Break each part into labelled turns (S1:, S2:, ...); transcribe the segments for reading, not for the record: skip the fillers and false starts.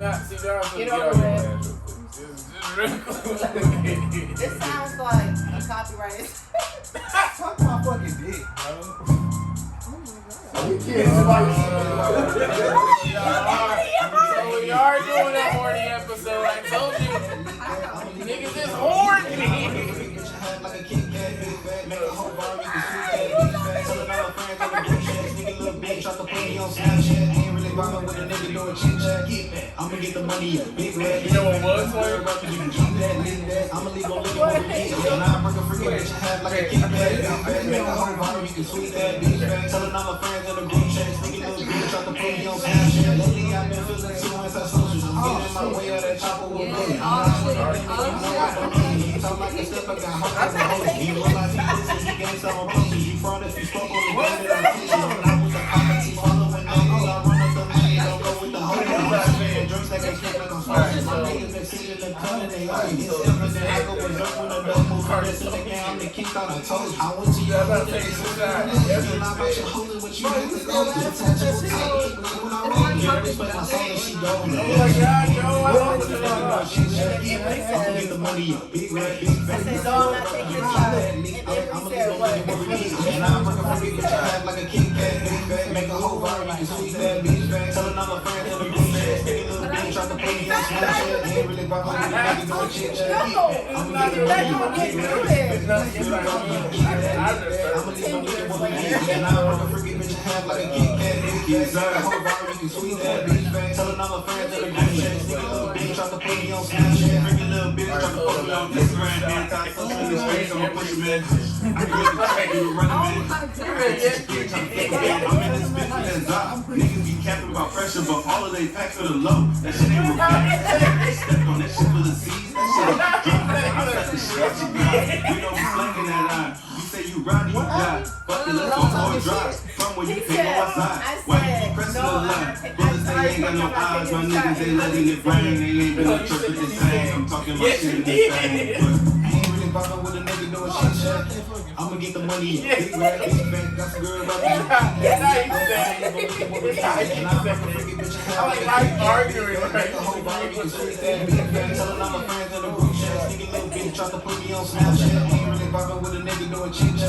S1: Get over it. This sounds like a copyrighted.
S2: Suck my fucking dick, bro.
S1: Oh
S3: We are doing a horny episode. I told you. Niggas is horny.
S4: I'ma get the money up. Big red.
S3: You know what was for?
S4: You can keep that, leave that. I'ma leave on looking for the bitch. And I'm freaking freaking bitch. Have like a kickback. Make a whole bottle. You can sweet that bitch. Telling all my friends in the group chat. Sneaking little bitch. Try to put me on Snapchat. Lately I've been feeling too anti-social. I'm getting my way out that chopper with me. Talk like a step. I got hot as a hose. You realize he listens. He games on posters. You fraud if you spoke on the way that I teach you. When I was a poverty following niggas, I run up the money. Don't go with the whole drinks like a kid like I'm smoking. My niggas that sit in the cut and they argue. It's evident I go berserk when the dog move. This in the game, I'm the king, thought I told you. I went to your hood and they said, I'm about your holy, what you had to go. Just touch it, keep it when I roll. You respect my soul and she go. Oh my God, yo, I'm gonna get the money up. Big red, big fat.
S1: I said, no, I'm not taking your shot. And then we said, what?
S4: And I'm fucking freaking bitch. I have like a Kit Kat, big fat. Make a whole bar, you can squeeze that bitch back. Telling all my friends in the group chat. Sticky little bitch, try to put me on Snapchat. Ain't really about my nigga doing chit chat. I'm gonna get the money up. Big red, big fat. I'ma leave them looking for the bitch. And I'm fucking freaking bitch. I have like a Kit Kat, big fat. Make a whole bar, you can squeeze that bitch back. Telling all my friends in the group chat. Sticky little bitch, try to put me on Snapchat. Freaking little bitch, try to put me on Instagram. Anti-social in his face, I'ma push him in. I can get the track, you running man. I'm in this business that's up. Niggas be capping about pressure, but all of they packs for the low. That shit ain't real bad. They stepped on that shit for the seeds. That shit ain't drunk. I got the shit that you got. We don't be slanging that eye. You say you ride, you die. Fuck it, let's go for a drive. From where you can't go outside. Why you keep pressing the line? Brothers say ain't got no eyes. My niggas, they letting it rain. They ain't been on church with this thing. I'm talking about shit in this thing. I ain't really bothered with a nigga doing shit shit. I'ma get the money. Big red, big bank, got some girl about me.
S3: I like arguing.
S4: Make a whole body, you can squeeze that big bank. Telling all my friends in the group chat. Sneaky little bitch, try to put me on Snapchat. Ain't really bothered with a nigga doing chit chat.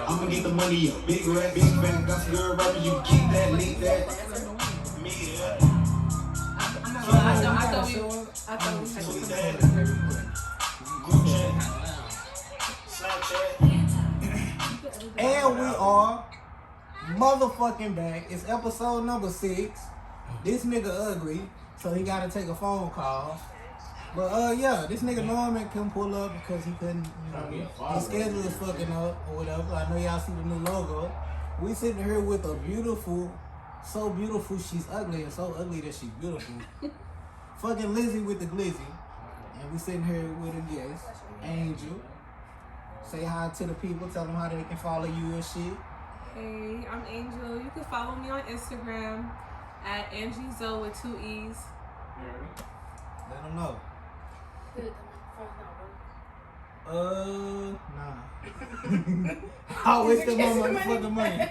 S4: I'ma get the money up. Big red, big bank, got some girl about me. You can keep that, leave that.
S1: I thought we had
S2: And we are motherfucking back. It's episode number 6. This nigga ugly, so he gotta take a phone call. But yeah, this nigga Norman couldn't pull up because he couldn't, his schedule is fucking up or whatever. I know y'all see the new logo. We sitting here with a beautiful, so beautiful she's ugly and so ugly that she's beautiful. Fucking Lizzy with the Glizzy. And we sitting here with a guest, Angel. Say hi to the people, tell them how they can follow you and shit.
S5: Hey, I'm Angel. You can follow me on Instagram at AngieZo with 2 E's.
S2: Let them know. Nah. I'll waste the motherfucking money.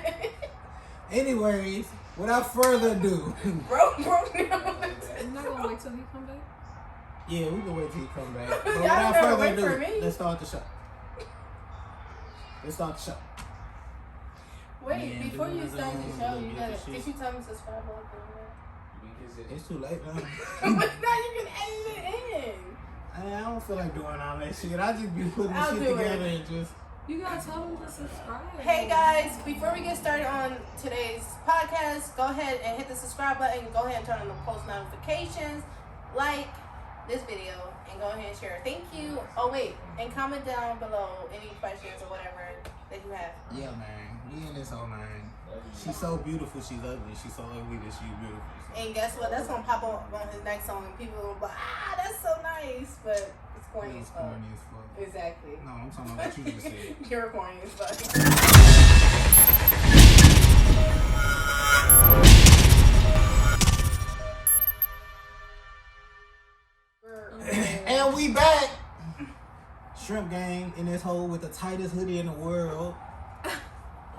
S2: Anyways, without further ado.
S1: broke.
S5: You're not gonna wait till he come back?
S2: Yeah, we can wait till he come back. But without further ado, let's start the show.
S1: Wait, before you start the show, you gotta. Did you tell me to subscribe on
S2: It's too late now.
S1: But now you can edit it in.
S2: I don't feel like doing all that shit. I just be putting
S1: I'll
S2: shit
S1: do
S2: together
S1: it.
S2: and just.
S5: You gotta tell them to subscribe.
S1: Hey guys, before we get started on today's podcast, go ahead and hit the subscribe button. Go ahead and turn on the post notifications. Like this video and go ahead and share. Thank you. Oh wait, and comment down below any questions or whatever that you have.
S2: Yeah, man. We in this whole man. She's so beautiful, she's ugly. She's so ugly that she's beautiful. So.
S1: And guess what? That's gonna pop up on his next song, and people will be like, that's so nice, but it's corny as fuck.
S2: Corny as fuck.
S1: Exactly.
S2: No, I'm talking about what you just said.
S1: You're corny as fuck.
S2: And we back. ShrimpGang in this hole with the tightest hoodie in the world.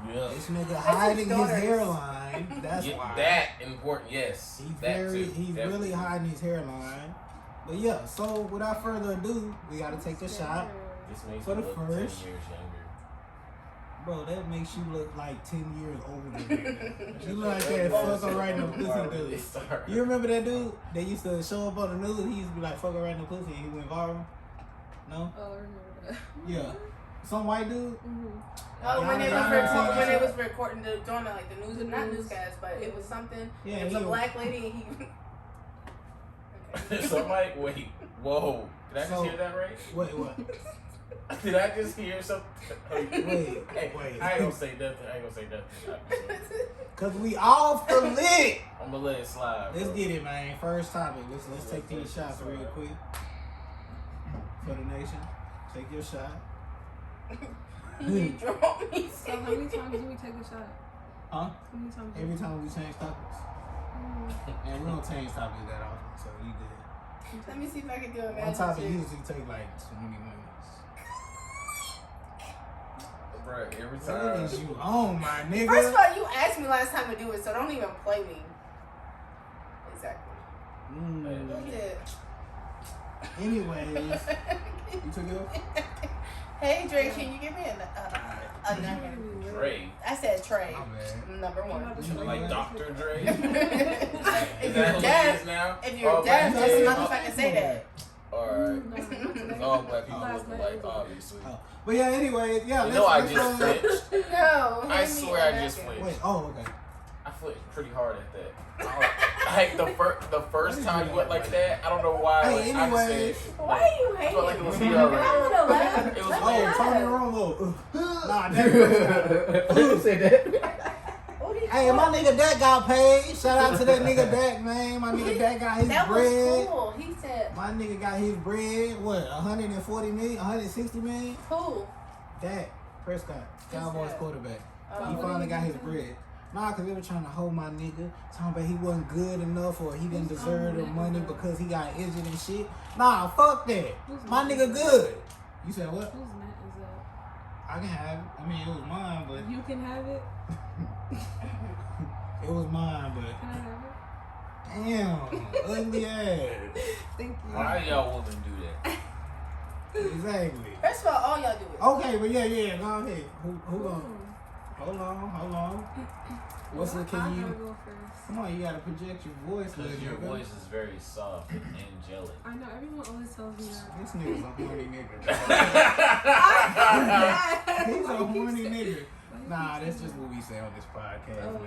S3: Yeah.
S2: This nigga hiding his hairline. hairline. That's why.
S3: That important, yes.
S2: He's
S3: that
S2: very,
S3: too,
S2: he's
S3: definitely.
S2: really hiding his hairline. But yeah, so without further ado, we gotta take the shot.
S3: This makes
S2: For
S3: me
S2: the
S3: look 10
S2: first.
S3: years younger.
S2: Bro, that makes you look like 10 years older. You look like that fucker right in the pussy dude. You remember that dude that used to show up on the news? He used to be like, fucker right in the pussy, and he went viral? No?
S5: Oh, I remember that.
S2: Yeah. Some white dude?
S1: Oh, when they was recording, doing like the news,
S5: The
S1: not
S5: news.
S1: newscast, but it was something.
S2: Yeah,
S1: it was a black lady, and he. Okay.
S3: Somebody, wait, whoa. Did I just
S2: So-
S3: hear that right?
S2: Wait, what?
S3: Did I just hear something?
S2: Wait.
S3: I ain't gonna say nothing.
S2: Cause we off the lick.
S3: I'm gonna let it slide.
S2: Let's
S3: bro.
S2: get it, man. First topic. Let's take these shots real quick. For the nation. Take your shot.
S1: You drunk me.
S5: So how many times do we take a shot?
S2: Huh?
S5: How many times?
S2: Every time we change topics. And we don't change topics that often, so you good.
S1: Let me see if I can do it.
S2: One topic usually take like 20 minutes.
S3: Bruh, every
S2: What
S3: time.
S2: is you on, my nigga?
S1: First of all, you asked me last time to do it, so don't even play me. Exactly. Look at it.
S2: Anyways, you took yours?
S1: Hey, Dre, can you give me a number?
S3: Dre.
S1: I said Trey.
S2: My bad.
S1: Number one.
S3: Like Dr. Dre.
S1: If
S3: Is that
S1: you're
S3: who it
S1: deaf,
S3: is now?
S1: if you're deaf,
S3: black
S1: just
S3: people.
S1: motherfucking say that.
S3: Alright. All black people
S5: Last
S3: look
S5: night
S3: alike,
S5: was-
S3: obviously.
S2: Oh. But yeah, anyways, yeah.
S3: You know I
S2: let's
S3: just flinched.
S1: No.
S3: I
S1: hand me
S3: swear I
S1: a
S3: just
S1: napkin.
S3: flinched.
S2: Wait, oh, okay.
S3: I flinched pretty hard at that. Like the first time you went like that, I don't know why.
S2: Hey,
S3: like, I just
S2: anyways.
S3: said,
S1: Why are you
S3: I
S1: hating?
S3: felt like it was
S1: I
S3: me already.
S1: want to laugh.
S3: It was
S1: Let me
S2: Oh,
S1: laugh.
S2: Tony Romo. Nah, that
S6: Who said that?
S1: What are you
S2: Hey,
S1: doing?
S2: my nigga Dak got paid. Shout out to that nigga Dak, man. My nigga Dak got his
S1: That
S2: bread.
S1: was cool. He said,
S2: My nigga got his bread. What, 140 million? 160 million?
S1: who?
S2: Dak Prescott, Cowboys
S1: that?
S2: quarterback.
S1: Oh.
S2: He finally got his bread. Nah, cause they were trying to hold my nigga, talking about he wasn't good enough or he didn't deserve the money because he got injured and shit. Nah, fuck that. My nigga good. You said what?
S5: Whose net is that?
S2: I can have it. I mean, it was mine, but
S5: You can have it.
S2: it was mine,
S5: Can I have it?
S2: but damn, ugly ass.
S5: Thank you.
S3: Why y'all women do that?
S2: Exactly.
S1: First of all y'all do it.
S2: Okay, but yeah, go ahead. Who going? Hold on. What's the?
S5: I
S2: Can
S5: gotta
S2: you?
S5: go first.
S2: Come on, you gotta project your voice.
S3: Because
S2: little
S3: your
S2: nigga.
S3: voice is very soft and angelic.
S5: I know everyone always tells me that.
S2: This nigga's a horny nigga.
S5: I
S2: He's a
S5: Why you keep
S2: horny
S5: saying-
S2: nigga.
S5: why you
S2: Nah,
S5: keep
S2: that's
S5: saying
S2: just what we say on this podcast,
S5: Oh,
S2: man.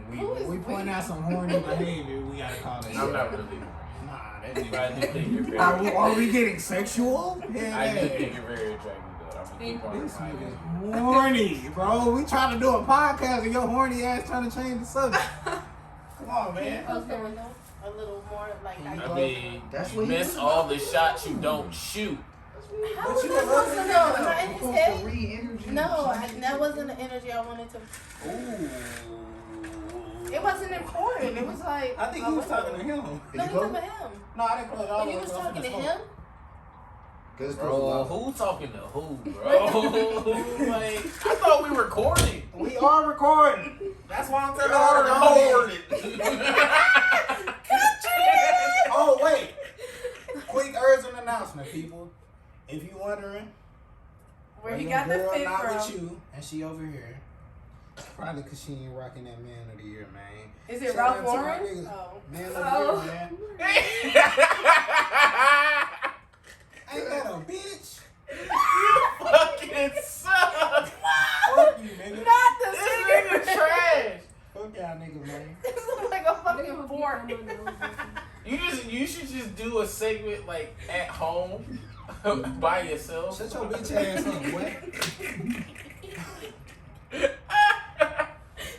S5: okay.
S1: Who is
S2: When we point
S1: we?
S2: out some horny behavior, we gotta call it.
S3: I'm not really.
S2: Nah, that
S3: But I do
S2: nigga.
S3: think you're very.
S2: Are we getting sexual? Yeah.
S3: I do think you're very attractive, though. I'm
S5: Thank
S3: gonna
S2: This
S3: keep on
S2: nigga's horny, bro. We trying to do a podcast and your horny ass trying to change the subject. Come on,
S1: Can you
S2: man.
S1: close the window a little more? Like,
S3: I mean,
S6: That's
S3: you
S6: what he
S3: miss
S6: was
S3: all the shots you don't shoot.
S1: how was I supposed to know? Am I in his head?
S6: Energy.
S1: No, that wasn't the energy I wanted to.
S3: Ooh.
S1: It wasn't important. It was like.
S2: I think he was talking to him.
S1: No, he was talking to him.
S2: No, I didn't close it all
S1: And
S2: the
S1: you
S2: way.
S1: was
S2: so I'm
S1: talking to
S2: finna
S1: him?
S6: Cause it's
S3: Bro,
S6: close
S3: who talking to who, bro? Like, I thought we were recording.
S2: We are recording. That's why I'm telling
S3: Y'all
S2: her to go ahead.
S3: recording.
S2: Oh, wait. Quick urgent announcement, people. If you wondering
S1: Where he
S2: your
S1: got the
S2: girl
S1: fit
S2: not
S1: from.
S2: with you and she over here, probably because she ain't rocking that man of the year, man.
S1: Is it
S2: Shout
S1: Ralph
S2: out to my
S1: Lauren?
S2: niggas.
S1: Oh.
S2: Man of the
S1: Oh.
S2: year, man. Ain't that a bitch?
S3: Fucking suck.
S2: Fuck you, nigga.
S1: Not the
S3: This
S1: cigarette.
S3: nigga trash.
S2: Fuck y'all niggas, man.
S1: This is like a
S5: They
S1: fucking
S5: gonna
S1: fork.
S5: keep on my nose.
S3: You should just do a segment like at home by yourself.
S2: Shut your bitch ass up, boy.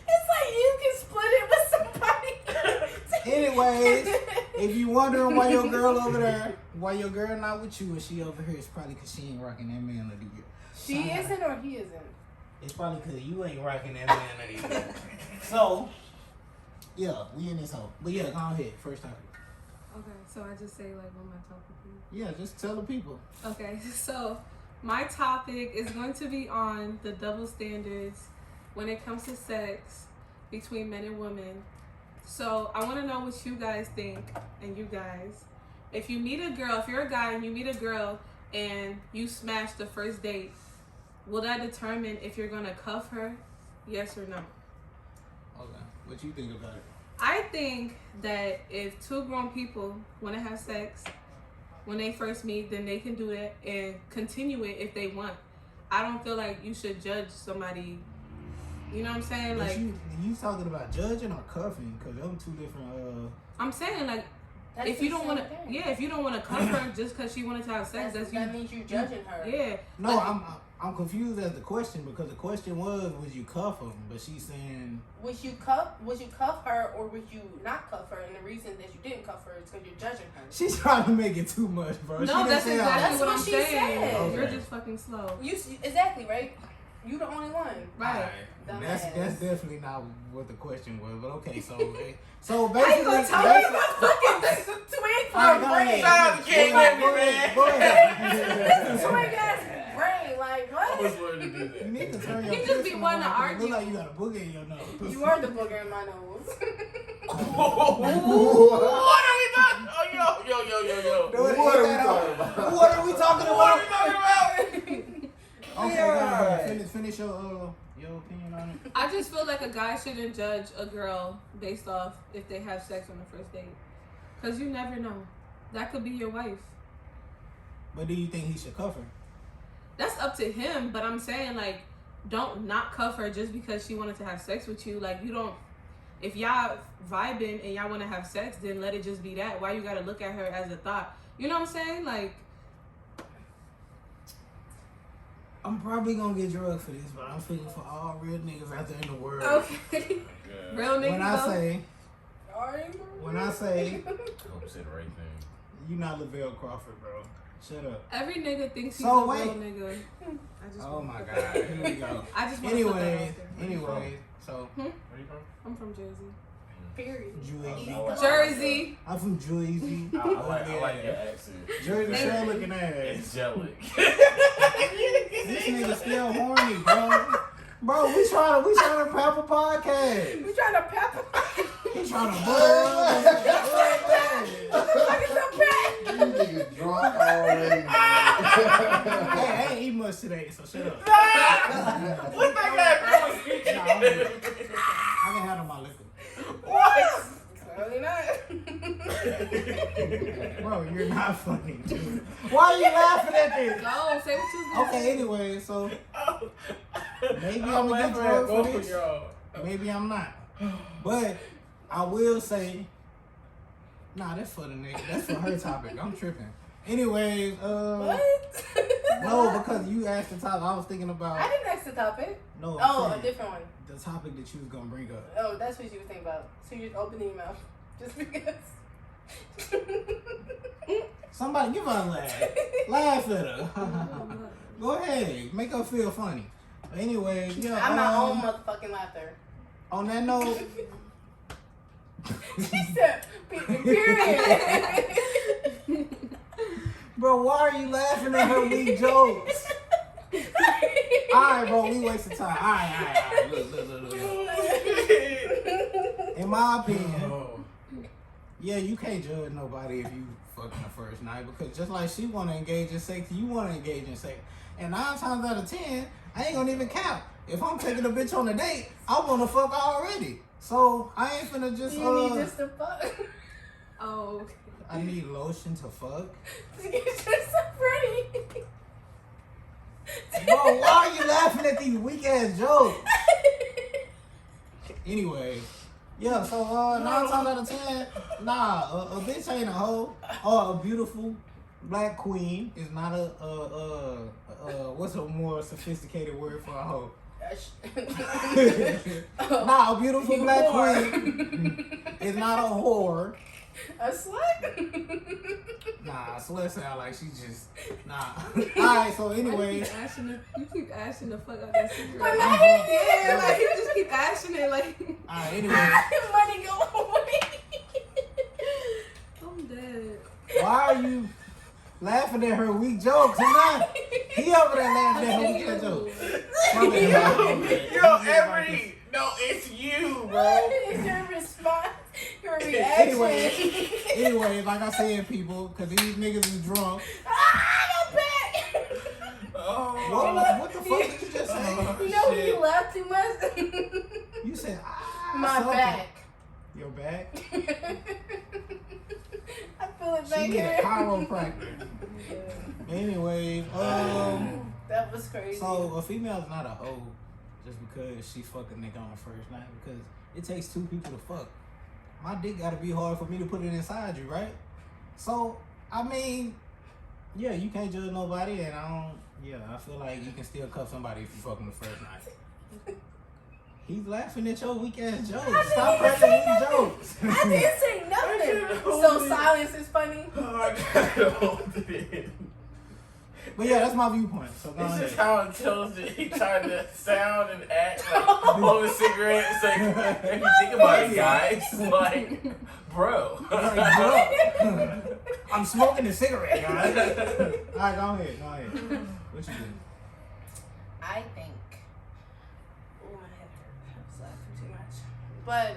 S1: It's like you can split it with somebody.
S2: Anyways, if you wondering why your girl over there, why your girl not with you and she over here, it's probably because she ain't rocking that man of the year.
S1: She isn't or he isn't.
S2: It's probably because you ain't rocking that man of the year. So, yeah, we in this hole. But yeah, go ahead. First topic.
S5: Okay, so I just say like what my topic is.
S2: Yeah, just tell the people.
S5: Okay, so my topic is going to be on the double standards when it comes to sex between men and women. So I want to know what you guys think, and you guys, if you meet a girl, if you're a guy and you meet a girl and you smash the first date, will that determine if you're gonna cuff her? Yes or no?
S2: Okay. What you think about it?
S5: I think that if two grown people want to have sex when they first meet, then they can do that and continue it if they want. I don't feel like you should judge somebody. You know what I'm saying?
S2: But
S5: Like
S2: you talking about judging or cuffing? Because them two different.
S5: I'm saying, like,
S1: That's
S5: if you
S1: the
S5: don't
S1: same
S5: want to,
S1: thing.
S5: yeah, if you don't want to cuff her just because she wanted to have sex, that's you.
S1: That means you're judging her.
S5: Yeah.
S2: No, I'm confused as the question because the question was you cuff them? But she's saying
S1: Would you cuff her or would you not cuff her? And the reason that you didn't cuff her is because you're judging her.
S2: she's trying to make it too much, bro.
S5: No,
S2: She didn't
S5: that's
S2: say all
S5: exactly
S2: that.
S5: what I'm
S1: what she
S5: saying.
S1: said.
S5: You're
S2: Okay.
S5: just fucking slow.
S1: You exactly right. You the only one.
S5: Right.
S2: That's
S1: Dumbass.
S2: definitely not what the question was. But okay, so
S1: How
S2: basically,
S1: you gonna tell me about fucking twig for a
S2: Go
S1: brain?
S2: ahead.
S3: Shout out to King Henry, man.
S2: Go ahead.
S1: Twig ass brain, like
S3: I was
S1: what?
S3: wanting to do
S2: You
S3: that.
S2: need to turn your
S5: You just be
S2: fist
S5: wanting to
S2: around 'cause it
S5: argue.
S2: look like you got a booger in your nose.
S1: You are the booger in my nose.
S3: What are we talking? Oh, yo.
S6: What are we talking about?
S2: What are we talking
S3: What are
S2: about?
S3: we talking about?
S2: Okay,
S3: Yeah.
S2: go ahead. Finish your opinion on it.
S5: I just feel like a guy shouldn't judge a girl based off if they have sex on the first date. Because you never know. That could be your wife.
S2: But do you think he should cuff her?
S5: That's up to him, but I'm saying, like, don't not cuff her just because she wanted to have sex with you. Like, you don't, if y'all vibing and y'all want to have sex, then let it just be that. Why you got to look at her as a thought? You know what I'm saying? Like,
S2: I'm probably gonna get drugged for this, but I'm speaking for all real niggas out there in the world.
S5: okay.
S3: Yeah.
S5: Real niggas,
S2: When I
S5: though.
S2: say,
S1: Alright, bro.
S2: when I say,
S3: I hope you said the right thing.
S2: you not Lavelle Crawford, bro. Shut up.
S5: Every nigga thinks he's
S2: So
S5: a
S2: wait.
S5: real nigga. I just
S2: Oh
S5: wanna
S2: my
S5: put
S2: god.
S5: that out
S2: Here
S5: there.
S2: we go.
S5: I just want to put that
S2: Anyway,
S5: out there.
S2: so
S3: Where you from?
S5: I'm from Jersey.
S1: Period.
S2: Jersey.
S5: Jersey.
S2: I'm from Jersey.
S3: I like your accent.
S2: Jersey Shore looking ass.
S3: Angelic.
S2: This nigga still horny, bro. Bro, we trying to prep a podcast.
S1: You trying to pepper?
S2: He trying to
S6: You niggas drunk already.
S2: Hey, I ain't eating much today, so shut up.
S3: What that guy was speaking?
S2: Nah, I'm good. I can handle my liquor.
S3: What?
S1: Clearly not.
S2: Bro, you're not funny, dude. Why are you laughing at this?
S5: Go, say what you was
S2: Okay, anyway, so maybe I'm gonna get
S3: laughing at
S2: drugged for
S3: both of
S2: this.
S3: y'all.
S2: Maybe I'm not. But I will say, nah, that's for the nigga. That's for her topic. I'm tripping. Anyways,
S1: What?
S2: no, because you asked the topic. I was thinking about
S1: I didn't ask the topic.
S2: no.
S1: Oh,
S2: I'm
S1: a
S2: saying
S1: different one.
S2: the topic that you was gonna bring up.
S1: Oh, that's what you were thinking about. So you're just opening your mouth. Just because.
S2: Somebody give her a laugh. Laugh at her. Go ahead, make her feel funny. But anyway, yeah.
S1: I'm my own motherfucking laughter.
S2: On that note,
S1: She said, period.
S2: bro, why are you laughing at her weak jokes? Alright, bro, we wasting time. Alright. Look. In my opinion, yeah, you can't judge nobody if you fucking the first night because just like she wanna engage in sex, you wanna engage in sex. And 9 times out of 10, I ain't gonna even count. If I'm taking a bitch on a date, I wanna fuck already. So I ain't finna just
S1: You need just to fuck.
S5: Oh, okay.
S2: I need lotion to fuck.
S1: You're just so pretty.
S2: Bro, why are you laughing at these weak ass jokes? Anyway, yeah, so 9 times out of 10, nah, a bitch ain't a hoe or a beautiful black queen is not what's a more sophisticated word for a hoe? Nah, a beautiful
S1: You
S2: black
S1: whore.
S2: queen is not a whore.
S1: A slut?
S2: Nah, slut sound like she just nah. Alright, so anyway.
S5: You keep asking the fuck out that secret.
S1: But not here.
S5: Yeah, like you just keep asking it, like
S2: Alright, anyway.
S1: Money go away.
S5: I'm dead.
S2: Why are you laughing at her weak jokes? I'm not. He over there laughing at her weak jokes.
S3: Yo, EmErY. No, it's you, bro.
S1: It's your response, your reaction.
S2: Anyway, like I said, people, because these niggas is drunk.
S1: I'm back.
S3: Oh,
S2: What the fuck did you just say?
S1: You know when
S3: shit.
S1: you laugh too much?
S2: You said,
S1: My
S2: something.
S1: back.
S2: Your back?
S1: I feel it
S2: She
S1: back
S2: need a
S1: here.
S2: chiropractor. Anyway,
S1: That was crazy.
S2: so a female's not a hoe just because she fuck a nigga on the first night, because it takes two people to fuck. My dick gotta be hard for me to put it inside you, right? So, I mean, yeah, you can't judge nobody, and I feel like you can still cuff somebody if you fuck them the first night. He's laughing at your weak ass jokes. Stop cracking these jokes.
S1: I didn't say nothing. So silence is funny.
S3: I gotta hold it in.
S2: But yeah, that's my viewpoint. So go
S3: It's
S2: ahead.
S3: just how intelligent he tried to sound and act like blow a cigarette. It's like, if you think about it, guys, like, bro.
S2: I'm smoking a cigarette, guys. Alright, go ahead. What you do?
S1: I think. Oh, my head hurt. I was laughing too much. But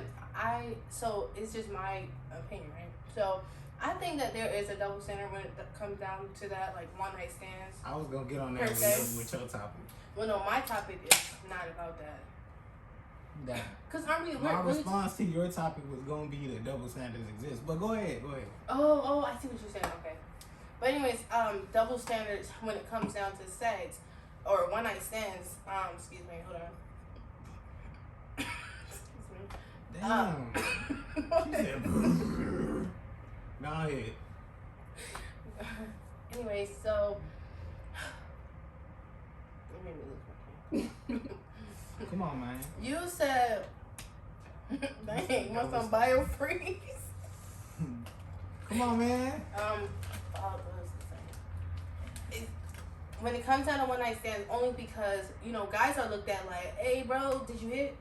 S1: so it's just my opinion, right? So I think that there is a double standard when it comes down to that, like one night stands.
S2: I was gonna get on that with your topic.
S1: Well, no, my topic is not about that.
S2: That
S1: Cause aren't we?
S2: my response to your topic was gonna be that double standards exist. But go ahead.
S1: Oh, I see what you're saying. Okay. But anyways, double standards when it comes down to sex or one night stands. Excuse me. Hold on.
S2: Damn. She said, go ahead.
S1: Anyways, so let me lose my
S2: Come on, man.
S1: You said, dang, want some bio freeze?
S2: Come on, man.
S1: What was I saying? When it comes down to one night stands, only because guys are looked at like, hey, bro, did you hit?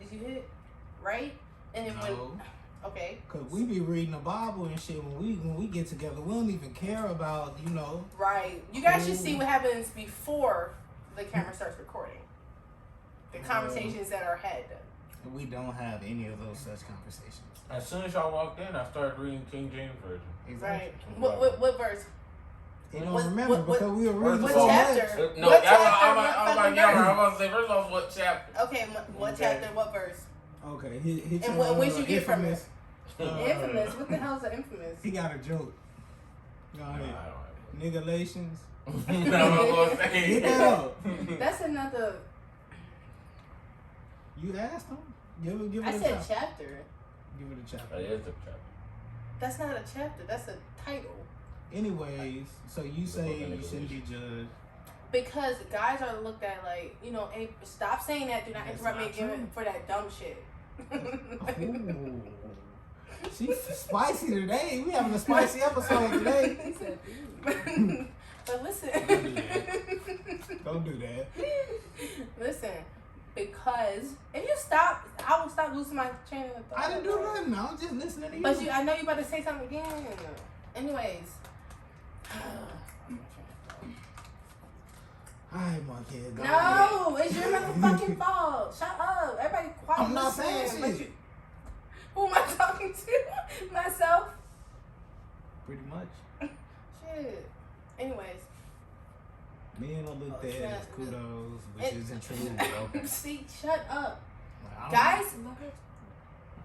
S1: Right? And then okay.
S2: Cause we be reading the Bible and shit when we get together. We don't even care about
S1: Right. You guys should see what happens before the camera starts recording. The conversations that are had.
S2: We don't have any of those such conversations.
S3: As soon as y'all walked in, I started reading King James Version.
S1: Right. What verse?
S2: You don't remember because we were reading
S1: What
S2: so
S1: chapter?
S2: much.
S3: No,
S1: What
S3: that's
S1: chapter?
S3: I'm like, yeah, I'm about to say, first off, what chapter?
S1: Okay, what chapter? What verse?
S2: Okay, hit
S1: And
S2: your,
S1: where'd you get from
S2: infamous,
S1: Infamous. What the hell is an infamous?
S2: He got a joke. Go ahead.
S3: I
S2: Nigga-lations.
S3: don't know. I'm gonna say.
S2: Hit that up.
S1: That's another.
S2: You asked him. Give it
S1: I
S2: a
S1: said
S2: chapter.
S1: chapter.
S2: Give it a chapter.
S3: That is the chapter.
S1: That's not a chapter. That's a title.
S2: Anyways, so you say you shouldn't be judged.
S1: Because guys are looked at like, hey, stop saying that. Do not
S2: That's
S1: interrupt me
S2: not
S1: again
S2: true.
S1: for that dumb shit.
S2: Ooh. She's spicy today. We having a spicy episode today.
S5: He said,
S1: But listen.
S2: Don't do that.
S1: Listen. Because if you stop, I will stop losing my train of thought.
S2: I didn't do nothing. I was just listening to you.
S1: But I know you about to say something again. Anyways.
S2: Alright, my kid. Go ahead.
S1: No, it's your motherfucking fault. Shut up. Everybody quiet.
S2: I'm not
S1: listen.
S2: saying
S1: But
S2: shit.
S1: who am I talking to? Myself?
S2: Pretty much.
S1: Shit. Anyways.
S2: Men are looked at as kudos, which
S1: It-
S2: isn't true. But okay.
S1: See, shut up.
S2: I don't-
S1: Guys?
S2: Okay.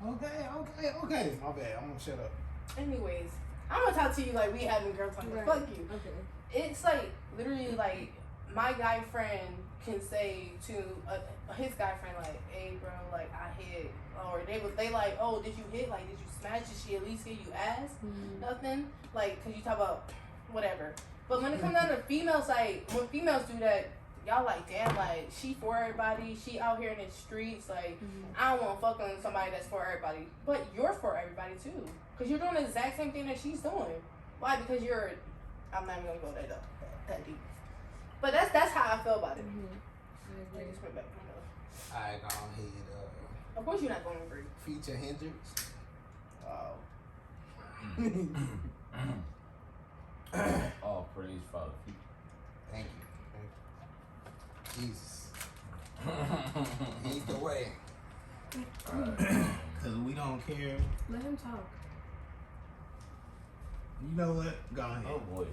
S2: My bad. I'm gonna shut up.
S1: Anyways. I'm gonna talk to you like we having girl talk.
S5: right.
S1: Fuck you.
S5: Okay.
S1: It's like, literally like, my guy friend can say to his guy friend like, hey bro, like I hit, or they like, oh, did you hit, like did you smash, did she at least hit you ass? Nothing, like, cause you talk about whatever. But when it comes down to females, like when females do that, y'all like, damn, like she for everybody, she out here in the streets, like I don't want to fuck on somebody that's for everybody, but you're for everybody too, cause you're doing the exact same thing that she's doing. Why? Because I'm not even gonna go that deep. But that's how I feel about it. I just went back to my nose.
S2: Alright, go ahead.
S1: Of course you're not going to agree.
S2: Feature Hendrix.
S1: Oh.
S3: Oh, praise Father.
S2: Thank you. Jesus. He's the way. Cause we don't care.
S5: Let him talk.
S2: You know what? Go ahead.
S3: No voice,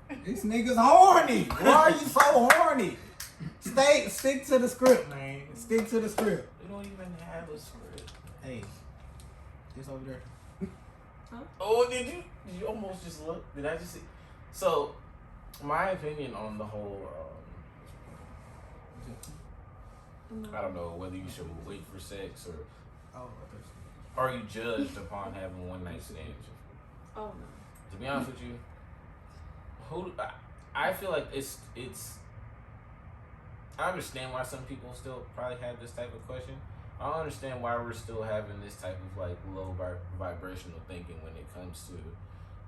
S3: man.
S2: This nigga's horny. Why are you so horny? Stick to the script, man. Stick to the script.
S3: We don't even have a script.
S2: Hey, it's over there.
S3: Oh, did you almost just look? Did I just see? So, my opinion on the whole, I don't know whether you should wait for sex or are you judged upon having one night stands?
S5: Oh no.
S3: To be honest with you, I feel like it's. I understand why some people still probably have this type of question. I don't understand why we're still having this type of like low vibrational thinking when it comes to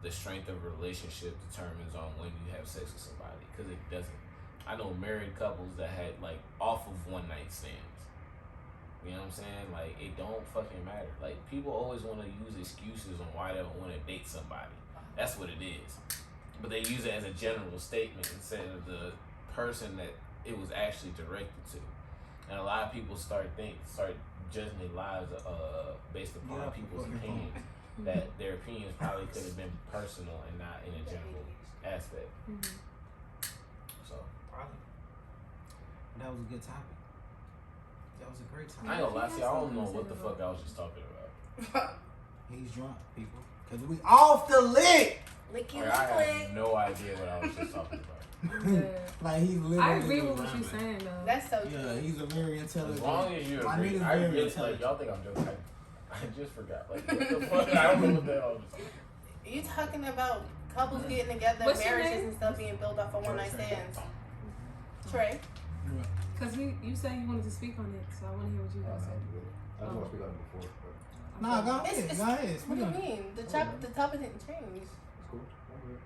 S3: the strength of a relationship determines on when you have sex with somebody, because it doesn't. I know married couples that had like off of one night stands. You know what I'm saying? Like, it don't fucking matter. Like, people always want to use excuses on why they don't want to date somebody. That's what it is. But they use it as a general statement instead of the person that it was actually directed to. And a lot of people start judging their lives based upon people's opinions. That their opinions probably could have been personal and not in a general aspect.
S5: Mm-hmm.
S3: So
S2: Probably. That was a good topic. That was a great topic.
S3: I ain't gonna lie to you, I don't know what the fuck I was just talking about.
S2: He's drunk, people. Cause we off the lick.
S1: Licky,
S3: Like, I
S1: lick.
S3: have no idea what I was just talking about.
S2: Like he's literally.
S5: I agree with what
S2: around
S5: you're
S2: it.
S5: saying though.
S1: That's so
S2: Yeah,
S1: true.
S2: he's a very intelligent.
S3: As long as you
S2: My
S3: agree,
S2: nigga's
S3: I
S2: very
S3: really
S2: intelligent.
S3: like y'all think I'm joking. I just forgot. Like, what the fuck? I don't know what the hell I was just.
S1: You talking about couples getting together,
S5: What's your
S1: marriages
S5: name?
S1: and stuff being built off of one night stands. Trey.
S5: Cause you said you wanted to speak on it, so I want to hear what you guys
S6: I
S5: said.
S6: just want to speak on it before. But
S2: Nah, go ahead.
S1: It's-
S2: Go ahead.
S1: What
S2: Speak
S1: do you
S2: on it.
S1: mean? The topic didn't change.
S6: it's cool. I'm good.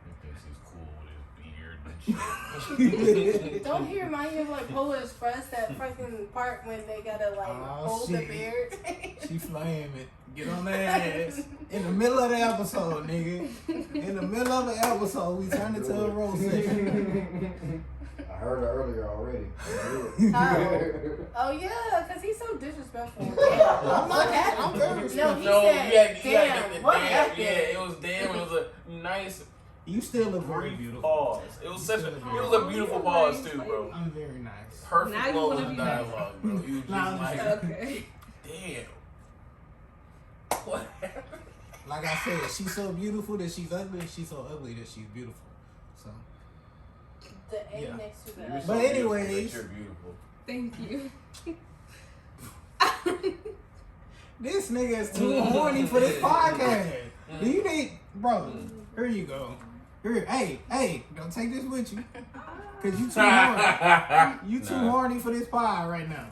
S3: He thinks he's cool with his beard and shit.
S1: Don't he remind you of like Polar Express, that fucking part when they gotta like
S2: Oh,
S1: hold the
S2: shit.
S1: beard?
S2: She flaming. Get on their ass. In the middle of the episode, nigga. In the middle of the episode, we turned it to a roast session.
S6: I heard her earlier already.
S1: Oh yeah, cause he's so disrespectful.
S2: I'm not that. I'm very
S1: No,
S2: respectful.
S1: he
S3: No,
S1: said,
S3: you gotta get
S1: damn,
S3: the
S1: what
S3: damn.
S1: happened?
S3: Yeah, it was damn. It was a nice
S2: You still look very
S3: brief
S2: beautiful.
S3: pause. It was such a. It was a beautiful pause too, bro.
S2: I'm very nice.
S3: Perfect
S5: Now you
S3: flow
S5: wanna
S3: of
S5: be
S3: dialogue, bro. You just
S2: Nah, I'm
S3: like,
S2: just-
S5: Okay.
S3: damn. What happened?
S2: Like I said, she's so beautiful that she's ugly. She's so ugly that she's beautiful. So,
S1: The A
S2: Yeah.
S1: next to
S3: You're
S1: that.
S3: so
S2: But
S3: beautiful,
S2: anyways-
S3: but you're beautiful.
S5: Thank you.
S2: this nigga is too horny for this podcast. Do you need, bro? Here you go. Here, hey, don't take this with you, cause you too horny. You too horny for this pod right now.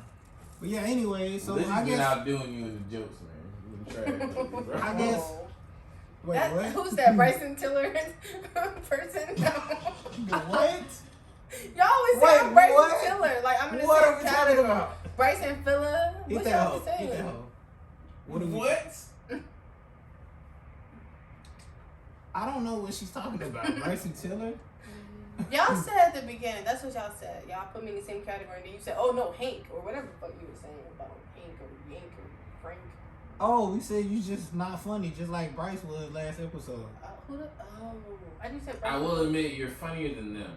S2: But yeah, anyway, so
S3: Lizzy's
S2: I
S3: been
S2: guess.
S3: outdoing you in the jokes, man. You've been trash, bro.
S2: I guess.
S1: Oh.
S2: Wait,
S1: That,
S2: what?
S1: who's that? Bryson Tiller person? No.
S2: What?
S1: Y'all always say
S2: Wait,
S1: I'm Bryson
S2: what?
S1: Tiller. Like I'm in the
S2: What
S1: same
S2: are we talking
S1: category.
S2: about?
S1: Bryson Filler.
S2: Hit
S1: What
S2: that
S1: y'all
S2: hoe.
S1: be saying?
S2: Hit that hoe. What? Are we,
S3: What?
S2: I don't know what she's talking about. Bryson Tiller.
S1: Y'all said at the beginning. That's what y'all said. Y'all put me in the same category. And then you said, "Oh no, Hank," or whatever the fuck you were saying about Hank or Yank or Frank.
S2: Oh, we said you just not funny, just like Bryce was last episode.
S1: Who the? Oh, I just said.
S3: I
S1: Bryson.
S3: will admit you're funnier than them,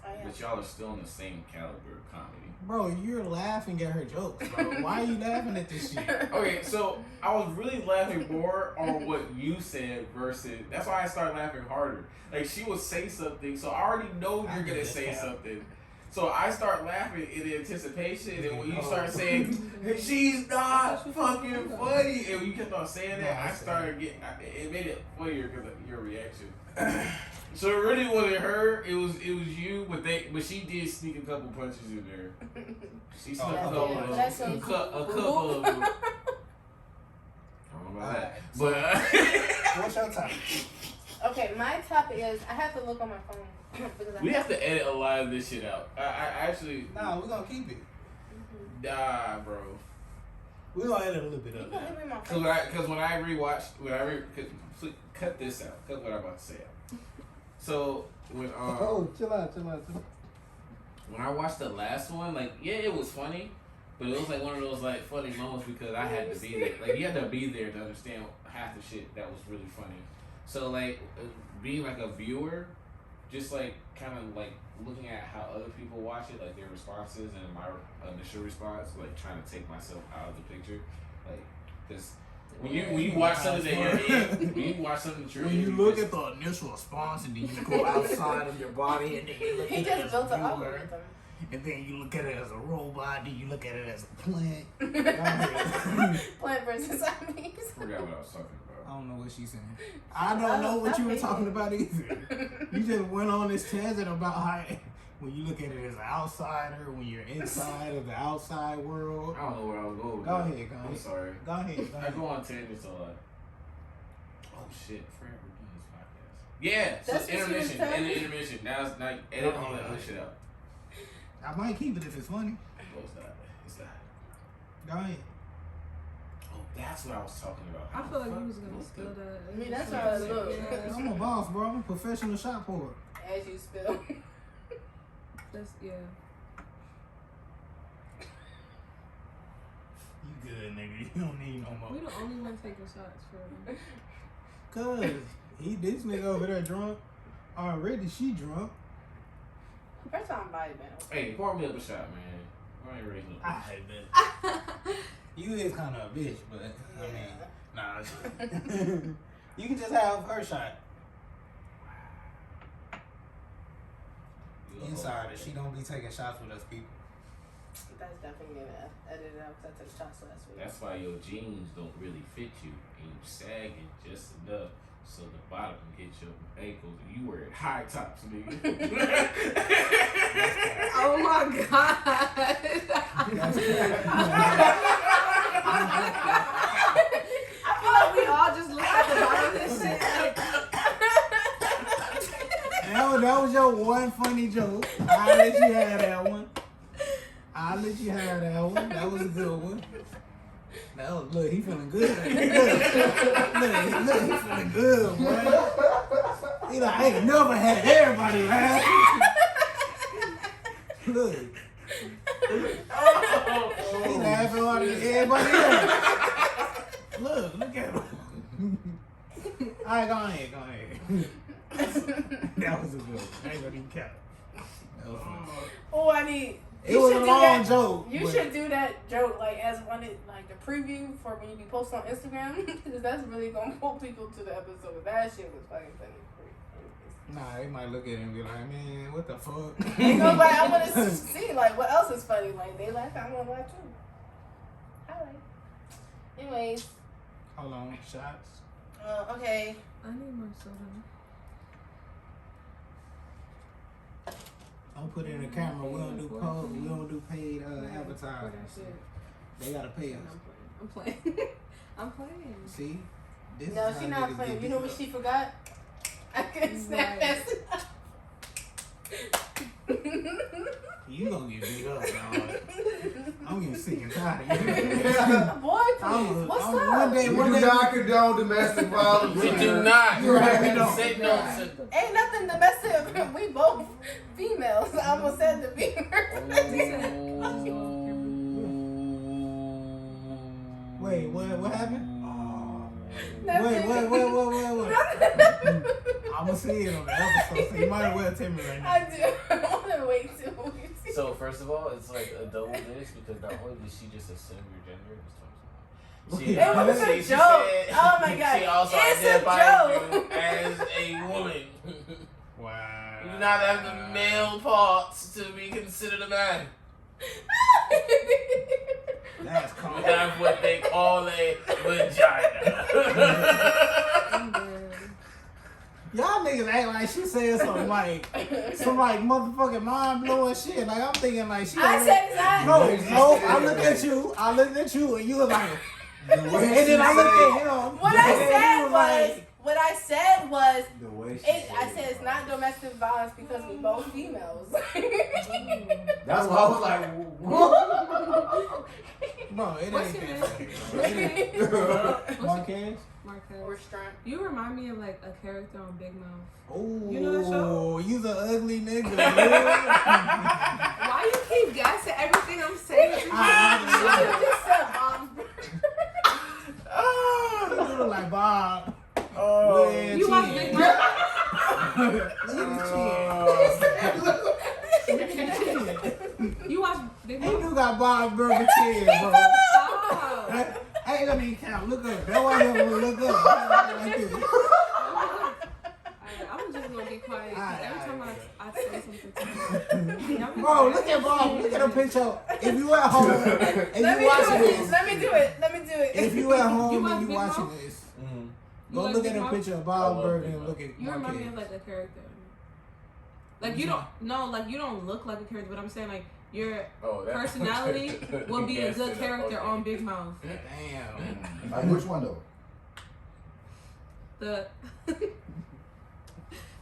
S1: I am.
S3: but y'all are still in the same caliber of comedy.
S2: Bro, you're laughing at her jokes, bro. Why are you laughing at this shit?
S3: Okay, so I was really laughing more on what you said versus. That's why I started laughing harder. Like, she would say something, so I already know you're gonna say something. So I start laughing in anticipation, and when you start saying she's not fucking funny, and when you kept on saying that, I started getting. It made it funnier because of your reaction. So it really wasn't her. It was you, but she did sneak a couple punches in there. She snuck a couple of
S1: That's so
S3: them.
S1: cool.
S3: A couple of them. I don't know about that, but
S2: What's your topic?
S1: Okay, my topic is I have to look on my phone because
S3: we have to edit a lot of this shit out. I actually,
S2: Nah, we're gonna keep it.
S3: nah, bro.
S2: We're gonna edit a little bit
S1: You
S2: of
S1: gonna
S2: that.
S1: hit me in my face.
S3: Because when I rewatched, cut this out. Cut what I'm about to say out. So when
S6: Oh, chill out.
S3: when I watched the last one, like, yeah, it was funny, but it was like one of those like funny moments because I had to be there. Like, you had to be there to understand half the shit that was really funny. So like being like a viewer, just like kind of like looking at how other people watch it, like their responses and my initial response, like trying to take myself out of the picture, like because. When you watch something that you're in, when you watch something that you're
S2: When
S3: in,
S2: you look at the initial response and then you go outside of your body and then you look
S1: He
S2: at it
S1: just
S2: as
S1: built
S2: a
S1: an
S2: viewer,
S1: algorithm.
S2: and then you look at it as a robot, then you look at it as a plant.
S1: Plant versus zombies.
S3: I forgot what I was talking
S2: I
S3: about.
S2: don't know what she's saying. I don't know what you were talking about either. You just went on this tangent about how when you look at it as an outsider, when you're inside of the outside world.
S3: I don't know where I was going with
S2: Go
S3: that.
S2: ahead, go
S3: I'm
S2: ahead.
S3: sorry.
S2: Go ahead, go
S3: I
S2: ahead.
S3: go on tangents a lot. Oh shit, forever doing this podcast. Yeah, so
S1: That's what she was
S3: intermission.
S1: telling
S3: And
S1: me.
S3: intermission. Now it's not edit all that other shit out.
S2: I might keep it if it's funny.
S3: No, it's not. It's not.
S2: Go ahead.
S3: Oh, that's what I was talking about.
S5: I feel like you was gonna steal that.
S1: I mean, that's how it looks.
S5: Yeah.
S2: I'm a boss, bro. I'm a professional shot puller.
S1: As you spill.
S5: That's, yeah.
S2: You good, nigga. You don't need no
S5: We
S2: more.
S5: the only one taking shots for him.
S2: Cause this nigga over there drunk. Already she drunk.
S1: First time body band.
S3: Hey, pour me up a shot, man. I ain't ready to
S2: I hate that. You is kind of a bitch, but I mean, nah. You can just have her shot. Insider, she don't be taking shots with us people.
S1: That's definitely gonna edit it out because I took shots last week.
S3: That's why your jeans don't really fit you, and you sagging just enough so the bottom can get your ankles. And you wear high tops, nigga.
S5: Oh my god. I feel like we all just looked at the bottom of this shit.
S2: That was your one funny joke. I'll let you have that one. That was a good one. Look, he feeling good. Look, he feeling good, boy. He like, I ain't never had everybody laugh. Look. He laughing harder than everybody else. Look at him. Alright, go ahead. That was a good one. I ain't gonna even count. That was funny.
S1: Oh, I need.
S2: It was a long joke.
S1: You should do that joke like as one like the preview for when you be posting on Instagram because that's really gonna pull people to the episode. That shit was fucking funny.
S2: Nah, they might look at it and be like, man, what the fuck?
S1: They go like, I want to see like what else is funny. Like they laugh, I want to laugh too. Alright. Anyways.
S2: Hold on, shots.
S1: Okay.
S5: I need more soda.
S2: Don't put it in the camera. We don't do we don't do paid advertising. They gotta pay us.
S5: I'm playing. I'm playing.
S2: See? This
S1: No,
S2: is
S1: she
S2: how
S1: not
S2: niggas
S1: playing.
S2: get
S1: You know
S2: beat
S1: what
S2: up.
S1: she forgot? I couldn't snap
S5: Right.
S1: fast enough.
S2: You gonna get beat up, dog. I'm getting sick and tired of you.
S1: Boy, please. What's up?
S6: We do not condone domestic violence.
S3: We do not.
S2: You're right, we don't.
S3: Say no.
S1: Ain't nothing domestic. We both females. I almost said the
S2: Wait, what happened?
S1: Wait.
S2: Wait. I'm gonna see it on the episode, so you might as well tell me right now.
S1: I do. I want to wait till we see.
S3: So first of all, it's like a double dish because not only did she just assume your gender,
S1: It was a joke. Oh my god.
S3: She also
S1: It's a
S3: identified
S1: joke.
S3: you as a woman.
S2: Wow.
S3: You do not have the male parts to be considered a man.
S2: That's
S3: You
S2: cold.
S3: have what they call a vagina.
S2: Y'all niggas act like she said some like motherfucking mind blowing shit. Like I'm thinking like she.
S1: I said it's not.
S2: No. I looked at you, and you was like, and then I looked at him.
S1: What
S2: and
S1: I
S2: then
S1: said
S2: he
S1: was,
S6: The way she
S1: I said it's not domestic violence because we both females.
S6: That's why I was like,
S2: Bro, it
S5: What's
S2: ain't
S5: your
S2: that. Marquez?
S5: Marquez.
S1: We're strong.
S5: You remind me of like a character on Big Mouth.
S2: Oh,
S5: You know that show?
S2: you's an ugly nigga.
S5: Why Why you keep guessing everything I'm saying?
S1: You just said Bob's
S2: You look like Bob.
S3: Oh,
S2: Yeah,
S5: You watch Big Mouth?
S2: Look at his chin.
S5: You watch Big
S2: He
S5: Mouth?
S2: do got Bob's burger chin, bro.
S5: Stop.
S2: I ain't gonna even count. Look up. That's why you gonna look up. Like this.
S5: I'm just gonna be quiet. 'Cause
S2: Alright,
S5: every time
S2: alright,
S5: I say something to him.
S2: Bro, look at Bob. Look at the picture. If you at home and
S1: Let
S2: you
S1: me
S2: watching
S1: do it.
S2: this,
S1: Let me do it.
S2: if you at home
S5: You watch
S2: and you
S5: Big
S2: watching
S5: Mouth?
S2: this,
S5: You
S2: go
S5: like
S2: look
S5: Big
S2: at a
S5: Mouth?
S2: picture of
S3: I
S2: Bob
S3: love
S2: Burger
S3: Big
S2: and
S3: Mouth.
S2: look at
S5: You remind me of
S2: Marquez.
S5: like a character. Like you don't you don't look like a character, but I'm saying like your personality will be a
S3: Yes,
S5: good character
S3: okay.
S5: on Big Mouth.
S2: Damn.
S6: Like which one though?
S5: The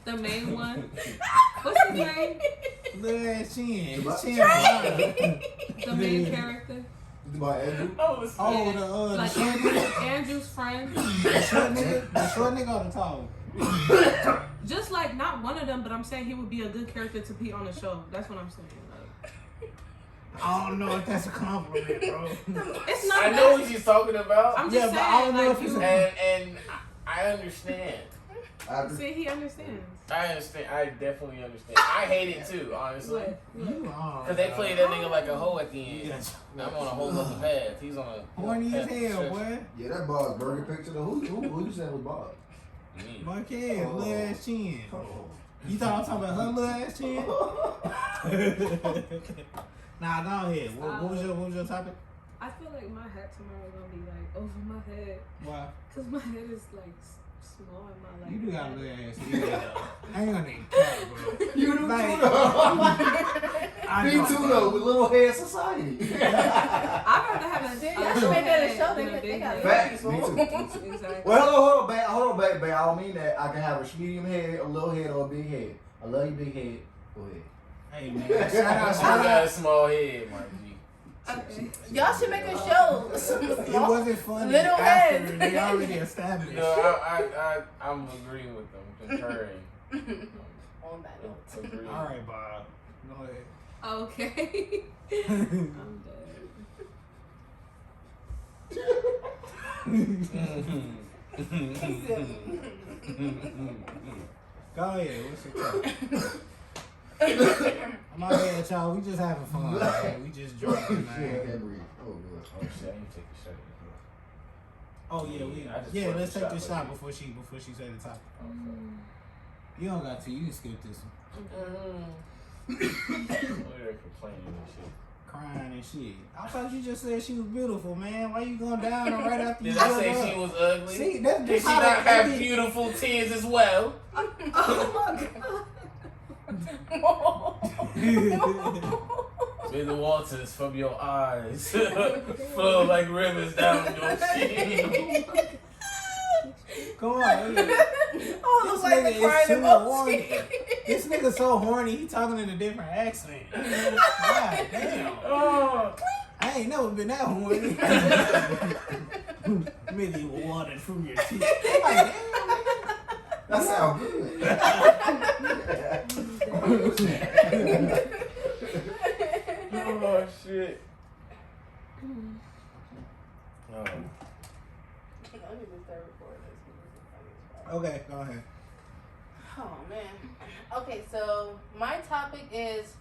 S5: the main one. What's his name?
S2: Look at that chin. His chin
S1: Try.
S2: blind.
S5: The main character.
S6: Is it by Andrew?
S2: Oh,
S5: Yeah.
S2: the
S5: Like
S2: short nigga.
S5: Andrew's friend.
S2: The short nigga. The short nigga or the tall?
S5: Just like not one of them, but I'm saying he would be a good character to be on the show. That's what I'm saying. Like,
S2: I don't know if that's a compliment, bro.
S5: it's not.
S3: I know what she's talking about,
S5: I'm
S2: Yeah,
S5: just
S2: but I
S5: saying
S2: don't know
S5: like
S2: if it's
S5: you.
S3: and I understand.
S5: See, he understands.
S3: I understand. I definitely understand. I hate it too, honestly.
S5: What?
S2: You are.
S3: Cause they play that nigga like a hoe at the end.
S2: Yes.
S3: I'm on a whole other path. He's on a
S2: Horny as
S3: path to
S2: hell,
S3: destruction.
S2: boy.
S6: Yeah, that Bob's burger picture though. Who you said was Bob?
S3: Me.
S2: Marquez,
S6: Oh.
S2: little ass chin.
S6: Oh.
S2: You thought I was talking about her little ass chin? Nah, go ahead. What was your topic?
S5: I feel like my hat tomorrow is gonna be like over my head,
S2: Why?
S5: cause my head is like small in my like.
S2: You do got a little ass chin. I ain't gonna even care, bro.
S6: You do
S2: Like,
S6: too though.
S2: I
S6: Me
S2: know.
S6: too though, with little hair society.
S5: I'd rather have a
S1: Shit,
S5: a
S1: y'all should
S5: little
S1: make that a
S5: head
S1: show.
S5: than a
S1: They
S5: big
S1: got
S5: head.
S6: Facts, me too.
S5: Exactly.
S6: Well, hold on, babe. I don't mean that. I can have a medium head, a little head, or a big head. I love you, big head. Go ahead.
S2: Hey, man. Shout out,
S3: You
S2: shout
S3: got a
S2: out.
S3: small head, Mark G.
S5: Okay.
S1: Y'all should make a show.
S2: It wasn't funny
S1: Little
S2: after
S1: head.
S2: they already established.
S3: No, I'm agreeing with them, concurring.
S1: On that note.
S3: Agreeing.
S2: All right, Bob. Go ahead.
S5: Okay. I'm dead.
S2: Go ahead. What's your topic? I'm out here, y'all. We just having fun, man. We just drinking,
S6: Yeah, I
S2: man.
S6: can't breathe. Oh, good.
S3: Oh shit, I need to take a shot.
S2: Oh yeah,
S3: I just
S2: yeah.
S3: poured
S2: Let's
S3: the
S2: take this
S3: shot,
S2: shot
S3: but-
S2: before she say the topic.
S3: Okay.
S2: You don't got to. You can skip this one.
S3: Over there complaining and shit.
S2: Crying and shit. I thought you just said she was beautiful, man. Why you going down and right after you
S3: Did I
S2: dug
S3: say
S2: up?
S3: she was ugly?
S2: See, that's
S3: Did
S2: just
S3: she
S2: how
S3: not
S2: they
S3: have
S2: be.
S3: beautiful tears as well? May the waters from your eyes flow like rivers down your cheek.
S2: Come on.
S1: Oh,
S2: This
S1: looks like
S2: nigga
S1: the crying
S2: is too
S1: emoji.
S2: horny. This nigga so horny, he talking in a different accent. God damn.
S3: Oh.
S2: I ain't never been that horny. Millie water from your teeth. Like, damn, nigga.
S6: That sounds good.
S3: Oh shit. Oh.
S2: Okay, go ahead.
S1: Oh man. Okay, so my topic is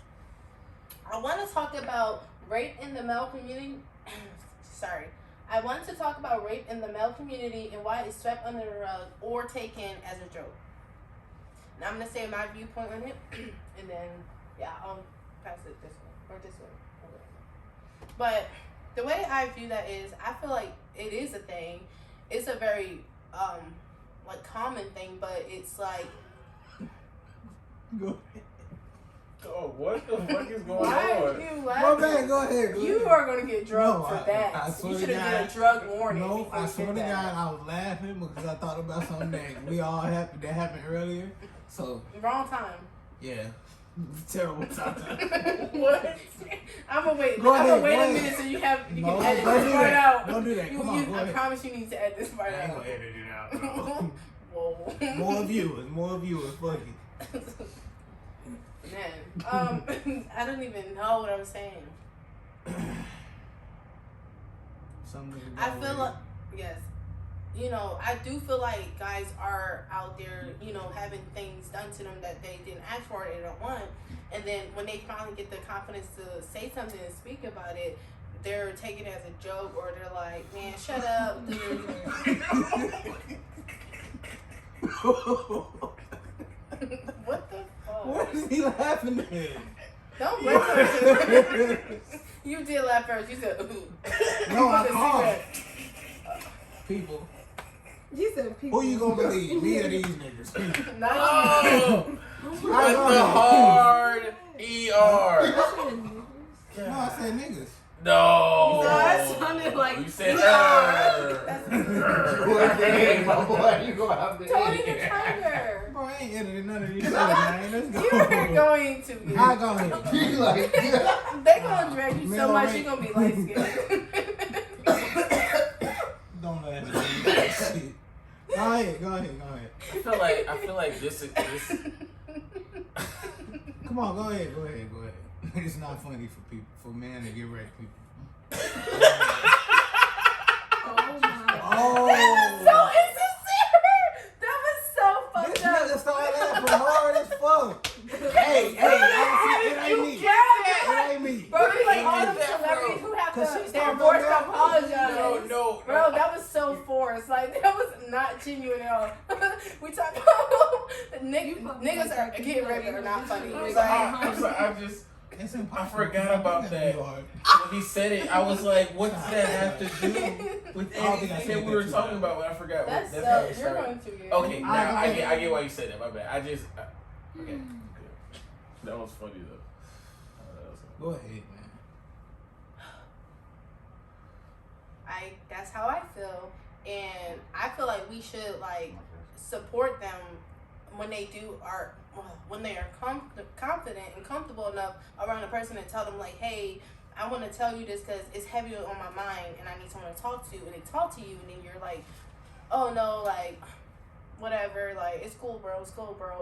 S1: I want to talk about rape in the male community. Sorry. I want to talk about rape in the male community and why it's swept under the rug or taken as a joke. Now I'm going to say my viewpoint on it and then I'll pass it this way or this way. Okay. But the way I view that is I feel like it is a thing. It's a very like common thing, but it's like
S2: Go
S3: Oh, what the fuck is going
S1: why
S3: on?
S1: are you laughing?
S2: My man, go ahead. Go
S1: You
S2: ahead.
S1: are gonna get drugged
S2: No,
S1: for
S2: I
S1: that.
S2: swear
S1: You
S2: to
S1: should have did
S2: God.
S1: a drug warning.
S2: No,
S1: before
S2: I
S1: you
S2: swear
S1: did
S2: to
S1: that.
S2: God, I was laughing because I thought about something that we all happened that happened earlier. So
S1: Wrong time.
S2: yeah, terrible time.
S1: What? I'm gonna wait.
S2: Go
S1: I'm
S2: ahead,
S1: gonna wait
S2: go
S1: a
S2: ahead.
S1: minute so you can
S2: No,
S1: edit
S2: don't
S1: this
S2: do
S1: part
S2: that.
S1: out.
S2: Don't do that. Come on, go
S1: I
S2: ahead.
S1: promise you need to edit this
S2: I
S1: part
S2: ain't
S1: out.
S2: gonna edit it out, bro.
S1: Whoa.
S2: More viewers, fuck it.
S1: Man, I don't even know what I'm saying. I feel like, yes, you know, I do feel like guys are out there, you know, having things done to them that they didn't ask for, they don't want, and then when they finally get the confidence to say something and speak about it, they're taking it as a joke, or they're like, man, shut up, dude. What the fuck?
S2: What is he laughing at?
S1: Don't blame him. You did laugh first. You said, ooh.
S2: No, I can't. People.
S5: You said people.
S2: Who you gonna believe? Me or these niggas?
S1: Not
S3: Oh, with
S2: I
S3: the hard ER.
S2: No, I said niggas.
S3: No.
S5: No, that sounded like
S3: you said
S1: That's
S6: My boy, you gonna have to
S1: Tony
S6: edit
S1: the
S6: it.
S1: Tiger.
S2: Bro, I ain't editing none of these shit, man. Let's go.
S1: You're going to be.
S2: I go ahead.
S6: You like,
S1: They gonna drag you so
S2: Middle
S1: much,
S2: rank.
S1: you're gonna be light skinned.
S2: Don't laugh at me. Shit. Go ahead.
S3: I feel like this.
S2: Come on, go ahead. It's not funny for men to get raped, people.
S5: Oh my.
S2: Oh.
S1: So insincere. That was so fucked
S2: This
S1: up.
S2: nigga started laughing hard as fuck. Hey, it ain't me. It ain't me.
S1: Bro, it's like
S3: He
S1: all
S3: did
S1: them
S3: that,
S1: celebrities
S3: bro.
S1: who have
S2: 'Cause
S1: to,
S2: she
S1: they're
S2: started
S1: forced to
S2: going down.
S1: apologize.
S3: No.
S1: Bro, that was so forced. Like, that was not genuine at all. We talk about niggas are getting raped are not funny.
S3: I'm
S1: Like,
S3: sorry,
S2: It's
S3: I
S2: impossible.
S3: forgot about that. When he said it, I was like, what does that have to do with
S2: I don't think I
S3: anything
S2: said
S3: that we
S2: that
S3: were
S2: too
S3: talking
S2: loud.
S3: about? But I forgot.
S1: that's
S3: That's how it
S1: you're
S3: started.
S1: going to get.
S3: Okay, now
S2: I
S3: I get why you said that. My bad. Okay, good. That was funny though.
S2: Go ahead, man.
S1: That's how I feel, and I feel like we should like support them when they when they are confident and comfortable enough around a person and tell them like, hey, I want to tell you this because it's heavy on my mind and I need someone to talk to, and they talk to you and then you're like, oh no, like whatever, like it's cool bro,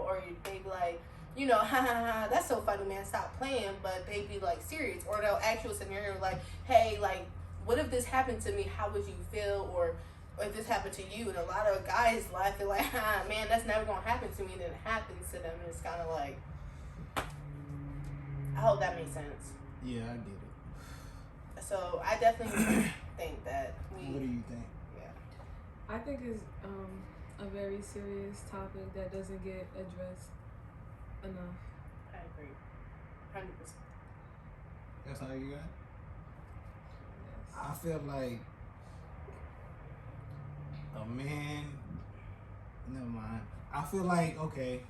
S1: or they be like, you know, ha ha ha, that's so funny man, stop playing, but they be like serious, or they'll ask you a scenario like, hey, like what if this happened to me, how would you feel, or if this happened to you, and a lot of guys laughing like, ha, man, that's never gonna happen to me, and then it happens to them, and it's kind of like, I hope that makes sense.
S2: Yeah, I get it.
S1: So I definitely think that
S2: What do you think?
S1: yeah.
S5: I think it's a very serious topic that doesn't get addressed enough.
S1: I agree, 100%.
S2: That's how you got it?
S5: Yes.
S2: I feel like a man. Never mind. I feel like okay.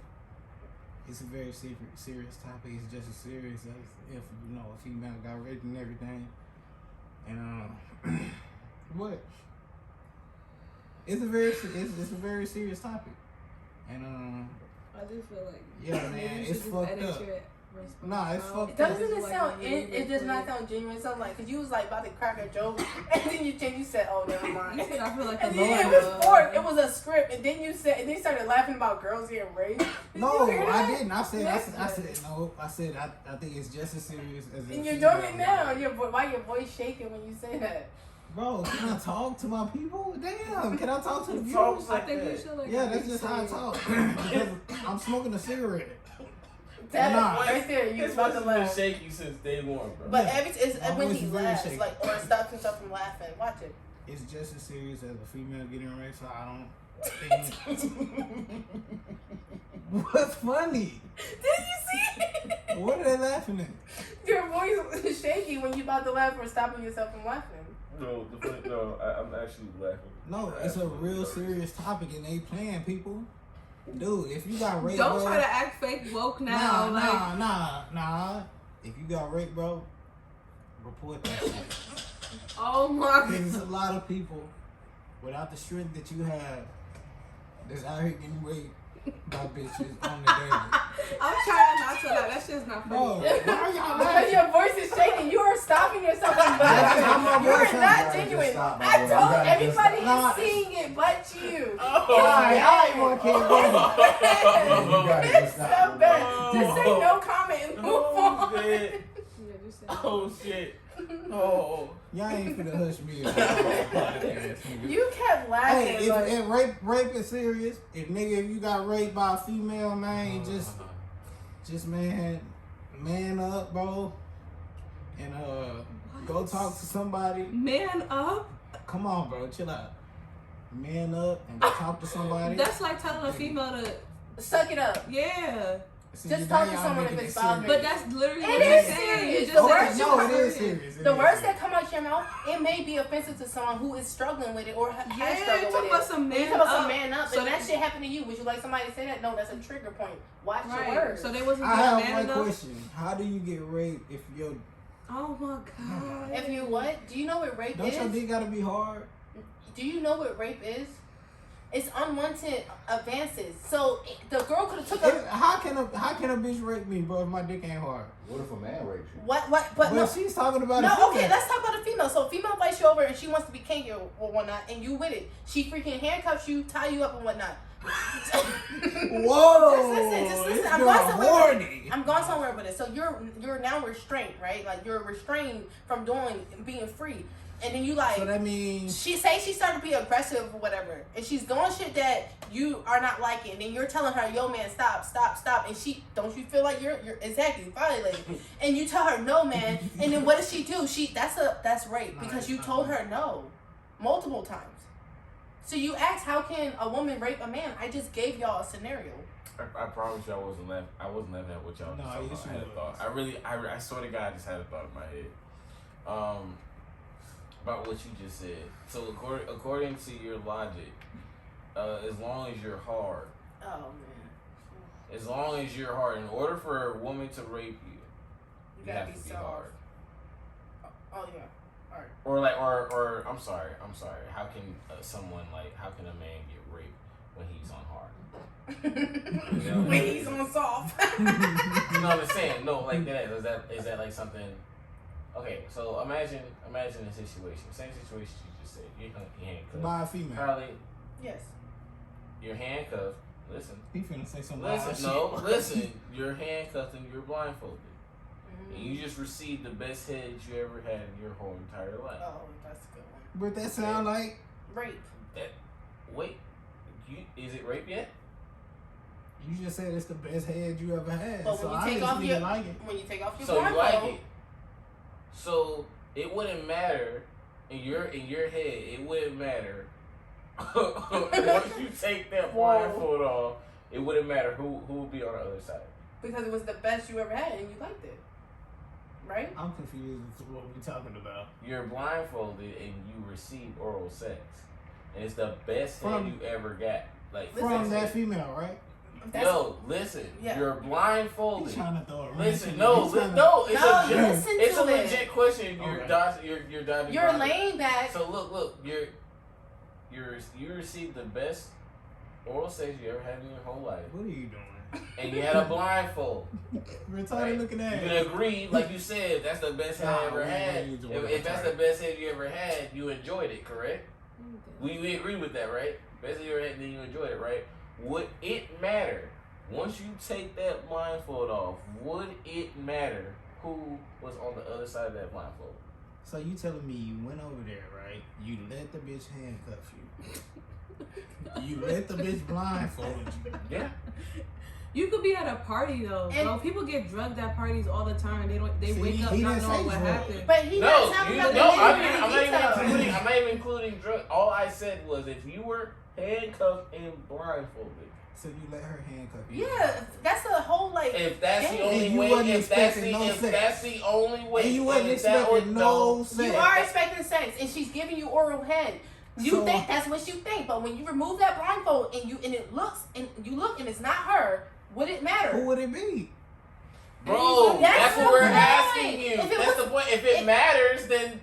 S2: It's a very serious topic. It's just as serious as if a female got raped and everything. And what? It's a very serious topic. And
S5: I do feel like
S2: yeah, man, it's fucked up. Nah, it's fucked up.
S1: Doesn't it sound? It does not sound genuine. It sounds like because you was like about to crack a joke, and then you said, "Oh, never mind."
S5: You said I feel like
S1: And
S5: a
S1: then it was forced. It was a script, and then you said, and then you started laughing about girls getting raped.
S2: No,
S1: you hear
S2: I
S1: that?
S2: didn't. I said
S1: Listen.
S2: I think it's just as serious as.
S1: And you're doing it now. Why your voice shaking when you say that?
S2: Bro, can I talk to my people? Damn, can I talk to the
S3: Talk
S2: viewers?
S5: I think we should like.
S2: Yeah, that's just how I talk. Because I'm smoking a cigarette.
S1: That
S2: Nah.
S1: right there, you was
S3: His
S1: about
S3: voice
S1: to
S3: has been
S1: laugh.
S3: shaky since day one, bro.
S1: But
S2: Yeah.
S1: it's
S2: My
S1: when
S2: voice
S1: he
S2: is very
S1: laughs,
S2: shaky.
S1: like or stops himself from laughing. Watch it.
S2: It's just as serious as a female getting raped, so I don't think. What's funny?
S1: Did you see it?
S2: What are they laughing at?
S1: Your voice is shaky when you about to laugh or stopping yourself from laughing.
S3: No, I'm actually laughing.
S2: No, it's a real serious topic and they playing people. Dude, if you got raped,
S5: Don't
S2: bro,
S5: try to act fake woke now.
S2: Nah. If you got raped, bro, report that shit.
S5: Oh my god.
S2: There's a lot of people without the strength that you have that's out here getting raped by bitches on the daily.
S5: I'm trying not to laugh. That shit's not
S2: Bro,
S5: funny.
S2: why are y'all
S1: Because
S2: laughing?
S1: your voice is shaking. You are stopping yourself from
S2: That's how my
S1: laughing. You
S2: voice
S1: are not
S2: sounds.
S1: genuine.
S6: Stop, my
S1: I
S6: boy. You
S1: told
S6: gotta
S1: everybody
S2: just- Nah.
S1: is seeing it but you.
S2: Alright, I ain't wanna keep going.
S6: You gotta
S1: It's
S6: stop,
S1: so
S6: my
S1: bad.
S6: boy.
S1: Just say no
S3: Oh shit. Oh.
S2: Y'all ain't finna hush me. Up podcast, nigga.
S1: You kept laughing.
S2: Hey,
S1: like,
S2: if rape is serious, if you got raped by a female, man, just man up, bro, and go talk to somebody.
S5: Man up?
S2: Come on, bro, chill out. Man up and go talk to somebody.
S5: That's like telling a female to
S1: suck it up.
S5: Yeah.
S2: See,
S1: Just
S2: now
S1: talk to
S2: y'all
S1: someone
S2: making
S1: if it's
S2: it serious.
S1: bothering
S5: But that's literally
S1: It
S5: what
S1: is
S5: you're saying.
S1: serious.
S5: You just
S1: The
S5: said
S1: words
S5: it's
S1: you
S2: No,
S5: not
S2: it is
S5: serious.
S2: serious.
S1: The words that come out your mouth, it may be offensive to someone who is struggling with it or has
S5: Yeah,
S1: struggled
S5: you
S1: with
S5: talk
S1: it.
S5: about some
S1: You
S5: man
S1: talk about some
S5: up.
S1: man up,
S5: So
S1: and that
S5: they-
S1: shit happened to you. Would you like somebody to say that? No, that's a trigger point. Watch your
S5: Right.
S1: words.
S5: So they wasn't
S2: I
S5: doing
S2: have
S5: man
S2: one
S5: enough?
S2: question. How do you get raped if your
S5: Oh my god.
S1: If you what? Do you know what rape
S2: don't your
S1: is?
S2: dick gotta be hard?
S1: Do you know what rape is? It's unwanted advances. So the girl could have took a
S2: How can a bitch rape me, bro, if my dick ain't hard?
S6: What if a man rapes you?
S1: what? But
S2: But
S1: no.
S2: she's talking about a
S1: No,
S2: female.
S1: okay, let's talk about a female. So a female invites you over and she wants to be kinky or whatnot, and you with it. She freaking handcuffs you, tie you up and whatnot.
S2: Whoa!
S1: Just listen.
S2: This
S1: I'm
S2: girl
S1: going somewhere.
S2: horny.
S1: I'm going somewhere with it. So you're now restrained, right? Like you're restrained from being free, and then you like.
S2: So that means
S1: She started to be aggressive or whatever, and she's doing shit that you are not liking. And then you're telling her, "Yo, man, stop," and she don't you feel like you're exactly violating? And you tell her, "No, man," and then what does she do? That's rape because you told her no multiple times. So you asked, how can a woman rape a man? I just gave y'all a scenario.
S3: I promise you, I wasn't laughing at what y'all was talking
S2: yes,
S3: about. I
S2: you
S3: had a thought. I swear to God, I just had a thought in my head. About what you just said. So according to your logic, as long as you're hard,
S1: Oh man,
S3: as long as you're hard, in order for a woman to rape you, you
S1: gotta
S3: have to be
S1: soft.
S3: hard.
S1: Oh yeah. All right.
S3: Or like, or I'm sorry. How can how can a man get raped when he's on hard? You know,
S1: When he's on soft.
S3: You know what I'm saying? No, like that. Is that like something? Okay, so imagine a situation. Same situation you just said. You're handcuffed.
S2: by a female.
S3: Carly,
S1: Yes.
S3: you're handcuffed. Listen.
S2: He finna say some wild
S3: Listen,
S2: shit.
S3: no, listen. You're handcuffed and you're blindfolded.
S1: Mm-hmm.
S3: And you just received the best head you ever had in your whole entire life.
S1: Oh, that's a good one.
S2: But that sound like
S1: Rape.
S3: Wait, is it rape yet?
S2: you just said it's the best head you ever had.
S1: But
S2: So
S1: when you take off
S2: obviously
S1: your
S2: you like it.
S1: when you take off your
S3: So you
S1: blindfold,
S3: like it. So it wouldn't matter in your head. It wouldn't matter once you take that blindfold off. It wouldn't matter who would be on the other side.
S1: because it was the best you ever had and you liked it, right?
S2: I'm confused as to what we're talking about.
S3: You're blindfolded and you receive oral sex, and it's the best
S2: From-
S3: head you ever got. Like
S2: From
S3: sex
S2: that
S3: head.
S2: female, right?
S3: No, listen.
S1: Yeah.
S3: You're blindfolded.
S2: He's trying to throw a wrench
S3: Listen,
S2: in
S3: no,
S2: it. He's trying to-
S3: no. It's
S1: No,
S3: a
S1: you listen
S3: it's
S1: to
S3: a
S1: it.
S3: legit question. You're
S2: Okay.
S3: you're dodging.
S1: You're
S3: blind.
S1: laying back.
S3: So look, you received the best oral sex you ever had in your whole life,
S2: What are you doing?
S3: and you had a blindfold.
S2: Retarded
S3: Right?
S2: looking
S3: You
S2: at
S3: can agree, like you said, that's the best head I ever had. If that's the best head you ever had, you enjoyed it, correct? We agree with that, right? Best head you ever had, and then you enjoyed it, right? Would it matter once you take that blindfold off? Would it matter who was on the other side of that blindfold?
S2: So you telling me you went over there, right? You let the bitch handcuff you. You let the bitch blindfold you.
S3: Yeah.
S5: You could be at a party though,
S1: And-
S5: bro. People get drugged at parties all the time, and they
S2: See,
S5: wake up
S2: he
S5: not
S2: didn't
S5: knowing
S2: say
S5: what
S2: drugs.
S5: happened.
S1: But he
S3: No,
S1: not talking
S3: you,
S1: about
S3: no,
S1: the
S3: I'm not even including drug. All I said was if you were handcuffed and blindfolded.
S2: So you let her handcuff you.
S1: Yeah, that's the whole like.
S3: If that's the
S1: Dang.
S3: only
S2: And you
S3: way,
S2: wasn't
S3: if that's
S2: expecting
S3: the
S2: no
S3: if
S2: sex.
S3: that's the only way,
S2: And you wasn't
S3: if that
S2: expecting
S3: was-
S2: no sex.
S1: You are expecting sex, and she's giving you oral head. You
S2: So-
S1: think that's what you think, but when you remove that blindfold and you look and it's not her, would it matter?
S2: Who would it be?
S3: Bro,
S1: That's
S3: that's
S1: the
S3: what we're
S1: point.
S3: asking you.
S1: If it
S3: That's
S1: was-
S3: the point. If it matters, then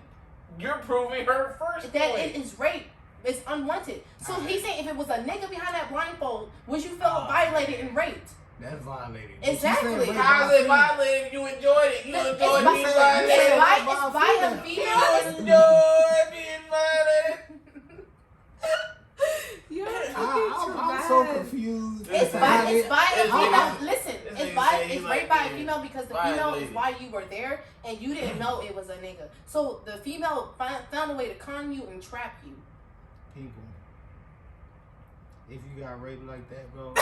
S3: you're proving her first
S1: That
S3: point.
S1: it is rape. It's unwanted. So he's saying if it was a nigga behind that blindfold, would you feel violated and raped?
S2: That's violated.
S1: Exactly.
S2: But you said rape
S3: How's
S2: by
S3: it
S2: female.
S3: violated? You enjoyed it. You
S1: It's
S3: enjoyed
S1: by-
S3: being
S2: it's
S3: violated.
S2: by-
S1: It's by
S2: by
S1: a
S2: female.
S1: female.
S3: You enjoyed being violated.
S5: You're
S2: I'm so confused.
S1: It's
S3: Listen,
S1: by a
S3: it's-
S1: female.
S3: it's-
S1: Listen,
S3: it's
S1: it's
S3: nigga
S1: it's rape by a female because the female is why you were there and you didn't know it was a nigga. So the female found a way to con you and trap you.
S2: People, if you got raped like that, bro.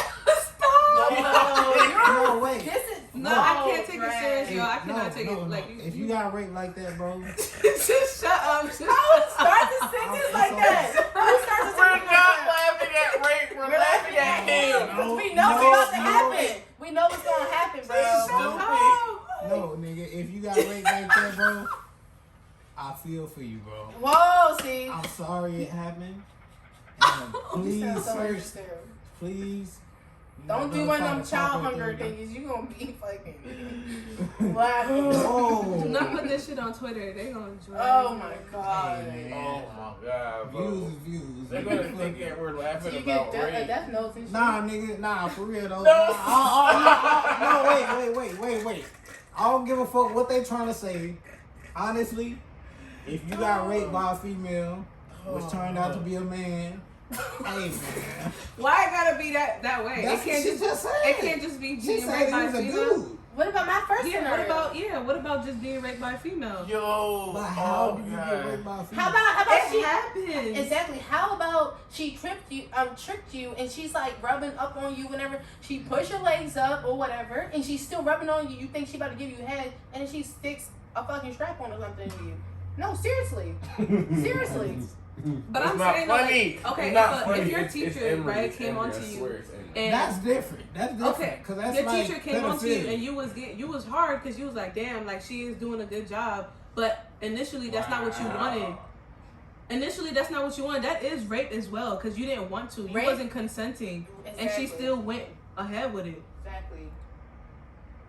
S1: No,
S2: wait.
S1: This is
S5: No, I can't take it serious, yo. I cannot take it. Like,
S2: if you got raped like that, bro.
S5: Just shut up.
S1: Who starts the sentence like that? Who starts the sentence like that?
S3: laughing at rape.
S1: We're laughing at him because we know it's about to happen. We know what's gonna happen, bro.
S2: No, nigga. If you got raped like that, bro, I feel for you, bro.
S1: Whoa, see.
S2: I'm sorry it happened.
S1: Please,
S2: please.
S1: Don't do one of them child hunger things. You gonna be fucking laughing.
S5: Do not put this shit on Twitter. They gonna enjoy.
S1: Oh my god.
S2: Hey,
S3: Oh my god, bro.
S2: Views.
S3: They're gonna think that we're laughing
S1: You
S3: about
S1: get
S3: rape.
S1: death notes and shit.
S2: Nah, nigga. Nah, for real though.
S3: No.
S2: No, wait. I don't give a fuck what they trying to say. Honestly, if you got raped by a female, which turned out to be a man, hey man.
S5: Why it gotta be that way?
S2: That's
S5: It can't
S2: what she just said.
S5: It can't just be
S2: She
S5: being
S2: said
S5: raped
S2: he
S5: by a
S2: was a
S5: female.
S2: dude.
S1: What about my first scenario?
S5: What about just being raped by a female?
S3: Yo.
S2: But how do you get raped by a female?
S1: How about
S5: It
S1: she
S5: happens.
S1: Exactly. How about she tricked you and she's like rubbing up on you whenever she push her legs up or whatever and she's still rubbing on you. You think she about to give you a head and then she sticks a fucking strap on or something to you. No, seriously. Seriously.
S5: But
S3: It's
S5: I'm
S3: not
S5: saying
S3: funny.
S5: like, okay,
S3: It's not
S5: if
S3: funny.
S5: your
S3: It's
S5: teacher
S3: EmErY.
S5: right
S3: It's
S5: came
S3: EmErY.
S5: onto
S3: I
S5: you
S3: swear it's EmErY.
S5: and
S2: That's different.
S5: okay,
S2: Cause that's
S5: your
S2: like
S5: teacher came onto you
S2: pedophilia.
S5: and you was hard because you was like, damn, like she is doing a good job. But initially, that's not what you wanted. Initially, that's not what you wanted. That is rape as well because you didn't want to. You
S1: Rape?
S5: wasn't consenting, and she
S1: Exactly.
S5: still went ahead with it.
S1: Exactly.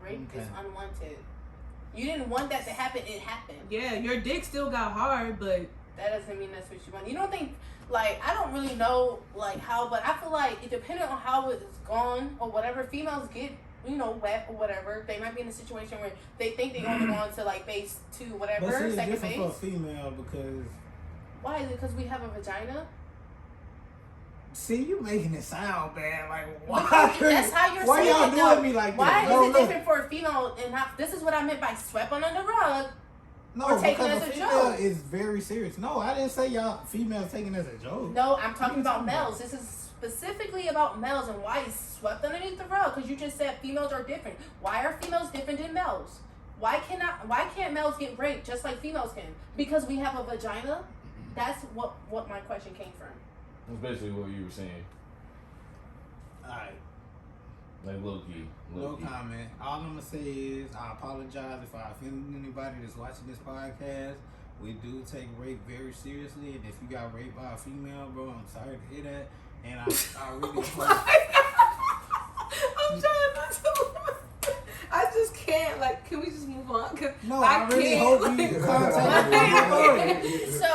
S1: Rape
S2: Okay.
S1: is unwanted. You didn't want that to happen. It happened.
S5: Yeah, your dick still got hard, but
S1: That doesn't mean that's what you want. You don't think, like, I don't really know, like, how, but I feel like it depending on how it's gone or whatever, females get, you know, wet or whatever. They might be in a situation where they think they're going to go on to, like, base 2, whatever,
S2: But see, it's
S1: second
S2: different for a
S1: base.
S2: female because
S1: Why? Is it because we have a vagina?
S2: see, you making it sound bad. Like why?
S1: That's how you're
S2: why
S1: saying
S2: y'all
S1: it,
S2: doing
S1: though.
S2: me like
S1: Why
S2: that?
S1: is
S2: No,
S1: it
S2: look.
S1: different for a female and not, this is what I meant by swept under the rug.
S2: No,
S1: or taken
S2: because
S1: as a
S2: female
S1: joke.
S2: is very serious. No, I didn't say y'all females taking it as a joke.
S1: No, I'm talking about males. This is specifically about males and why it's swept underneath the rug. Because you just said females are different. Why are females different than males? Why can't males get raped just like females can? Because we have a vagina? That's what my question came from.
S3: That's basically what you were saying.
S2: Alright,
S3: Like low-key.
S2: no comment. All I'm gonna say is I apologize if I offended anybody that's watching this podcast. We do take rape very seriously, and if you got raped by a female, bro, I'm sorry to hear that. And I really
S5: I'm trying not to. I just can't. Like, can we just move on? Cause
S2: no, I really
S5: can't,
S2: hope
S5: like,
S2: you contact me.
S1: So,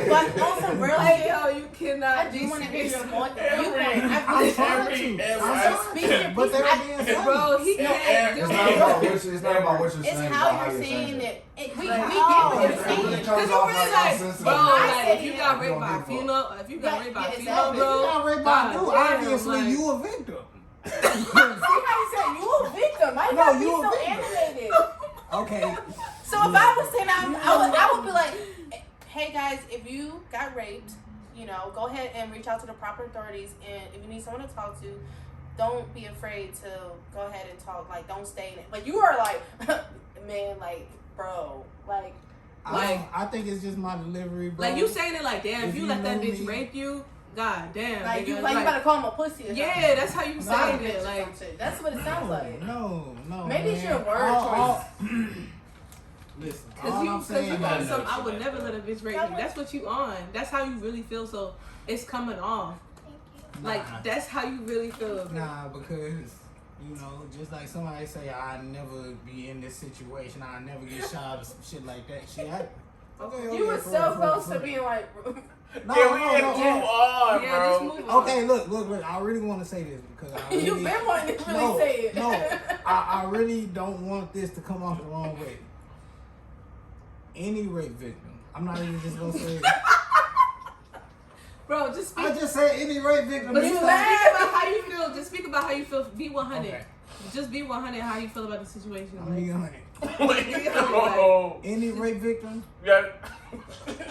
S1: but on some real
S5: Like,
S1: shit,
S5: yo, you cannot.
S1: I do want to hear your voice. You
S2: I'm
S1: can.
S2: trying to. I'm
S1: Speaking
S2: but they're being funny.
S5: Bro, he can't do
S6: It's not
S5: it.
S6: about what it's not about what you're
S1: It's
S6: saying.
S1: how
S6: about
S1: you're
S6: you're
S1: saying
S6: it.
S1: it. We
S5: Like,
S1: get what
S5: how?
S1: you're
S6: It
S1: saying.
S6: really
S5: Cause
S6: comes
S5: you
S6: off
S5: really
S6: like
S5: like,
S6: nonsense.
S5: bro,
S1: I
S5: like
S1: said
S5: if you
S1: it.
S5: got raped by a
S6: Yeah,
S5: female, if you got
S1: Yeah,
S5: raped by a
S1: yeah,
S5: female,
S1: exactly.
S2: You
S5: bro,
S2: got raped by a dude.
S5: God damn,
S2: Obviously,
S5: like-
S2: you a victim.
S1: See how you said you a victim. Why you
S2: No,
S1: gotta be
S2: you a
S1: so
S2: victim.
S1: animated?
S2: Okay.
S1: So if I was saying, I would be like, hey guys, if you got raped, you know, go ahead and reach out to the proper authorities, and if you need someone to talk to, don't be afraid to go ahead and talk. Like, don't stay in it. Like, you are like, man, like, bro, like,
S2: I think it's just my delivery, bro.
S5: like you saying it like, damn, if
S2: If
S5: you
S2: you
S5: let that
S2: know
S5: bitch
S2: me-
S5: rape you, god damn,
S1: like you,
S5: nigga,
S1: like you gotta call him a pussy or something.
S5: yeah, that's how you saying
S1: Bitch
S5: it,
S1: or
S5: like.
S1: some shit. That's what it sounds like.
S2: No.
S1: Maybe it's
S2: man.
S1: your word choice.
S2: Listen,
S5: Cause
S2: all
S5: you,
S2: I'm
S5: cause
S2: saying
S5: you
S2: is
S5: got
S3: is-
S5: some. I would never let a bitch rape me. That's what you on. That's how you really feel. So it's coming off. Like
S2: Nah.
S5: that's how you really feel.
S2: Nah, because you know, just like somebody say, I never be in this situation. I never get shot or some shit like that. Shit,
S1: You were so close to being like,
S2: No,
S3: Can we
S2: no,
S3: just
S2: no.
S3: move on,
S5: Yeah,
S3: bro?
S5: just move on.
S2: Okay, look. I really want to say this because I really,
S1: you've been wanting to really say it.
S2: No, I really don't want this to come off the wrong way. Any rape victim, I'm not even just gonna say it.
S5: Bro, just speak.
S2: I just said any rape victim.
S5: But
S2: This
S5: you
S2: time-
S5: speak about how you feel. Just speak about about how you feel. Be 100.
S2: Okay.
S5: Just be 100 how you feel about the situation.
S2: I'm being honest.
S3: Oh.
S2: Any rape victim?
S3: Yeah.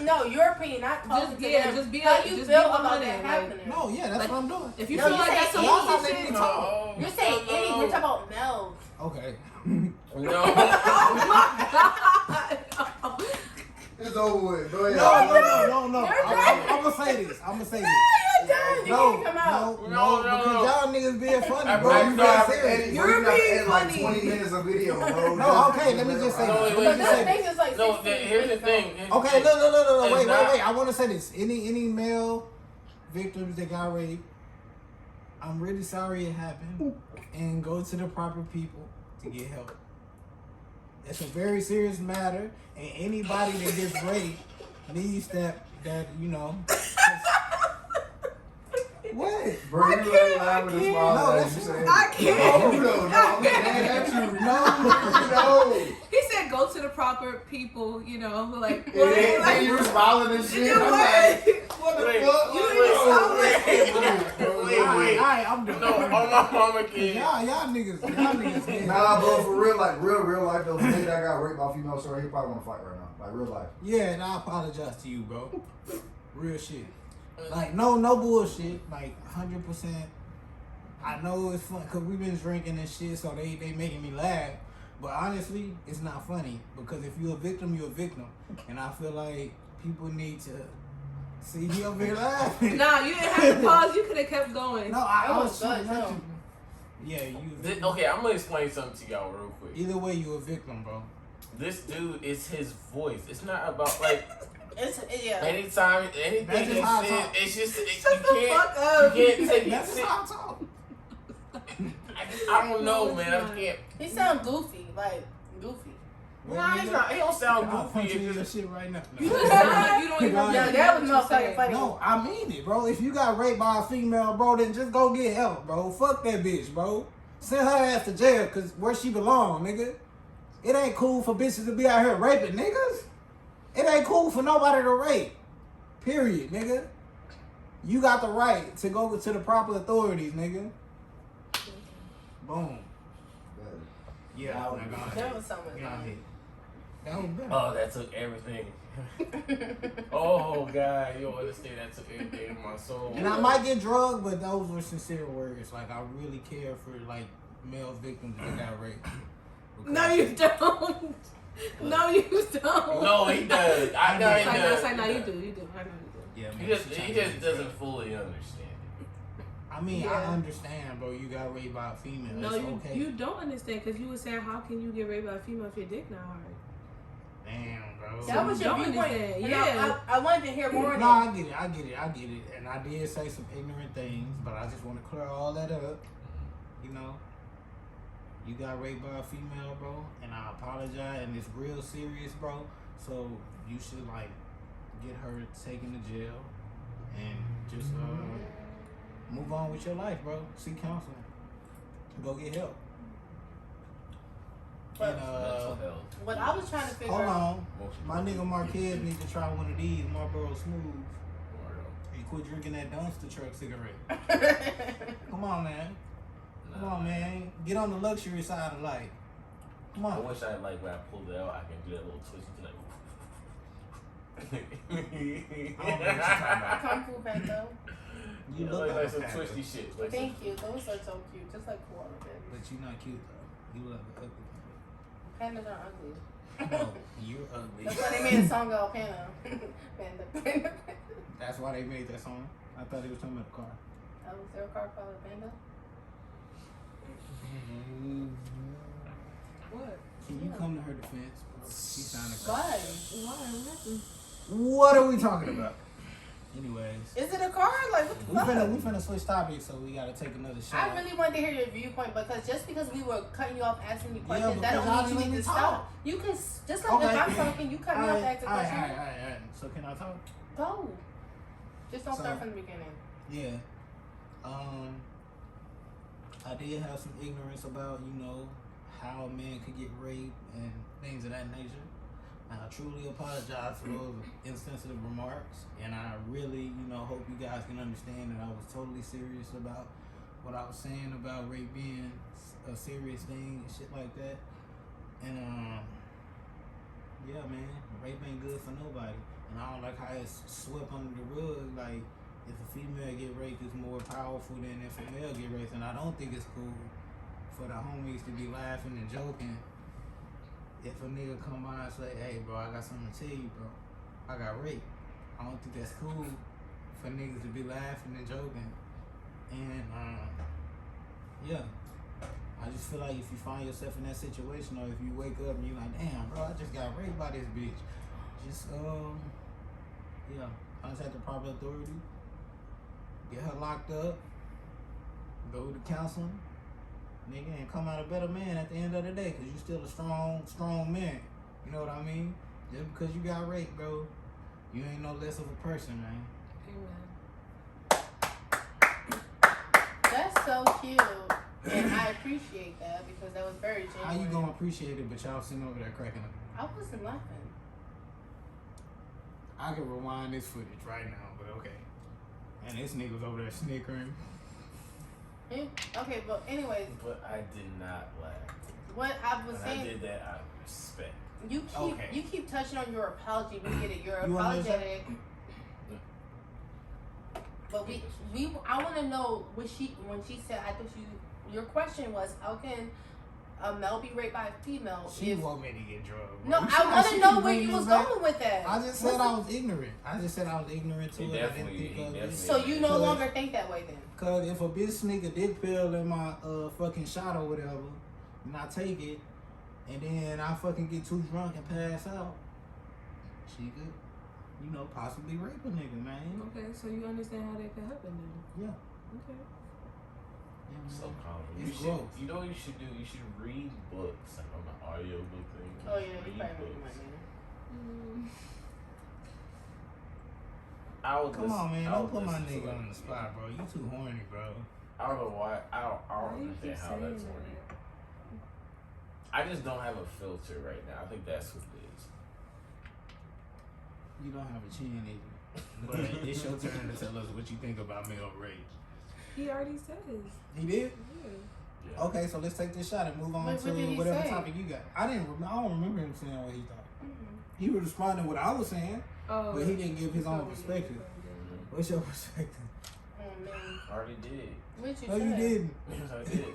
S1: No, your opinion, not talking to them.
S5: just be
S1: how you
S5: just
S1: feel
S5: be
S1: about
S5: 100.
S1: that
S5: Like,
S1: happening.
S2: No, yeah, that's
S5: Like,
S2: what I'm doing.
S5: if you
S1: No,
S5: feel
S1: you
S5: like
S1: say
S5: that's some
S2: y'all not
S5: bullshit
S2: letting me
S5: shit.
S2: talk.
S1: You're saying any. We're talking about males.
S2: Okay.
S6: It's over with. Go ahead.
S2: No.
S1: You're
S2: I'm gonna say this.
S1: You're done. You
S2: No,
S1: can't come out.
S2: no,
S3: No.
S2: because y'all niggas being funny, bro.
S6: Bro,
S2: You
S6: you
S2: being
S6: got
S2: serious.
S5: You're being
S6: like
S5: funny.
S6: 20 minutes of video, bro.
S2: No, okay, let me just say
S3: No,
S2: this.
S3: wait,
S1: But
S2: Let me just say
S1: this
S2: this.
S1: thing is like
S3: No,
S1: 16
S3: here's the
S1: years
S3: thing.
S1: old.
S2: Okay, look.
S3: It's
S2: Wait.
S3: not-
S2: I want to say this. Any male victims that got raped, I'm really sorry it happened, and go to the proper people to get help. It's a very serious matter, and anybody that gets raped needs that you know. What?
S6: Bro, you really lying with a smile
S2: No,
S6: like
S2: that's
S6: you
S2: it.
S6: said.
S5: I can't.
S6: No, I'm mad at you. No.
S5: He said go to the proper people, you know, like,
S6: And then you were smiling and shit. I'm like, what the
S3: Wait,
S6: fuck?
S5: You didn't sound like
S3: Wait.
S2: Alright, I'm done.
S3: No, on my mama kid.
S2: Y'all niggas. Yeah.
S6: Nah, bro, for real, like real life though. The nigga that got raped by a female story, he probably want to fight right now, like real life.
S2: Yeah, and I apologize to you, bro. Real shit. Like, no bullshit. Like, 100%. I know it's fun because we've been drinking and shit, so they making me laugh. But honestly, it's not funny because if you're a victim, you're a victim. And I feel like people need to see me over here laughing.
S5: Nah, you didn't have to pause. You could have kept going.
S2: No, I
S1: That
S2: was
S1: was
S2: trying
S1: good,
S2: not
S1: too.
S2: to. Yeah, you. a victim.
S3: Okay, I'm gonna explain something to y'all real quick.
S2: Either way, you a victim, bro.
S3: This dude is his voice. It's not about like
S1: Yeah.
S3: anytime anything
S2: That's just how I
S3: is said.
S2: talk.
S3: It's just
S5: Shut the fuck up.
S3: you can't take
S2: That's
S3: it.
S2: just how I talk.
S3: I don't know, man. I can't.
S1: He sound goofy. Like, goofy.
S3: Nah, he's not. He don't sound
S2: I'll punch
S3: goofy.
S2: you in
S3: It's
S2: your
S3: just,
S2: shit right now.
S5: You just sound like you don't even
S2: Yeah,
S1: Yeah,
S5: really
S1: that was
S5: know what you're
S1: motherfucking
S5: saying.
S1: funny.
S2: No, I mean it, bro. If you got raped by a female, bro, then just go get help, bro. Fuck that bitch, bro. Send her ass to jail, cause where she belong, nigga. It ain't cool for bitches to be out here raping niggas. It ain't cool for nobody to rape. Period, nigga. You got the right to go to the proper authorities, nigga. Boom. Yeah,
S1: That was something.
S2: That was better.
S3: oh, that took everything. Oh God, you don't understand. That took everything in my soul.
S2: And I might get drugged, but those were sincere words. Like, I really care for, like, male victims that got raped.
S5: No, you don't. No, you don't.
S3: No, he does. I know he
S5: It's like, no,
S3: does.
S5: it's like, no, you do. You do. I know you do.
S2: Yeah, man,
S3: He just doesn't fully understand it.
S2: I mean,
S5: Yeah.
S2: I understand, bro. You got raped by a female.
S5: No,
S2: It's
S5: you
S2: okay.
S5: you don't understand because you were saying how can you get raped by a female if your dick not hard?
S2: Damn, bro.
S1: That was your
S5: Don't
S1: viewpoint.
S5: understand,
S1: And
S5: yeah.
S1: I wanted to hear more of
S2: No,
S1: that.
S2: I get it. And I did say some ignorant things, but I just want to clear all that up. You know, you got raped by a female, bro, and I apologize, and it's real serious, bro. So you should, like, get her taken to jail and just move on with your life, bro. Seek counseling. Go get help.
S1: But
S3: Mental health.
S1: what I was trying to figure
S2: Hold
S1: out.
S2: on. My nigga Marquez need to try one of these Marlboro Smooth. And quit drinking that dumpster truck cigarette. Come on, man. Come on, man. Get on the luxury side of life. Come
S3: I
S2: on.
S3: wish I like when I pulled it out, I can do that little twist to like.
S2: I don't know what you're talking about.
S1: Kung Fu Panda.
S2: You
S3: Yeah,
S2: look
S3: like
S2: like a
S3: some
S2: panda,
S3: twisty shit. Like
S1: Thank you. Those are so cute. Just like koala bears.
S2: but you're not cute though. You look like ugly.
S1: Pandas are ugly.
S2: No, you're ugly.
S1: That's why they made a song called Panda. Panda.
S2: That's why they made that song. I thought they was talking about the car.
S1: Oh, is there a car called a Panda?
S5: What?
S2: Can you come to her defense, bro? She sounded
S1: Why?
S5: Why? What happened?
S2: What are we talking about? Anyways.
S1: Is it a car? Like, what the fuck?
S2: We finna switch topics, so we gotta take another shot.
S1: I really wanted to hear your viewpoint because just because we were cutting you off asking you
S2: Yeah,
S1: questions, that
S2: because
S1: don't
S2: y'all
S1: mean you
S2: didn't
S1: need to
S2: let me talk.
S1: stop. You can, just like
S2: Okay.
S1: if I'm talking, you cut me off to ask a question.
S2: Alright. So can I talk?
S1: Go. Just don't
S2: So-
S1: start from the beginning.
S2: Yeah. I did have some ignorance about, how a man could get raped and things of that nature. And I truly apologize for those insensitive remarks. And I really, hope you guys can understand that I was totally serious about what I was saying about rape being a serious thing and shit like that. And yeah, man, rape ain't good for nobody. And I don't like how it's swept under the rug. Like, if a female get raped, it's more powerful than if a male get raped. And I don't think it's cool for the homies to be laughing and joking. If a nigga come by and say, hey, bro, I got something to tell you, bro. I got raped. I don't think that's cool for niggas to be laughing and joking. And, yeah. I just feel like if you find yourself in that situation, or if you wake up and you're like, damn, bro, I just got raped by this bitch. Just, yeah, contact the proper authority. Get her locked up. Go to counseling. Nigga, and come out a better man at the end of the day, because you still a strong man. You know what I mean? Just because you got raped, bro, you ain't no less of a person, man.
S5: Amen.
S1: That's so cute. And I appreciate that because that was very genuine.
S2: How you gonna appreciate it, but y'all sitting over there cracking up?
S1: I wasn't laughing.
S2: I can rewind this footage right now, but okay. And this nigga was over there snickering.
S1: Yeah. Okay, but anyways.
S3: But I did not laugh.
S1: What I was
S3: When
S1: saying.
S3: I did that out of respect.
S1: You keep touching on your apology. We get it. You're
S2: You
S1: apologetic. But I want to know when she said, I thought your question was, how can a male be raped by a female?
S2: She want me to get drugged.
S1: No, I want to know where you was going with that.
S2: I just said I was ignorant. I just said I was ignorant to it. I didn't think of it.
S1: So you no longer think that way then?
S2: Cause if a bitch sneak a dick pill in my fucking shot or whatever, and I take it, and then I fucking get too drunk and pass out, she could, you know, possibly rape a nigga, man.
S5: Okay, so you understand how that could happen then?
S2: Yeah.
S5: Okay.
S3: So calm.
S2: It's gross.
S3: You know what you should do? You should read books, like on the audio book thing.
S1: Oh yeah, you
S3: read
S1: probably
S3: books.
S2: Come on, man. Don't put my nigga on the spot, bro. You too horny, bro.
S3: I don't know why. I don't
S5: Why you keep
S3: understand how that's
S5: saying
S3: horny.
S5: that?
S3: I just don't have a filter right now. I think that's what it is.
S2: You don't have a chin either. But it's your turn to tell us what you think about male rape.
S5: He already said his.
S2: He did?
S5: Yeah.
S3: Yeah.
S2: Okay, so let's take this shot and move on
S1: What
S2: to
S1: did he
S2: whatever
S1: say?
S2: topic you got. I don't remember him saying what he thought.
S1: Mm-hmm.
S2: He was responding what I was saying,
S5: Oh,
S2: but he didn't give his own
S5: probably
S2: perspective.
S5: did.
S2: What's your perspective?
S1: Oh man.
S3: I already did.
S1: What you
S2: No,
S1: said?
S2: you didn't.
S3: Yes, I did.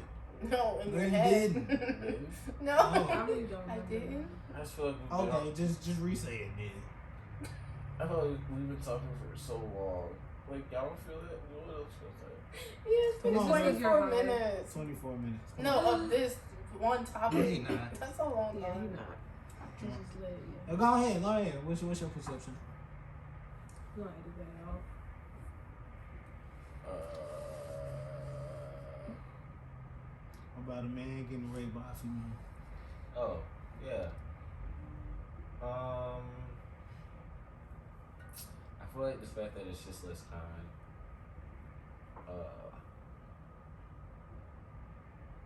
S1: No, in
S2: No,
S1: your
S2: you
S1: head.
S2: didn't.
S1: No.
S5: I really don't
S1: I
S5: remember.
S1: didn't.
S3: I just feel like we've been,
S2: Okay, just re-say it then.
S3: I feel like we've been talking for so long. Like, y'all don't feel that? What else was that?
S1: Yeah, it's been
S2: Come on,
S1: 24
S5: man.
S1: minutes.
S2: 24 minutes. Come
S1: No,
S2: on.
S1: of this one topic.
S2: Yeah, he not.
S1: That's a long
S5: Yeah,
S1: time.
S5: he not. He just let it. Yeah.
S2: Go ahead. What's your perception?
S5: You don't edit that out.
S2: About a man getting raped by a female.
S3: Oh, yeah. I feel like the fact that it's just less common.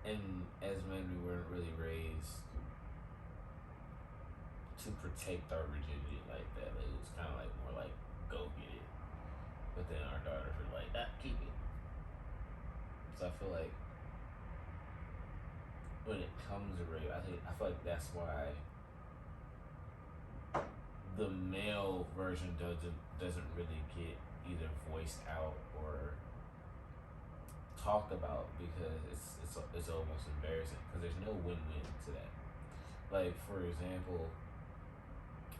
S3: And as men, we weren't really raised to protect our virginity like that. Like, it was kind of like more like, go get it. But then our daughters were like, keep it. So I feel like when it comes to rape, I feel like that's why the male version doesn't really get either voiced out or talked about, because it's almost embarrassing, because there's no win-win to that. Like, for example,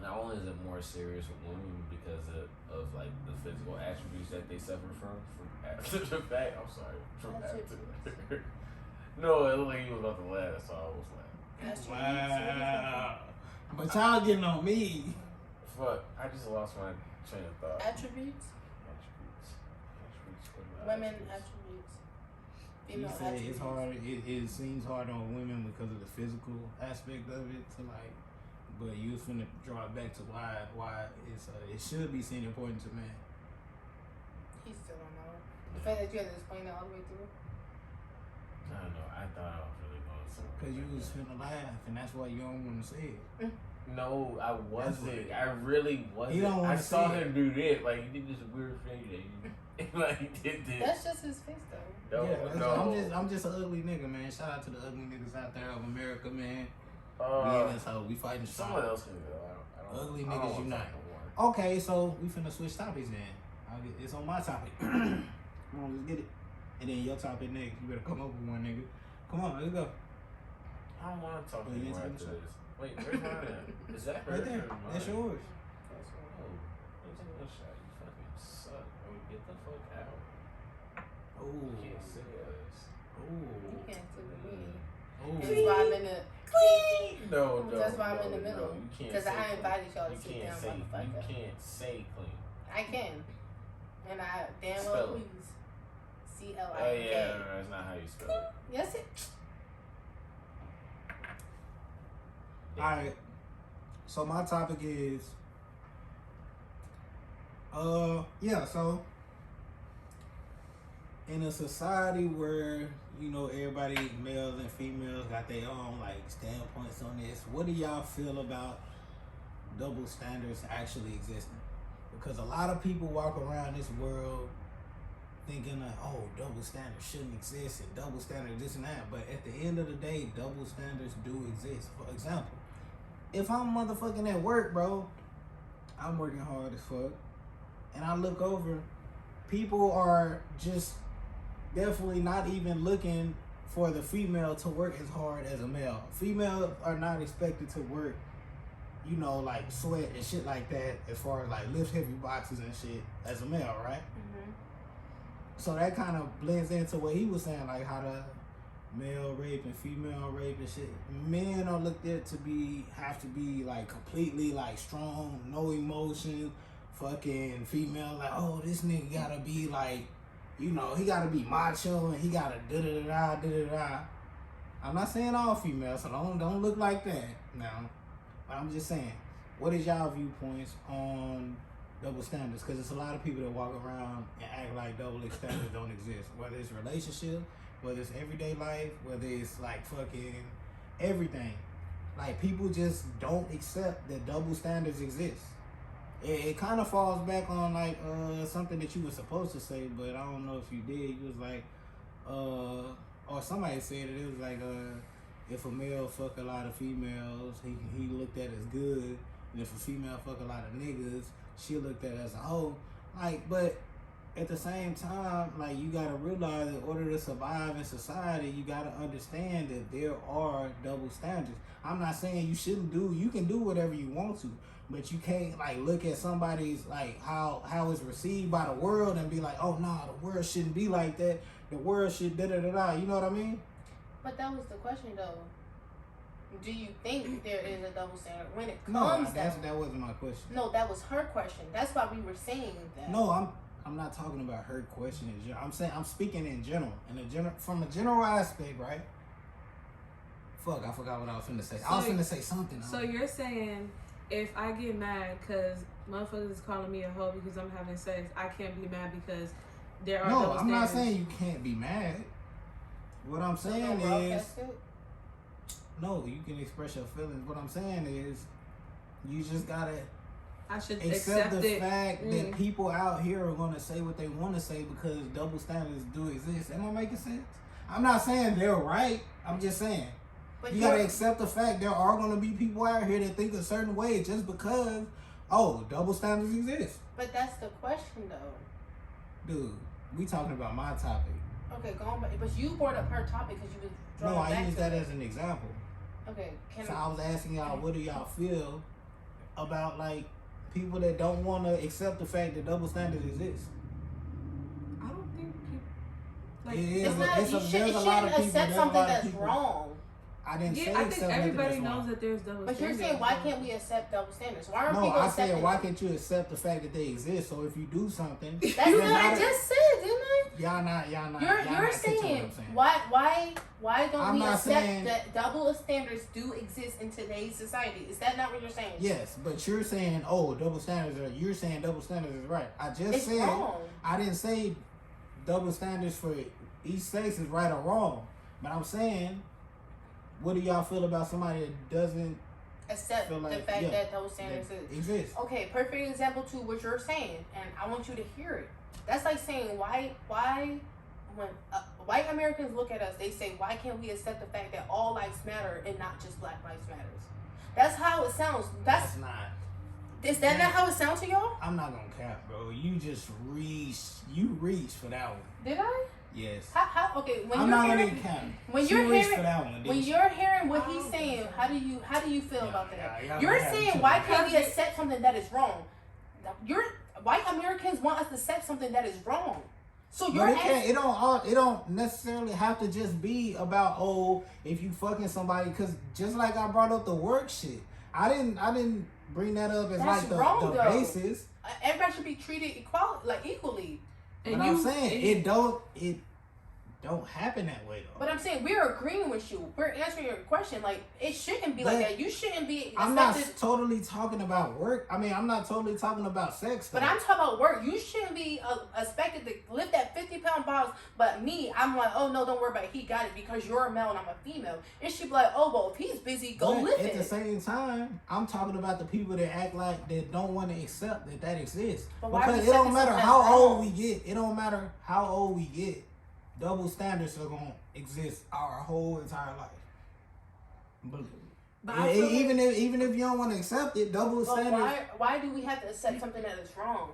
S3: not only is it more serious with women because of like the physical attributes that they suffer from after the fact. I'm sorry, from after. No, it looked like he was about to laugh, so I was laughing.
S2: Wow. But y'all getting on me.
S3: Fuck, I just lost my train of thought.
S1: Attributes? Women attributes. Female
S2: You say
S1: attributes.
S2: it's hard. It seems hard on women because of the physical aspect of it. To like, but you was finna draw it back to why it's it should be seen important to men.
S1: He still don't know. The fact that you had to explain that all the way through.
S3: I don't know. I thought I was really going somewhere.
S2: Cause you was finna laugh, and that's why you don't want to say it.
S3: No, I wasn't. I really wasn't.
S2: He don't wanna
S3: I saw
S2: see it.
S3: him do this. Like, he did this weird thing. Like, he did this.
S1: That's just his face, though.
S3: No,
S2: Yeah,
S3: no.
S2: I'm just an ugly nigga, man. Shout out to the ugly niggas out there of America, man. We fighting
S3: someone else can go. I don't,
S2: Ugly
S3: I don't
S2: niggas
S3: wanna
S2: unite.
S3: talk no more.
S2: Okay, so we finna switch topics then. It's on my topic. Come on, let's get it. And then your topic next. You better come up with one, nigga. Come on, let's go.
S3: I don't want to talk
S2: Wait, you
S3: anymore
S2: ain't
S3: after
S2: taking
S3: this. Wait, where's mine? Is that
S2: Right there. That's yours.
S3: Oh, where's the shot? You fucking suck. Bro. Get the fuck out.
S2: Oh.
S3: You can't say us.
S1: You
S2: Oh.
S1: can't sit with me.
S2: Oh.
S1: That's why I'm in the.
S3: No,
S1: That's why I'm in the middle.
S3: You can't
S1: Because
S3: say
S1: I invited y'all to
S3: you
S1: sit
S3: can't
S1: down,
S3: say,
S1: motherfucker.
S3: You can't say clean.
S1: I can. And I damn
S3: Spell
S1: well
S3: it.
S1: please. CLINK.
S3: Oh yeah, no, that's not how you spell it.
S1: Yes, it.
S2: Alright. So my topic is so in a society where, you know, everybody, males and females, got their own like standpoints on this, what do y'all feel about double standards actually existing? Because a lot of people walk around this world thinking like, oh, double standards shouldn't exist and double standards this and that. But at the end of the day, double standards do exist. For example, if I'm motherfucking at work, bro, I'm working hard as fuck, and I look over, people are just definitely not even looking for the female to work as hard as a male. Females are not expected to work, you know, like sweat and shit like that, as far as like lift heavy boxes and shit as a male, right?
S1: Mm-hmm.
S2: So that kind of blends into what he was saying, like how the male rape and female rape and shit. Men are looked at to have to be like completely like strong, no emotion, fucking female like, oh, this nigga gotta be like, you know, he gotta be macho and he gotta da-da-da-da. I'm not saying all females, so don't look like that now. But I'm just saying, what is y'all viewpoints on double standards? Because it's a lot of people that walk around and act like double standards don't exist. Whether it's relationship, whether it's everyday life, whether it's like fucking everything. Like people just don't accept that double standards exist. It kind of falls back on like something that you were supposed to say, but I don't know if you did. You was like, or somebody said it. It was like, if a male fuck a lot of females, he looked at as good, and if a female fuck a lot of niggas, she looked at as a hoe. Like, but at the same time, like you gotta realize in order to survive in society, you gotta understand that there are double standards. I'm not saying you can do whatever you want to, but you can't like look at somebody's like how it's received by the world and be like, oh nah, the world shouldn't be like that. The world should da-da-da-da. You know what I mean?
S1: But that was the question, though. Do you think there is a double standard when it
S2: No,
S1: comes
S2: that wasn't my question.
S1: No, that was her question. That's why we were saying that.
S2: No, I'm not talking about her question in general. I'm speaking in general. From a general aspect, right? Fuck, I forgot what I was finna say. I was finna say something.
S5: So you're saying if I get mad because motherfuckers is calling me a hoe because I'm having sex, I can't be mad because there are double standards?
S2: No, I'm not saying you can't be mad. What I'm saying is, no, you can express your feelings. What I'm saying is, you just gotta accept the fact that people out here are gonna say what they want to say because double standards do exist. Am I making sense? I'm not saying they're right. I'm just saying you gotta accept the fact there are gonna be people out here that think a certain way just because double standards exist.
S1: But that's the question, though.
S2: Dude, we talking about my topic.
S1: Okay, go on, but you brought up her topic because you was drawing back.
S2: No, I used that as an example.
S1: Okay,
S2: I was asking y'all, what do y'all feel about like people that don't want to accept the fact that double standards exist?
S5: I don't think people like
S1: you shouldn't accept something that's wrong.
S2: I didn't say
S5: I think everybody knows that there's double standards.
S1: But you're saying, why can't we accept double standards? Why aren't people
S2: I
S1: accepting
S2: said, why can't you accept the fact that they exist? So if you do something,
S1: that's what I just said, didn't I?
S2: Y'all not.
S1: You're saying why don't we accept that double standards do exist in today's society? Is that not what you're saying?
S2: Yes, but you're saying double standards you're saying double standards is right. I just said
S1: wrong.
S2: I didn't say double standards for each sex is right or wrong, but I'm saying, what do y'all feel about somebody that doesn't
S1: accept
S2: feel like,
S1: the fact
S2: yeah,
S1: that those standards
S2: exist.
S1: Okay, perfect example to what you're saying, and I want you to hear it. That's like saying why when white Americans look at us, they say, why can't we accept the fact that all lives matter and not just Black lives matters? That's how it sounds.
S2: That's not.
S1: Is that not how it sounds to y'all?
S2: I'm not gonna cap, bro. You just reached for that one.
S1: Did I?
S2: Yes.
S1: How okay, when
S2: I'm
S1: you're
S2: not
S1: hearing,
S2: gonna cap.
S1: when
S2: She
S1: you're
S2: reached
S1: hearing
S2: for that one,
S1: when
S2: didn't she?
S1: you're hearing what he's saying, how do you feel about that?
S2: y'all
S1: You're
S2: gonna have
S1: saying
S2: to
S1: why
S2: tell
S1: can't we accept something that is wrong? White Americans want us to accept something that is wrong. So you're
S2: it don't necessarily have to just be about, oh, if you fucking somebody, because just like I brought up the work shit, I didn't bring that up as
S1: That's
S2: like the
S1: wrong, though.
S2: basis.
S1: Everybody should be treated equally.
S2: But I'm saying it don't happen that way though.
S1: But I'm saying we're agreeing with you. We're answering your question. Like, it shouldn't be like that. You shouldn't be.
S2: I'm not totally talking about work. I mean, I'm not totally talking about sex. Though.
S1: But I'm talking about work. You shouldn't be expected to lift that 50-pound box. But me, I'm like, oh no, don't worry about it. He got it because you're a male and I'm a female. It should be like, oh well, if he's busy, go lift it.
S2: At the same time, I'm talking about the people that act like they don't want to accept that exists.
S1: But why
S2: because it don't matter how old we get. It don't matter how old we get. Double standards are gonna exist our whole entire life. But even if you don't want to accept it, double standards.
S1: Why do we have to accept something that is wrong?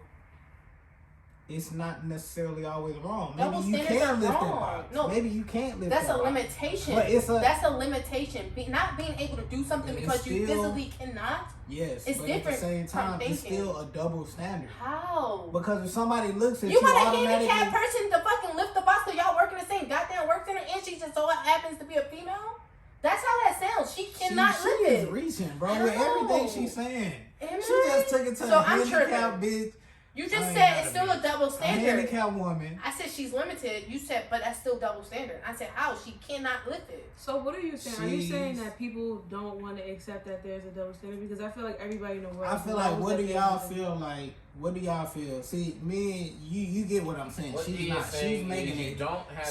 S2: It's not necessarily always wrong.
S1: Double
S2: Maybe you
S1: standards
S2: can
S1: are
S2: lift
S1: wrong.
S2: that box.
S1: No,
S2: maybe you can't lift
S1: that's
S2: that
S1: a
S2: box.
S1: limitation.
S2: But
S1: that's a limitation. Not being able to do something because you physically cannot.
S2: Yes,
S1: it's
S2: but
S1: different.
S2: At the same time, it's
S1: thinking.
S2: still a double standard.
S1: How?
S2: Because if somebody looks at
S1: you want a
S2: automatically,
S1: handicapped person to fucking lift the box, so y'all work in the same goddamn work center, and she just so happens to be a female. That's how that sounds. She cannot lift
S2: She
S1: it.
S2: is reaching, bro, with everything she's saying.
S1: EmErY?
S2: She just took it to a handicapped bitch.
S1: You just said it's still a double standard.
S2: A handicapped woman.
S1: I said she's limited. You said, but that's still double standard. I said, how? She cannot lift it.
S5: So what are you saying? Are you saying that people don't want to accept that there's a double standard? Because I feel like everybody in the world.
S2: I feel like, what do y'all feel like? What do y'all feel? See, me and you get what I'm saying. She's making it.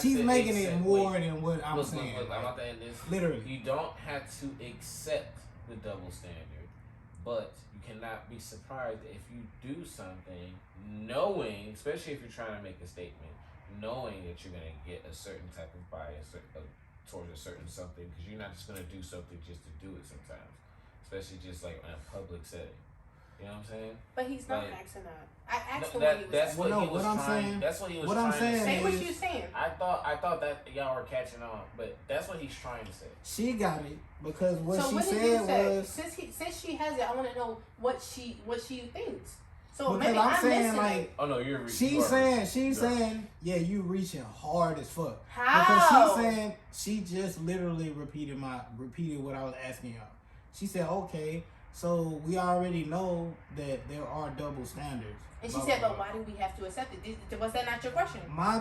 S2: She's making it more than what I'm saying.
S3: Look, I'm about to end this.
S2: Literally,
S3: you don't have to accept the double standard, but you cannot be surprised if you do something knowing, especially if you're trying to make a statement, knowing that you're going to get a certain type of bias towards a certain something, because you're not just going to do something just to do it sometimes, especially just like in a public setting. You know what I'm saying?
S1: But he's not asking that. I asked him
S3: that's what he was trying. That's what he was trying to say.
S1: Say what you saying.
S3: I thought that y'all were catching on, but that's what he's trying to say.
S2: She got it because what
S1: so
S2: she
S1: what
S2: said was
S1: since she has it, I want to know what she thinks. So
S2: because
S1: maybe
S2: I'm saying
S1: missing
S2: like,
S1: it.
S3: Oh no, you're
S2: she's saying, yeah, you reaching hard as fuck.
S1: How?
S2: Because she's saying she just literally repeated what I was asking y'all. She said, okay, so we already know that there are double standards.
S1: And she said, but why do we have to accept it? Was that not your question?
S2: My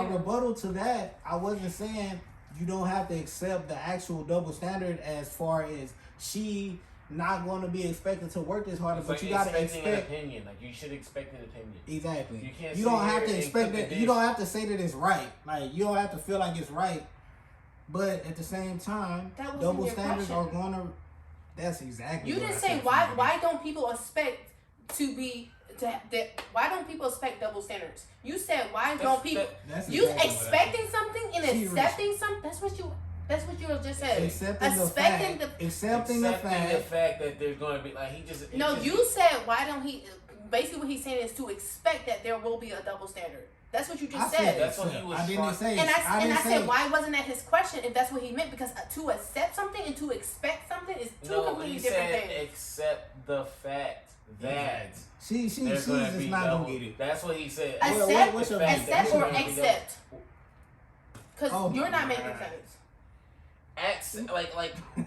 S2: rebuttal to that, I wasn't saying you don't have to accept the actual double standard as far as she not going to be expected to work this hard, but you got to expect
S3: an opinion. Like, you should expect an opinion.
S2: Exactly.
S3: You
S2: don't have to expect that. You don't have to say that it's right. Like, you don't have to feel like it's right. But at the same time, double standards are going to. That's exactly.
S1: You didn't say why don't people expect why don't people expect double standards? You said why don't people you expecting something and accepting something? That's what you just said.
S2: Accepting the fact
S3: that there's going to be like
S1: you said why don't he? Basically, what he's saying is to expect that there will be a double standard. That's what you just said.
S3: That's what he was.
S2: I didn't say.
S1: And I said, why wasn't that his question? If that's what he meant, because to accept something and to expect something is two completely different things.
S3: Accept the fact that
S2: she's just not gonna get it.
S3: That's what he said.
S1: Accept or accept? Because you're not making sense.
S3: Accept, like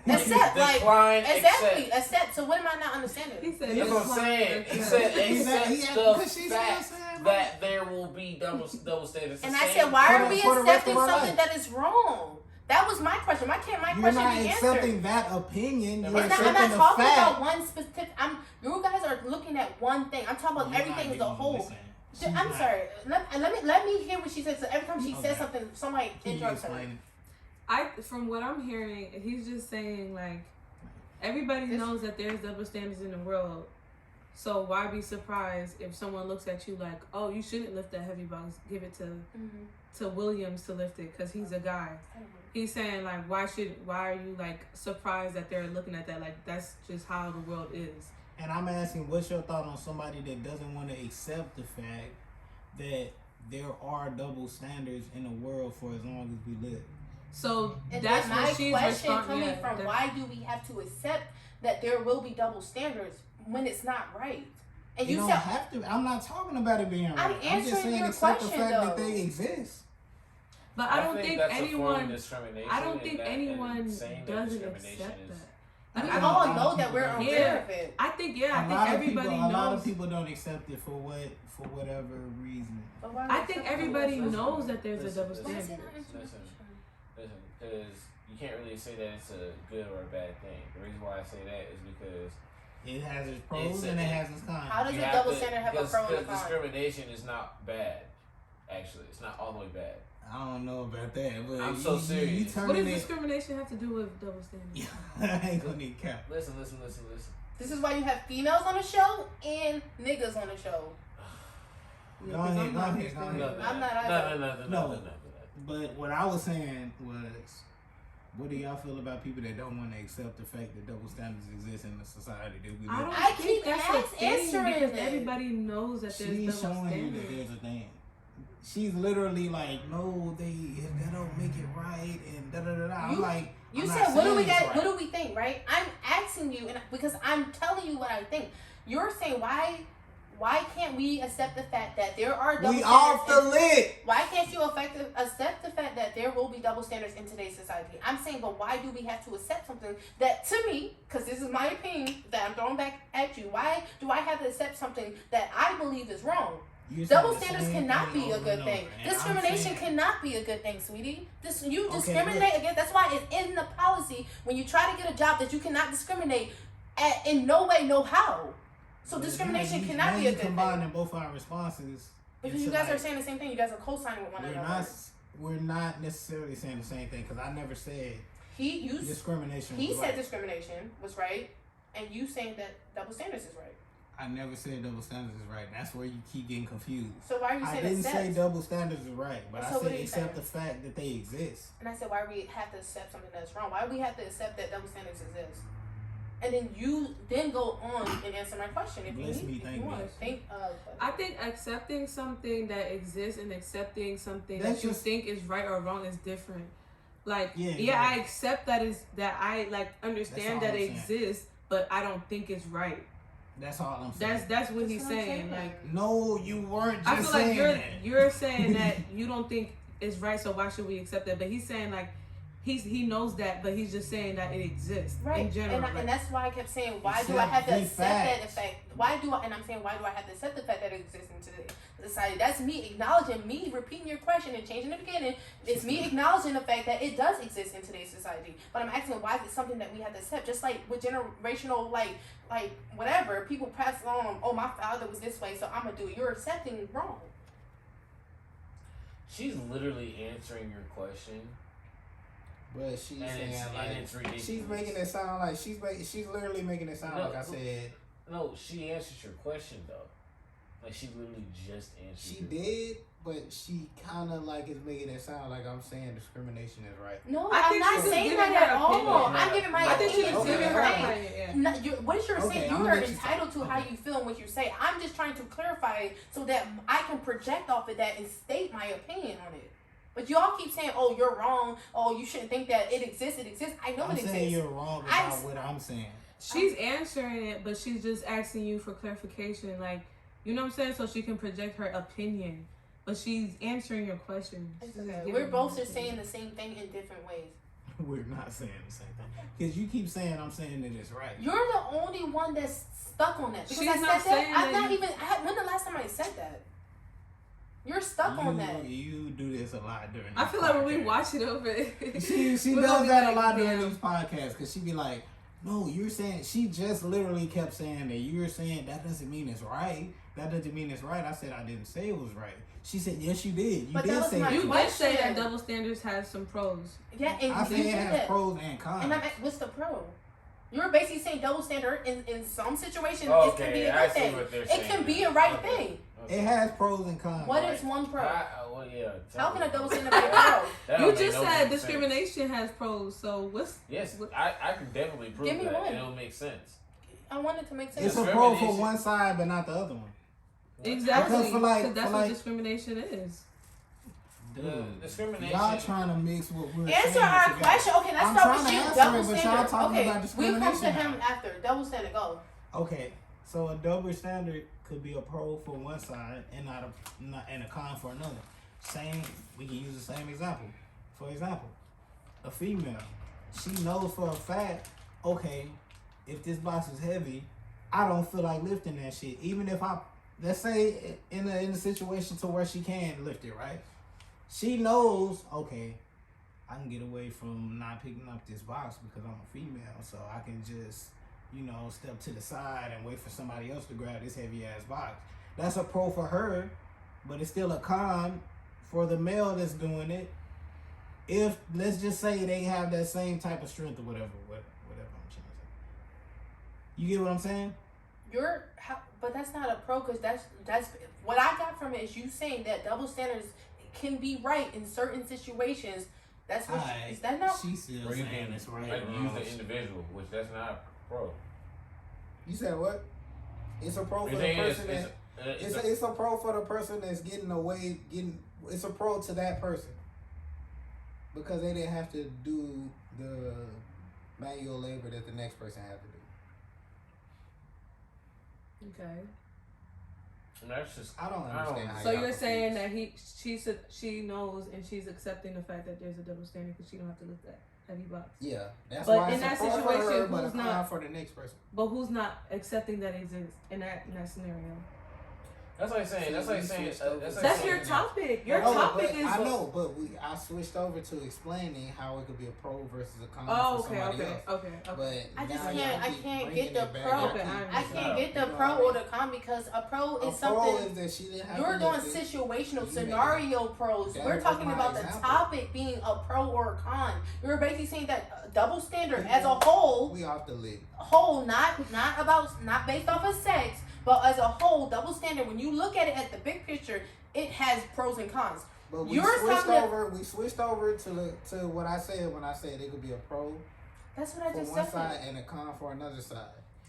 S1: accept,
S3: decline,
S1: like exactly accept. So what am I not understanding?
S5: He said,
S3: that's what I'm saying. He said accept the fact that there will be double standards.
S1: And I said, why are we accepting something that is wrong? That was my question. Why can't my question be answered?
S2: You're not accepting that opinion.
S1: I'm not talking about one specific. You guys are looking at one thing. I'm talking about everything as a whole. I'm sorry. Let me hear what she said. So every time she says something, somebody interrupts her.
S5: From what I'm hearing, he's just saying like, Everybody knows that there's double standards in the world. So why be surprised if someone looks at you like, oh, you shouldn't lift that heavy box. Give it to Williams to lift it because he's a guy. He's saying like, why are you like surprised that they're looking at that? Like that's just how the world is.
S2: And I'm asking, what's your thought on somebody that doesn't want to accept the fact that there are double standards in the world for as long as we live?
S5: So
S1: and
S5: that's
S1: my
S5: what she's
S1: question coming
S5: yeah,
S1: from. Why do we have to accept that there will be double standards when it's not right? And
S2: you
S1: you
S2: don't
S1: said,
S2: have to. I'm not talking about it being right. I'm just
S1: answering
S2: saying
S1: your
S2: accept the
S1: question,
S2: fact that
S1: though.
S2: they exist.
S5: But I don't think
S3: that's a form of
S5: anyone.
S3: discrimination,
S5: I don't think
S3: and
S5: anyone
S3: saying that
S5: doesn't
S3: discrimination
S5: accept
S3: is-
S5: that.
S1: we
S5: I
S1: all
S5: don't-
S1: know that we're aware of it.
S5: I think I
S2: A
S5: think
S2: lot of
S5: everybody
S2: people,
S5: knows.
S2: A lot of people don't accept it for whatever reason.
S1: But why
S5: I
S1: would
S5: think
S1: someone
S5: everybody
S1: listen?
S5: knows that there's a double
S3: listen,
S1: Why is
S5: standard.
S1: it not answering the
S3: Listen.
S1: question?
S3: Listen, because you can't really say that it's a good or a bad thing. The reason why I say that is because
S2: It has its pros and it has its cons.
S1: How does
S3: you
S1: a
S3: have
S1: double
S3: to-
S1: standard have a
S3: because-
S1: pro and a
S3: because
S1: con?
S3: discrimination is not bad. Actually, it's not all the way bad.
S2: I don't know about that, but
S3: I'm so
S2: you
S3: serious.
S2: turning
S5: What does
S2: it.
S5: discrimination have to do with double standards?
S2: I ain't gonna need cap.
S3: Listen.
S1: This is why you have females on the show and niggas on the show.
S5: Yeah,
S2: Go
S5: 'cause
S2: ahead,
S5: I'm
S2: go
S5: not
S2: ahead,
S5: understanding.
S2: go ahead.
S1: I'm not either.
S3: No.
S2: But what I was saying was, what do y'all feel about people that don't want to accept the fact that double standards exist in the society that we
S5: I
S2: live
S5: don't
S2: in?
S1: I
S5: think
S1: keep
S5: that's a thing
S1: answering
S5: because
S1: it.
S5: everybody knows that there's
S2: She's
S5: double
S2: showing you that
S5: standards.
S2: there's a thing. She's literally like, no, they don't make it right, and da da da da. I'm like,
S1: You
S2: I'm
S1: said,
S2: not
S1: what do
S2: saying
S1: we
S2: it's
S1: got?
S2: right.
S1: What do we think? Right? I'm asking you, and because I'm telling you what I think. You're saying why can't we accept the fact that there are double
S2: We
S1: standards?
S2: off the lid.
S1: Why can't you accept the fact that there will be double standards in today's society? I'm saying, but why do we have to accept something that, to me, because this is my opinion that I'm throwing back at you, why do I have to accept something that I believe is wrong?
S2: You're
S1: Double
S2: saying the
S1: standards
S2: same
S1: cannot
S2: thing
S1: be a
S2: over
S1: good
S2: and
S1: thing.
S2: over, and I'm
S1: Discrimination
S2: saying-
S1: cannot be a good thing, sweetie. You
S2: Okay,
S1: discriminate
S2: look.
S1: against. That's why it's in the policy when you try to get a job that you cannot discriminate in no way, no how. So discrimination cannot be a good
S2: combining
S1: thing.
S2: both our responses.
S1: Because
S2: into
S1: you guys
S2: like-
S1: are saying the same thing. You guys are co-signing with one another.
S2: We're not necessarily saying the same thing because I never said
S1: He
S2: discrimination.
S1: He
S2: was
S1: said
S2: right.
S1: discrimination was right, and you saying that double standards is right.
S2: I never said double standards is right. That's where you keep getting confused.
S1: So why are you
S2: I
S1: saying
S2: didn't
S1: accept?
S2: say double standards is right, but
S1: So
S2: I
S1: what
S2: said
S1: are you
S2: accept
S1: saying?
S2: the fact that they exist.
S1: And I said, why we have to accept something that's wrong? Why do we have to accept that double standards exist? And then you go on and answer my question if you
S2: Bless
S1: need,
S2: me,
S1: if
S2: thank
S1: you
S2: me.
S1: want.
S5: I think accepting something that exists and accepting something
S2: That's
S5: that you
S2: just-
S5: think is right or wrong is different. Like,
S2: Yeah,
S5: yeah,
S2: yeah.
S5: I accept that I like understand
S2: That's
S5: that
S2: all
S5: it
S2: I'm saying.
S5: exists, but I don't think it's right.
S2: That's all I'm saying.
S5: That's what
S1: That's
S5: he's
S1: what I'm
S5: saying.
S1: saying.
S5: Like,
S2: No, you weren't just
S5: I feel
S2: saying
S5: like
S2: that.
S5: you're saying that you don't think it's right, so why should we accept that? But he's saying like he knows that, but he's just saying that it exists
S1: Right,
S5: in general.
S1: and that's why I kept saying, why do
S2: Accept
S1: I have to
S2: the
S1: accept that
S2: facts.
S1: effect? And I'm saying, why do I have to accept the fact that it exists in today's society? That's me acknowledging, me repeating your question and changing the beginning. It's me acknowledging the fact that it does exist in today's society. But I'm asking, why is it something that we have to accept? Just like with generational, like whatever, people pass on, oh, my father was this way, so I'm gonna do it. You're accepting wrong.
S3: She's literally answering your question.
S2: But she's
S3: And
S2: saying
S3: it's-
S2: like
S3: and it's ridiculous.
S2: she's making it sound like she's literally making it sound
S3: No,
S2: like I said
S3: No, she answered your question though. Like she literally just answered.
S2: she
S3: your
S2: did, but she kind of like is making it sound like I'm saying discrimination is right.
S1: No,
S5: I
S1: I'm
S5: think
S1: not
S5: she's just
S1: saying
S5: giving
S1: that
S5: her
S1: at all.
S5: opinion.
S1: I'm giving my
S5: I think she's
S1: opinion.
S5: just
S2: Okay,
S5: giving her
S2: okay.
S5: opinion. Yeah.
S1: No, what you're
S2: Okay,
S1: saying,
S2: I'm
S1: you
S2: gonna
S1: are
S2: let you
S1: entitled to
S2: talk.
S1: how
S2: Okay.
S1: you feel and what you say. I'm just trying to clarify it so that I can project off of that and state my opinion on it. But y'all keep saying, oh, you're wrong. Oh, you shouldn't think that it exists. It exists. I know
S2: I'm
S1: it exists.
S2: saying you're wrong
S1: I'm
S2: about
S1: s-
S2: what I'm saying.
S5: She's answering it, but she's just asking you for clarification. Like, you know what I'm saying? So she can project her opinion. But she's answering your question. She's just giving
S1: We're
S5: her
S1: both just
S5: opinion.
S1: saying the same thing in different ways.
S2: We're not saying the same thing because you keep saying I'm saying that it's right.
S1: You're the only one that's stuck on that. Because
S5: She's
S1: I
S5: not
S1: said
S5: saying
S1: that. I'm
S5: that
S1: not
S5: you-
S1: even. When the last time I said that? You're stuck on that.
S2: You do this a lot during.
S5: I
S2: these
S5: feel like when we
S2: podcasts.
S5: watch it over,
S2: She
S5: we're
S2: does
S5: gonna be
S2: that
S5: like,
S2: a lot during
S5: damn.
S2: these podcasts because she be like, no, you're saying, she just literally kept saying that you're saying that doesn't mean it's right. That doesn't mean it's right. I said I didn't say it was right. She said, yes, you did. You
S1: But that
S2: did
S1: was
S2: say
S1: my
S2: it.
S5: You
S2: was
S5: did say that
S1: question.
S5: double standards has some pros.
S1: Yeah, and
S2: I
S1: you
S2: say it
S1: did
S2: has
S1: that.
S2: pros and cons.
S1: And what's the pro? You're basically saying double standard in some situations. It can
S3: Okay,
S1: be a
S3: I
S1: good
S3: see
S1: thing.
S3: what they're
S1: It
S3: saying.
S1: can be a right
S3: Okay.
S1: thing.
S2: It has pros and cons.
S1: What is one pro?
S3: Well, yeah.
S1: How can a double
S3: standard
S1: standard be a pro?
S3: That
S5: You
S3: don't make
S5: just
S3: no
S5: said
S3: damn sense.
S5: discrimination has pros, so what's...
S3: Yes,
S5: what-
S3: I can definitely prove
S1: Give me
S3: that.
S1: one.
S3: It'll make sense.
S1: I want it to make sense.
S2: It's a pro for one side, but not the other one.
S5: Exactly,
S2: Because for like-
S5: because that's
S2: for
S5: what
S2: like-
S5: discrimination is.
S3: The discrimination.
S2: Y'all trying to mix what we're saying
S1: Answer our
S2: together.
S1: question. Okay, let's
S2: I'm
S1: start
S2: trying
S1: with
S2: to
S1: you.
S2: answer
S1: Double
S2: it, but y'all
S1: standard.
S2: talking
S1: Okay,
S2: about
S1: we come to
S2: discrimination
S1: him
S2: now.
S1: after. Double standard, go.
S2: Okay, so a double standard could be a pro for one side and not and a con for another. Same, we can use the same example. For example, a female, she knows for a fact, okay, if this box is heavy, I don't feel like lifting that shit. Even if let's say in a situation to where she can lift it, right? She knows, okay, I can get away from not picking up this box because I'm a female, so I can just, step to the side and wait for somebody else to grab this heavy ass box. That's a pro for her, but it's still a con for the male that's doing it. If, let's just say they have that same type of strength or whatever I'm trying to say. You get what I'm saying?
S1: But that's not a pro because that's what I got from it is you saying that double standards can be right in certain situations. That's what is that not?
S2: She's still
S3: Or you
S2: saying
S3: can
S2: it's right.
S3: like
S2: or
S3: use
S2: wrong.
S3: the individual, which that's not pro.
S2: You said what? It's a pro for
S3: The
S2: the
S3: thing is,
S2: person that.
S3: it's
S2: It's a pro for the person that's getting away. It's a pro to that person because they didn't have to do the manual labor that the next person had to do.
S5: Okay.
S3: that's just
S2: I don't understand how
S5: So
S2: y'all
S5: you're saying
S2: confused.
S5: that she knows and she's accepting the fact that there's a double standard because she don't have to lift that heavy box.
S2: Yeah, that's
S5: But
S2: why
S5: in
S2: it's
S5: that
S2: a pro for her,
S5: situation,
S2: but
S5: who's
S2: a con
S5: not-
S2: for the next person.
S5: But who's not accepting that exists in that scenario?
S3: That's like saying. That's like saying.
S5: That's your topic. Your
S2: No,
S5: topic
S2: but
S5: is.
S2: I know, but I switched over to explaining how it could be a pro versus a con
S5: Oh,
S2: for
S5: okay,
S2: somebody
S5: okay,
S2: else.
S5: okay.
S2: But
S1: I just
S2: now
S1: can't-
S2: y'all
S1: I
S2: keep
S1: can't
S2: bringing
S1: get the
S2: it back.
S1: pro.
S2: Y'all
S5: Okay,
S2: keep-
S5: I
S1: I can't get the
S2: you know
S1: pro
S2: what I
S1: or
S2: mean?
S1: the con because a pro
S2: A
S1: is
S2: pro
S1: something.
S2: is that she didn't have
S1: You're
S2: to
S1: doing
S2: lift it.
S1: situational
S2: You made it.
S1: scenario pros.
S2: That
S1: We're
S2: was
S1: talking
S2: my
S1: about the
S2: example.
S1: topic being a pro or a con. You're basically saying that double standard as a whole,
S2: We off the lid.
S1: not based off of sex, but as a whole, double standard. When you look at it at the big picture, it has pros and cons.
S2: But we
S1: You're
S2: switched
S1: talking-
S2: over. We switched over to what I said when I said it could be a pro
S1: That's what I
S2: for
S1: just
S2: one
S1: said.
S2: side and a con for another side.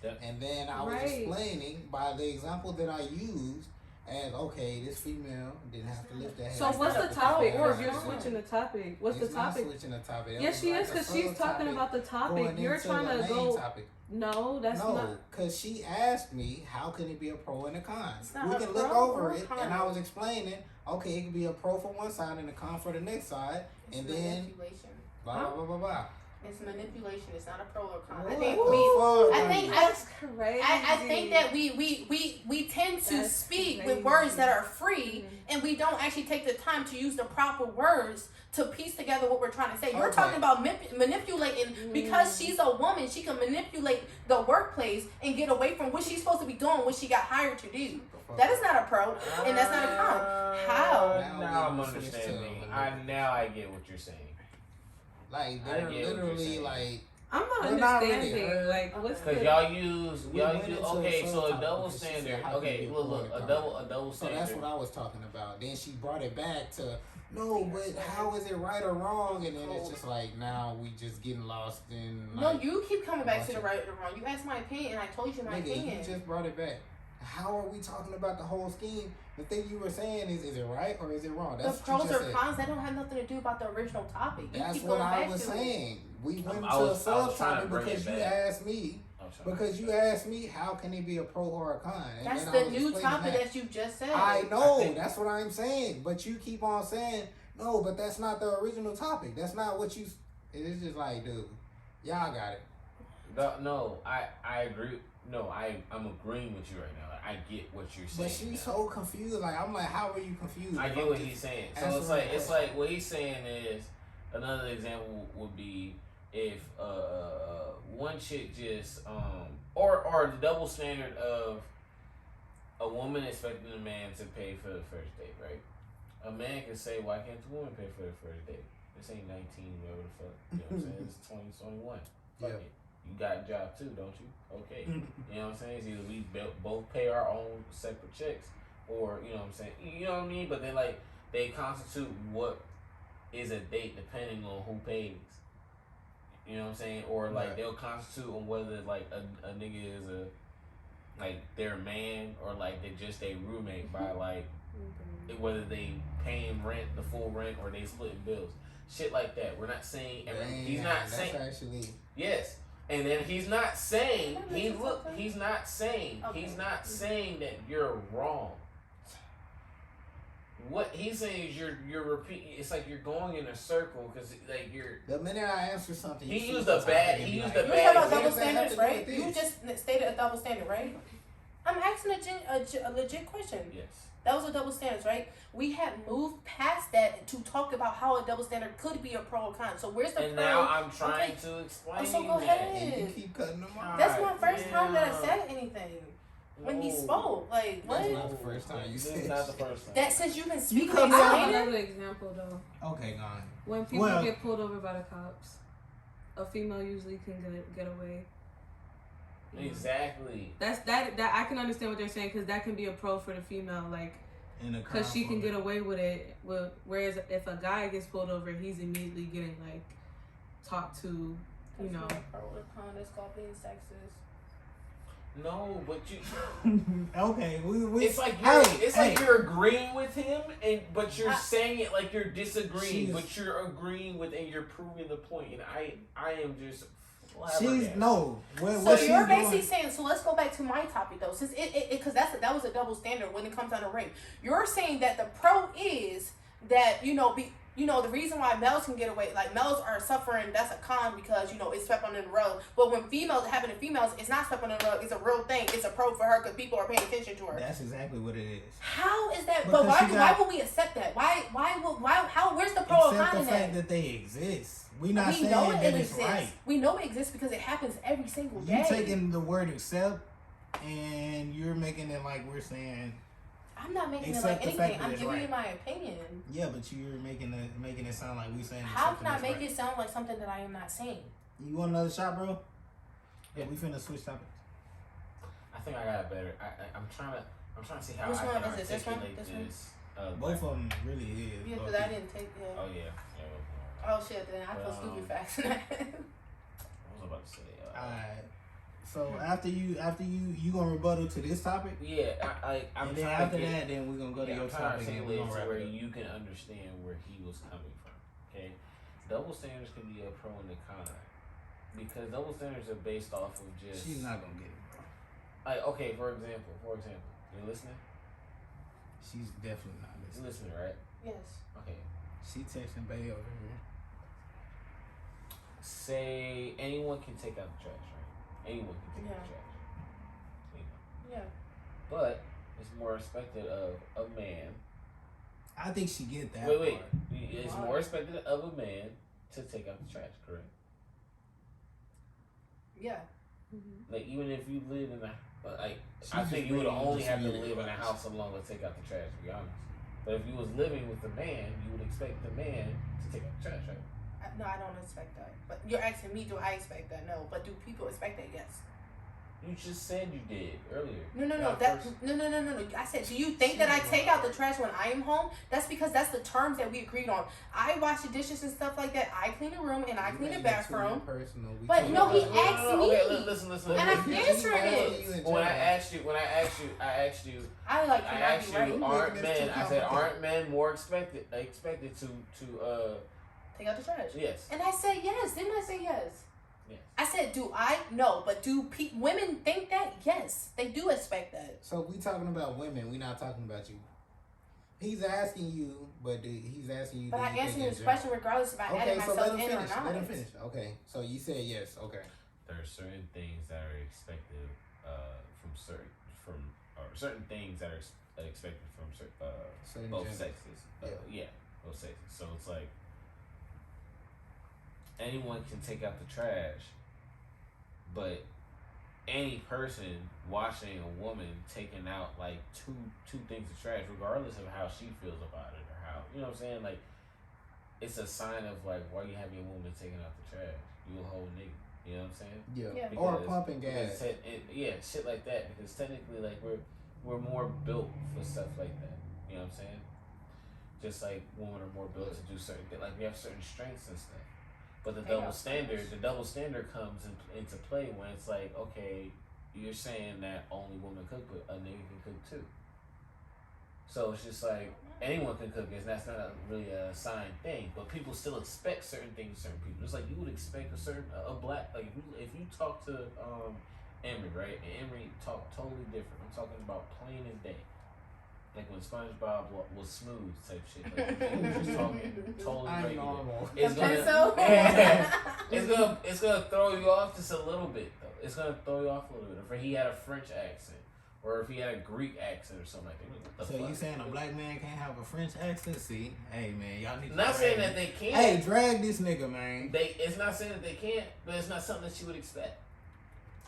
S3: Yep.
S2: And then I was
S5: Right.
S2: explaining by the example that I used as okay, this female didn't have to lift that.
S5: So
S2: heavy
S5: what's the
S2: stuff.
S5: topic?
S1: Or
S5: Because you're
S1: con.
S5: switching the topic. What's
S2: It's
S5: the
S2: not
S5: topic?
S2: switching the topic. That
S5: Yes,
S2: was
S5: she
S2: like
S5: is
S2: a
S5: because she's talking
S2: subtopic
S5: about the topic.
S2: going
S5: You're
S2: into
S5: trying
S2: the
S5: to
S2: main
S5: go.
S2: topic.
S5: No, that's
S2: No,
S5: not.
S2: because she asked me how can it be a pro and a con.
S1: It's not
S2: We
S1: a
S2: can look
S1: pro
S2: over
S1: or
S2: it,
S1: con.
S2: and I was explaining. Okay, it could be a pro for one side and a con for the next side,
S1: It's
S2: and then
S1: manipulation.
S2: blah blah blah blah blah.
S1: It's manipulation. It's not a pro or con. I
S2: What
S1: think
S2: the
S1: we.
S2: fuck
S1: I
S2: are
S1: think
S2: you-
S5: That's crazy.
S1: I think that we tend to
S5: That's
S1: speak
S5: crazy.
S1: with words that are free,
S5: Mhm.
S1: and we don't actually take the time to use the proper words to piece together what we're trying to say. You're
S2: Okay.
S1: talking about manipulating because she's a woman. She can manipulate the workplace and get away from what she's supposed to be doing, what she got hired to do. That is not a pro, and that's not a con. How?
S3: Now I'm
S2: we switched
S3: understanding.
S2: to-
S3: Now I get what you're saying.
S2: Like
S3: I
S2: they're
S3: get what you're
S2: literally
S3: saying.
S2: like
S5: I'm not
S2: We're not
S5: understanding.
S2: really-
S5: Like, what's
S3: Cause
S5: the?
S3: y'all use
S2: We went into
S3: okay,
S2: a
S3: so a
S2: subtopic
S3: double
S2: because she said,
S3: standard.
S2: how can
S3: Okay,
S2: you
S3: look,
S2: avoid
S3: a
S2: con?
S3: double
S2: So
S3: standard.
S2: that's what I was talking about. Then she brought it back to no, but how is it right or wrong? And then it's just like now we just getting lost in.
S1: No,
S2: Like,
S1: you keep coming back to the
S2: bunch
S1: right or the wrong. You asked my opinion, and I told you my
S2: nigga,
S1: opinion.
S2: you just brought it back. How are we talking about the whole scheme? The thing you were saying is it right or is it wrong? That's
S1: The
S2: what
S1: pros
S2: you
S1: or
S2: just said.
S1: cons, that don't have nothing to do about the original topic. You
S2: That's
S1: keep
S2: what
S1: going
S2: I
S1: back
S2: was
S1: to it.
S2: saying. We went
S3: I
S2: to
S3: was
S2: a
S3: trying to
S2: subtopic
S3: bring it
S2: because you
S3: back.
S2: asked me.
S3: I'm trying to-
S2: Because you asked me how can it be a pro or a con? And
S1: That's
S2: then I
S1: the
S2: was
S1: new
S2: explaining
S1: topic that you just said.
S2: I know,
S3: I think-
S2: that's what I'm saying. But you keep on saying, no, but that's not the original topic. That's not what you. It's just like, dude, y'all got it.
S3: No, I agree. No, I'm agreeing with you right now. Like, I get what you're saying.
S2: But she's
S3: now.
S2: so confused. Like, I'm like, how are you confused?
S3: I
S2: If
S3: get
S2: I'm
S3: what
S2: just
S3: he's saying. So
S2: answering
S3: it's
S2: the
S3: like
S2: question.
S3: what he's saying is another example would be if one chick just or the double standard of a woman expecting a man to pay for the first date, right? A man can say, why can't the woman pay for the first date? This ain't 19, whatever the fuck. You know what I'm saying? It's 2021. Fuck
S2: Yeah.
S3: it. You got a job too, don't you? Okay. You know what I'm saying? It's either we both pay our own separate checks, or you know what I'm saying. You know what I mean? But then like they constitute what is a date depending on who pays. You know what I'm saying? Or like they'll constitute on whether like a nigga is like their man or like they just a roommate by like whether they paying rent, the full rent, or they splitting bills. Shit like that. We're not saying he's not saying
S2: actually
S3: yes. And then he's not saying he's not saying that you're wrong. What he's saying is you're repeating. It's like you're going in a circle because like you're.
S2: The minute I answer something,
S3: He used a bad.
S1: You were talking about double standards, right? You just stated a double standard, right? I'm asking a legit question.
S3: Yes.
S1: That was a double standard, right? We had moved past that to talk about how a double standard could be a pro or con. So where's the
S3: and
S1: pro?
S3: And now I'm trying to explain.
S1: So go ahead.
S2: And you keep cutting them off.
S1: That's my first time that I said anything. When he spoke, like what?
S2: That's not the first time you said.
S3: Not the first time.
S1: That since you've been speaking,
S2: cut me
S5: I
S2: off.
S5: have another example though.
S2: Okay, go on.
S5: When people get pulled over by the cops, a female usually can get away.
S3: Exactly.
S5: That I can understand what they're saying because that can be a pro for the female, like because she can get away with it. Whereas if a guy gets pulled over, he's immediately getting like talked to, you know.
S1: Pro or con, it's called being sexist.
S3: No, but you.
S2: Okay,
S3: It's like you're agreeing with him, but you're saying it like you're disagreeing, but you're agreeing with and you're proving the point, and I am just.
S2: She's no.
S1: So you're basically saying. So let's go back to my topic though, since because that was a double standard when it comes down to rape. You're saying that the pro is that the reason why males can get away, like males are suffering, that's a con because it's swept under the rug. But when females happen to females, it's not swept under the rug. It's a real thing. It's a pro for her because people are paying attention to her.
S2: That's exactly what it is.
S1: How is that? But why would we accept that? Where's the pro or con in that?
S2: Except the fact that they exist. We not saying
S1: know
S2: that it's right.
S1: We know it exists because it happens every single day.
S2: You taking the word accept and you're making it like we're saying.
S1: I'm not making it like anything. I'm giving you my opinion. Yeah, but you're making it sound like we saying. How can I make it sound like something that I am not saying? You want another shot, bro? Yeah, we finna switch topics.
S3: I think I got it better. I'm trying to see how
S1: Which
S3: I
S1: one
S3: can
S1: is it? This one?
S3: articulate this.
S1: Both
S2: of them really is.
S1: Yeah, because I didn't take. Yeah.
S3: Oh yeah.
S1: Oh shit! Then I feel stupid facts.
S3: I was about to say.
S2: Alright. So after you gonna rebuttal to this topic?
S3: Yeah, I'm.
S2: And then after that, then we're gonna go to your topic and we're gonna wrap
S3: where
S2: it up.
S3: you can understand where he was coming from. Okay, double standards can be a pro and a con because double standards are based off of just.
S2: She's not gonna get it, bro.
S3: Like okay, for example, you listening?
S2: She's definitely not listening.
S3: You listening, right?
S1: Yes.
S3: Okay.
S2: She texting Bay over here.
S3: Say anyone can take out the trash, right? Anyone can take out the trash.
S1: Yeah.
S3: But it's more expected of a man.
S2: I think she get that.
S3: Wait. It's more expected of a man to take out the trash, correct?
S1: Yeah.
S5: Mm-hmm.
S3: Like even if you live in I think you would only have to live in a house alone to take out the trash, to be honest. But if you was living with a man, you would expect the man to take out the trash, right?
S1: No, I don't expect that. But you're asking me, do I expect that? No. But do people expect that? Yes.
S3: You just said you did earlier.
S1: No. No. I said, do you think that I take out the trash when I am home? That's because that's the terms that we agreed on. I wash the dishes and stuff like that. I clean the room and I clean the bathroom. But no, he asked me.
S3: Okay, listen.
S1: And I'm answering it.
S3: When I asked you, aren't men? I said, aren't men more expected to
S1: take out the trash?
S3: Yes.
S1: And I said yes. Didn't I say yes?
S3: Yes.
S1: I said, do I? No. But do women think that? Yes. They do expect that.
S2: So we talking about women. We not talking about you. He's asking you, but he's asking you.
S1: But I answered his question regardless if I added myself in or not.
S2: Let him finish. Okay. So you said yes. Okay.
S3: There are certain things that are expected certain things that are expected from
S2: certain
S3: both
S2: genders.
S3: sexes. Both sexes. So it's like anyone can take out the trash, but any person watching a woman taking out like two things of trash, regardless of how she feels about it or how what I'm saying, like it's a sign of like why you have your woman taking out the trash. You a whole nigga. You know what I'm saying?
S2: Yeah.
S1: Yeah.
S2: Or pumping gas.
S3: Shit like that. Because technically, like we're more built for stuff like that. You know what I'm saying? Just like women are more built to do certain things. Like we have certain strengths and stuff. But the double standard comes into play when it's like, okay, you're saying that only women cook, but a nigga can cook too. So it's just like anyone can cook, and that's not really a assigned thing. But people still expect certain things of certain people. It's like you would expect a black, like if you talk to EmErY, right, and EmErY talk totally different. I'm talking about plain as day. Like when SpongeBob was smooth type shit. Like he was just talking totally regular. It's gonna throw you off just a little bit though. It's gonna throw you off a little bit. If he had a French accent, or if he had a Greek accent or something like that.
S2: So you saying a black man can't have a French accent? See, hey man, y'all need to.
S3: Not saying that they can't.
S2: Hey, drag this nigga, man.
S3: It's not saying that they can't, but it's not something that you would expect.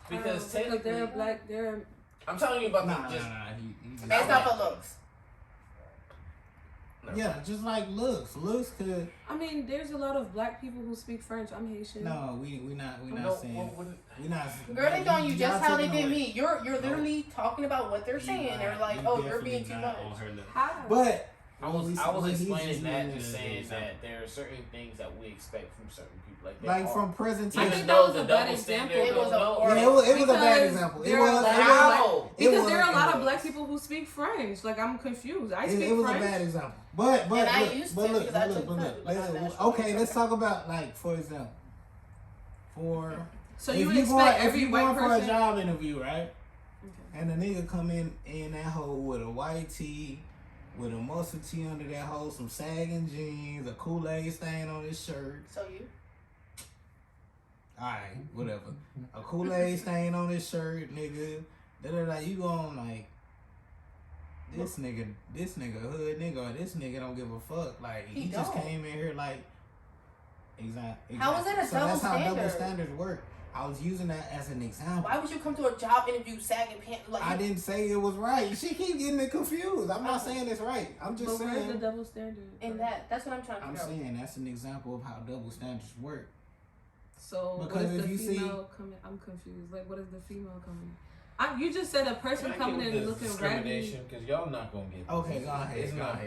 S3: Because technically,
S5: they're black. They're.
S3: I'm telling you about
S1: That's not for looks.
S3: No.
S2: Yeah, just like looks could.
S5: I mean, there's a lot of black people who speak French. I'm Haitian.
S2: No, we not saying. We not.
S1: Girl, they doing you just how they did
S2: away.
S1: me. You're literally talking about what they're saying. They're like, oh, you're being too much.
S5: How?
S2: But
S3: I was explaining that, just saying that there are certain things that we expect from certain people.
S2: Like from presentation.
S5: I think that was a bad example.
S1: It was
S2: a bad example. It was
S5: because there are a lot of black people who speak French. Like I'm confused. I speak French.
S2: It was a bad example. But look. Okay, let's talk about like for example.
S5: So you would expect every white
S2: going
S5: person
S2: for a job interview, right? Okay. And the nigga come in that hole with a white tee, with a mustard tee under that hole, some sagging jeans, a Kool-Aid stain on his shirt.
S1: So you?
S2: Alright, whatever. A Kool-Aid stain on his shirt, nigga. You going like this nigga hood nigga, or this nigga don't give a fuck. Like he just came in here like exactly.
S1: How is that a double
S2: that's
S1: standard?
S2: how double standards work. I was using that as an example.
S1: Why would you come to a job interview sagging pants? Like
S2: I didn't say it was right. She keep getting it confused. I'm not saying it's right. I'm just saying.
S5: Where's the double standard?
S1: In that's what I'm trying to figure out.
S2: I'm saying that's an example of how double standards work.
S5: So
S2: because
S5: what is the female coming? I'm confused. Like, what is the female coming? You just said a person coming in looking raggedy.
S3: Because y'all not gonna get.
S2: Okay, go ahead.
S3: It's not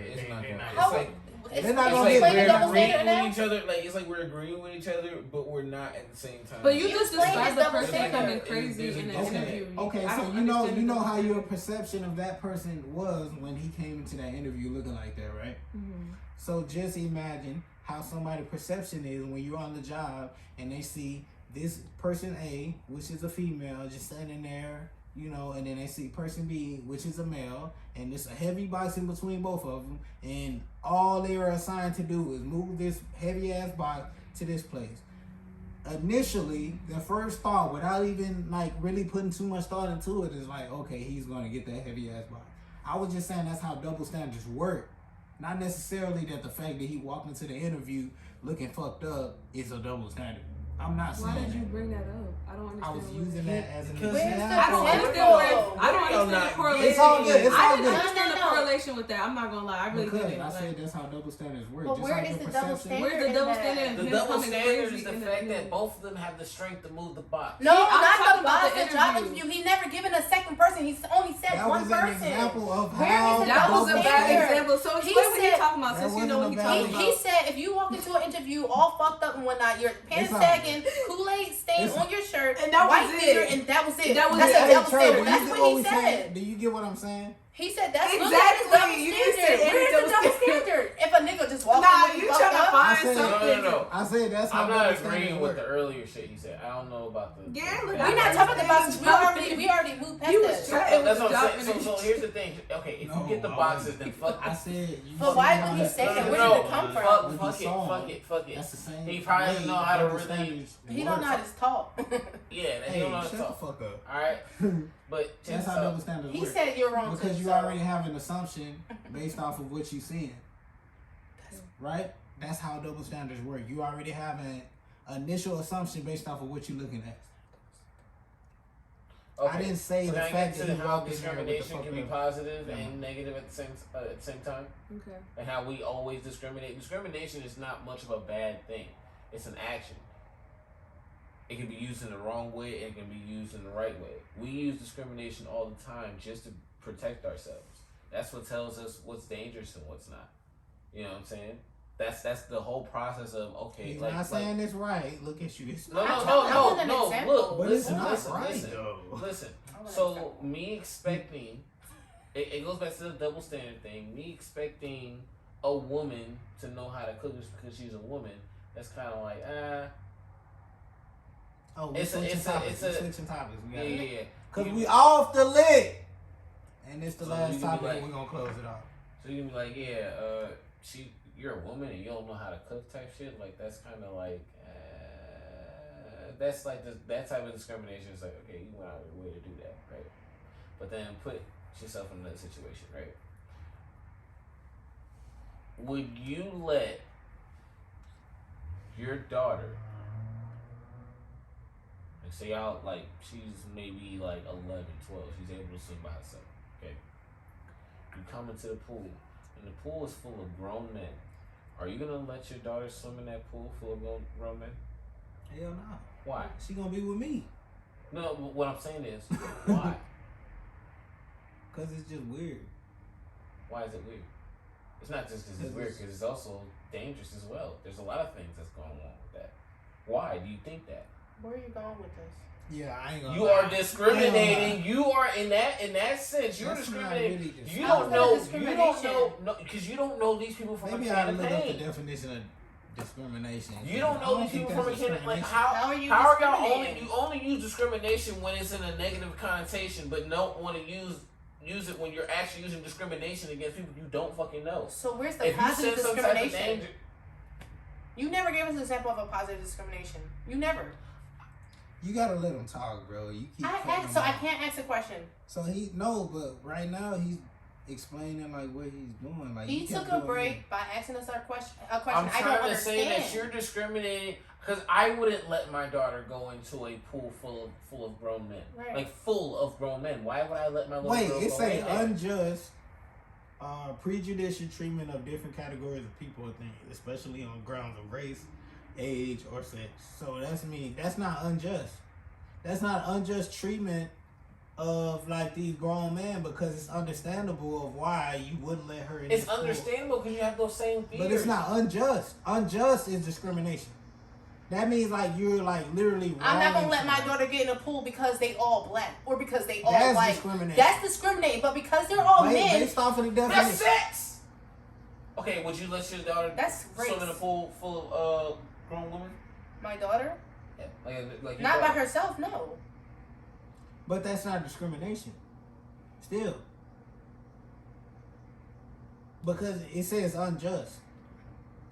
S3: gonna.
S1: How?
S2: They're not gonna get
S3: agreeing with each other. Like it's like we're agreeing with each other, but we're not at the same time.
S5: But you just described the person coming crazy in an interview.
S2: Okay, so you know how your perception of that person was when he came into that interview looking like that, right? Mm-hmm. So just imagine how somebody's perception is when you're on the job and they see this person A, which is a female, just standing there, you know, and then they see person B, which is a male, and it's a heavy box in between both of them, and all they are assigned to do is move this heavy ass box to this place. Initially, the first thought, without even like really putting too much thought into it, is like, okay, he's gonna get that heavy ass box. I was just saying that's how double standards work. Not necessarily that the fact that he walked into the interview looking fucked up is a double standard. I'm not saying.
S5: Why did you bring that up? I don't understand.
S2: I was using that as an example.
S5: I don't understand the correlation.
S2: It's all good.
S5: I didn't understand the correlation with that. I'm not gonna lie. I really didn't.
S2: I said that's how double standards work.
S1: But where is the double standard?
S5: Where's the double standard?
S3: The double standard is the fact that both of them have the strength to move the box.
S1: No, not the box. The job interview. He never given a second person. He's only said one person.
S2: That was an example of
S1: how.
S5: That was a bad example. So explain what he's talking about since you know what he's talking about.
S1: He said if you walk into an interview all fucked up and whatnot, your pants sagging, Kool-Aid stain on your shirt, and that white beater, and that was it. That's a double standard. That's what he said.
S2: Do you get what I'm saying?
S1: He said that's
S5: exactly.
S1: You just said where's the double standard? If a nigga just walks in,
S5: you trying to find something.
S3: No.
S2: I said that's how.
S3: I'm not agreeing with the earlier shit he said. I don't know about the.
S5: Yeah, look,
S1: we're not talking about this. We already moved past that.
S3: That's what I'm saying. So here's the thing. Okay, if you get the boxes, then fuck.
S2: I said.
S1: But why would he say that? Where did it come from?
S3: Fuck it.
S2: That's the same.
S3: He probably doesn't know how to really.
S1: He don't know how to talk.
S3: Yeah, he don't know how to talk.
S2: Shut the fuck up.
S3: All right, but
S2: that's how double standards work.
S1: He said you're wrong
S2: because you already have an assumption based off of what you're seeing. Right? That's how double standards work. You already have an initial assumption based off of what you're looking at.
S3: Okay.
S2: I didn't say
S3: so
S2: the fact that
S3: how discrimination can be positive and negative at the same time.
S5: Okay.
S3: And how we always discriminate. Discrimination is not much of a bad thing. It's an action. It can be used in the wrong way and it can be used in the right way. We use discrimination all the time just to protect ourselves. That's what tells us what's dangerous and what's not. You know what I'm saying? That's the whole process of okay.
S2: He's
S3: like,
S2: not saying it's right. Look at you. It's
S3: No.
S1: example.
S3: Look,
S2: But
S3: listen,
S2: it's not
S3: listen,
S2: right,
S3: listen,
S2: though.
S3: listen.
S1: I want
S3: So
S1: example.
S3: me expecting, it goes back to the double standard thing. Me expecting a woman to know how to cook just because she's a woman. That's kind of like
S2: Oh, we're switching topics. We're switching topics. We gotta,
S3: yeah.
S2: Cause we off the lick. And it's the
S3: So
S2: last
S3: you can be
S2: topic.
S3: like-
S2: We're gonna close it off.
S3: So you can be like, you're a woman and you don't know how to cook type shit. Like that's kind of like, that's like that type of discrimination. Is like, okay, you went out of your way to do that, right? But then put yourself in that situation, right? Would you let your daughter, like say out like she's maybe like 11, 12, she's able to swim by herself, okay? You come into the pool, and the pool is full of grown men. Are you gonna let your daughter swim in that pool full of grown men?
S2: Hell no.
S3: Why?
S2: She gonna be with me.
S3: No, what I'm saying is, why?
S2: Cause it's just weird.
S3: Why is it weird? It's not just because it's weird, because it's also dangerous as well. There's a lot of things that's going on with that. Why do you think that?
S1: Where are you going with this?
S2: Yeah, I ain't gonna.
S3: You
S2: lie.
S3: are discriminating. You are in that sense. You're
S2: That's not
S3: discriminating.
S2: really
S3: You
S1: How
S3: don't
S1: is that
S3: know. You
S1: discrimination?
S3: don't know. No, because you don't know these people from
S2: Maybe
S3: a
S2: I
S3: can
S2: ought
S3: of
S2: to look up the
S3: paint.
S2: definition of discrimination.
S3: You don't
S2: I
S3: know these
S2: think
S3: people from a
S2: that's
S3: can of like
S2: discrimination.
S1: How are you
S3: How are y'all
S1: discriminating?
S3: you only use discrimination when it's in a negative connotation, but don't want to use it when you're actually using discrimination against people you don't fucking know.
S1: So where's the
S3: If you
S1: positive
S3: send some type of
S1: discrimination?
S3: danger,
S1: You never gave us an example of a positive discrimination. You never.
S2: You gotta let him talk, bro. You keep.
S1: I
S2: cutting
S1: asked,
S2: him
S1: so I
S2: off.
S1: can't ask a question.
S2: So but right now he's explaining like what he's doing. Like
S1: He
S2: kept
S1: took a
S2: doing
S1: break by asking us a question
S3: I'm
S1: I don't
S3: trying to
S1: understand.
S3: say that you're discriminating because I wouldn't let my daughter go into a pool full of grown men,
S1: Right.
S3: like full of grown men. Why would I let my little
S2: Wait,
S3: girl
S2: it's
S3: go
S2: a
S3: in there?
S2: unjust, prejudicial treatment of different categories of people, I think, especially on grounds of race, age, or sex. So that's not unjust. That's not unjust treatment of like these grown men because it's understandable of why you wouldn't let her in.
S3: It's
S2: this pool.
S3: understandable because you have those same fears.
S2: But it's not unjust. Unjust is discrimination. That means like you're like literally.
S1: I'm not gonna
S2: wronging
S1: let my
S2: someone.
S1: daughter get in a pool because they all black or because they all
S2: That's
S1: white.
S2: discrimination.
S1: That's discriminating. But because they're all men,
S2: Based off of the
S3: That's
S2: definition.
S3: sex. Okay, would you let your daughter
S1: that's race.
S3: swim in a pool full of grown women?
S1: My daughter,
S3: Yeah, like your
S1: not by
S3: daughter.
S1: herself, no.
S2: But that's not discrimination. Still. Because it says unjust.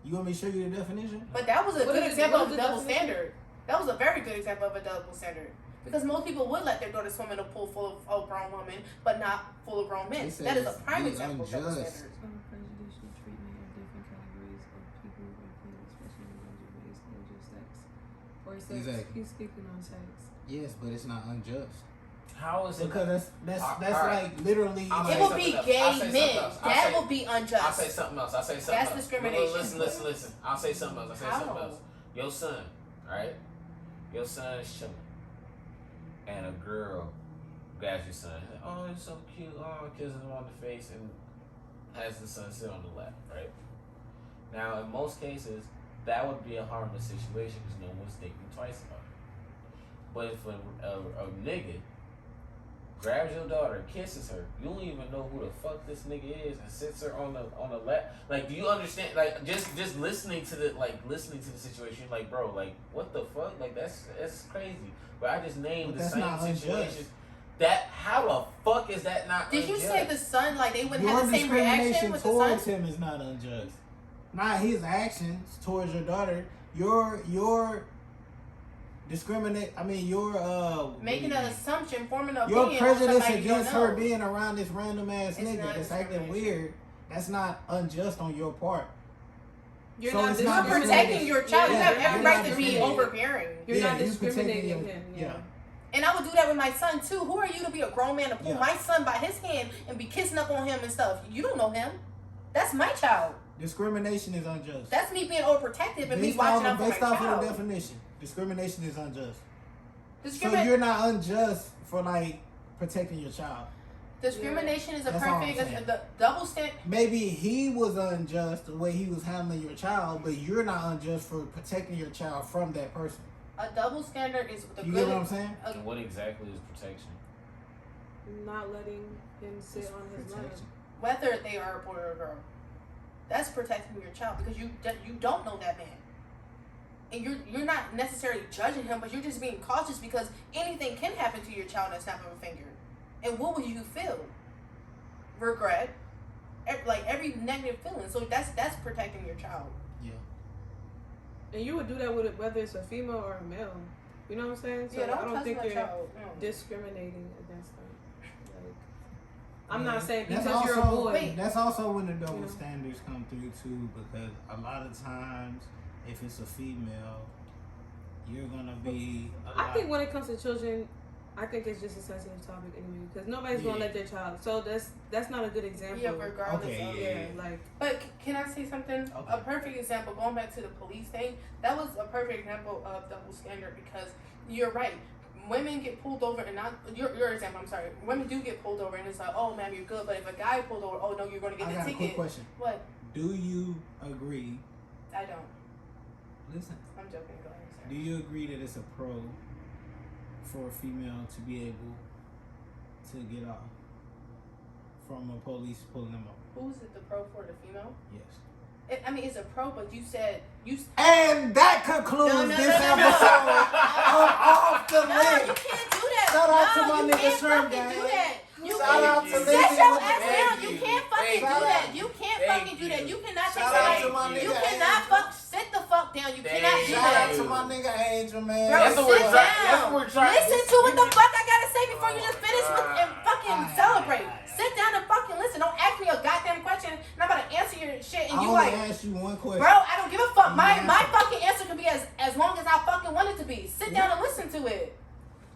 S2: You want me to show you the definition?
S1: But that was a
S5: What
S1: good
S5: is it?
S1: example
S5: What
S1: of
S5: is
S1: a
S5: the
S1: double
S5: definition?
S1: standard. That was a very good example of a double standard. Because most people would let their daughter swim in a pool full of grown women, but not full of grown men.
S2: It
S1: That is a
S2: says
S1: prime
S2: be
S1: example of double
S2: unjust.
S1: standard.
S5: Prejudicial treatment of different categories of people or people, especially in terms of race, age, or sex. Or sex.
S2: Exactly.
S5: He's speaking on sex.
S2: Yes, but it's not unjust.
S3: How is it?
S2: Because that's
S3: All right.
S2: like literally
S3: I'll
S2: like,
S1: It
S3: say
S1: would be
S3: something else.
S1: gay
S3: I'll say something
S1: men.
S3: else. I'll
S1: That
S3: say-
S1: would be unjust.
S3: I'll say something else. I'll say something
S1: That's
S3: else.
S1: discrimination.
S3: Listen. I'll say something else.
S1: How?
S3: Your son, right? Your son is chilling. And a girl grabs your son. Oh, he's so cute. Oh, kisses him on the face and has the son sit on the lap, right? Now, in most cases, that would be a harmless situation because no one's thinking twice about it. But if a nigga grabs your daughter and kisses her, you don't even know who the fuck this nigga is and sits her on the lap. Like, do you understand? Like, just listening to the situation, like, bro, like, what the fuck? Like, that's crazy. But I just named
S2: But
S3: the
S2: that's
S3: same
S2: not unjust.
S3: situation. That how the fuck is that not?
S1: Did you
S3: unjust?
S1: say the son, like they wouldn't
S2: your
S1: have the same reaction
S2: discrimination
S1: with the son?
S2: towards him is not unjust. Not his actions towards your daughter. Your discriminate. I mean, your
S1: Making an assumption, forming an
S2: your
S1: opinion on
S2: prejudice
S1: somebody you don't
S2: against her
S1: know.
S2: being around this random ass
S1: It's
S2: nigga
S1: not
S2: that's acting
S1: discrimination.
S2: weird. That's not unjust on your part.
S5: You're
S2: So
S5: not
S2: it's
S1: You're
S2: not
S1: protecting your child.
S2: Yeah,
S1: You have
S2: you're
S1: every
S2: not
S1: right to be
S2: discriminating.
S1: overbearing.
S5: You're
S2: Yeah,
S5: not
S2: you protecting
S5: discriminating
S2: your-
S5: him.
S2: yeah.
S1: And I would do that with my son too. Who are you to be a grown man to pull
S2: Yeah.
S1: my son by his hand and be kissing up on him and stuff? You don't know him. That's my child.
S2: Discrimination is unjust.
S1: That's me being overprotective and me
S2: Based
S1: watching
S2: off
S1: out for my
S2: of the
S1: child.
S2: definition. Discrimination is unjust. So
S1: Discrimin-
S2: you're not unjust for like protecting your child.
S1: Discrimination is a
S2: That's all I'm
S1: perfect
S2: saying.
S1: the double standard.
S2: Maybe he was unjust the way he was handling your child, but you're not unjust for protecting your child from that person.
S1: A double standard is the
S2: You
S1: good.
S2: get what I'm saying?
S3: And what exactly is protection?
S5: Not letting him sit on his land.
S1: Whether they are a boy or a girl, that's protecting your child because you don't know that man, and you're not necessarily judging him, but you're just being cautious because anything can happen to your child at snap of a finger. And what would you feel? Regret, like every negative feeling. So that's protecting your child.
S2: Yeah.
S5: And you would do that with it whether it's a female or a male. You know what I'm saying? So
S1: Yeah, don't
S5: I don't
S1: touch
S5: think
S1: my
S5: you're
S1: child. No.
S5: discriminating against them. Like, I'm not saying
S2: That's
S5: because you're a
S2: also-
S5: boy.
S1: Wait.
S2: That's also when the double
S5: You know?
S2: standards come through too, because a lot of times, if it's a female, you're gonna be.
S5: I think when it comes to children, I think it's just a sensitive topic anyway because nobody's gonna let their child. So that's not a good example.
S1: Yeah, regardless
S2: Okay,
S1: of
S5: Yeah, like
S1: But can I say something?
S2: Okay.
S1: A perfect example, going back to the police thing, that was a perfect example of double standard because you're right. Women get pulled over and not your example, I'm sorry. Women do get pulled over and it's like, oh ma'am, you're good. But if a guy pulled over, oh no, you're gonna get
S2: I
S1: a
S2: got a
S1: ticket.
S2: quick question.
S1: What?
S2: Do you agree?
S1: I don't.
S2: Listen.
S1: I'm joking. Go ahead,
S2: Do
S1: sir.
S2: you agree that it's a pro for a female to be able to get off from a police pulling them over?
S1: Who's it the pro for the female?
S2: Yes.
S1: I mean, it's a pro, but you said
S2: And that concludes
S1: No,
S2: this
S1: no.
S2: episode of Off the
S1: No,
S2: List.
S1: you can't do that.
S2: Shout out to
S1: No,
S2: my
S1: you
S2: nigga
S1: can't
S2: ShrimpGang.
S1: fucking do that. You
S2: Shout out to
S1: sit
S2: Lizzy
S1: your
S2: with the
S1: ass down.
S3: thank
S1: You
S3: you.
S1: can't fucking
S3: Thank
S1: do
S2: you.
S1: that. You can't
S3: Thank
S1: fucking do that.
S3: you.
S1: You cannot say
S2: Shout out to
S1: something.
S2: my
S1: You
S2: nigga
S1: cannot
S2: Angel.
S1: sit the fuck down. You cannot do
S2: Shout out
S1: that.
S2: to my nigga Angel, man.
S1: Bro,
S3: That's what
S1: sit
S3: we're trying-
S1: down.
S3: that's what we're trying-
S1: Listen to what the fuck I gotta say before you just finish with and fucking celebrate. Sit down and fucking listen. Don't ask me a goddamn question and I'm about to answer your shit and
S2: I
S1: you
S2: only
S1: like,
S2: asked you one question.
S1: bro, I don't give a fuck. My
S2: Yeah.
S1: fucking answer can be as long as I fucking want it to be. Sit down and listen to it.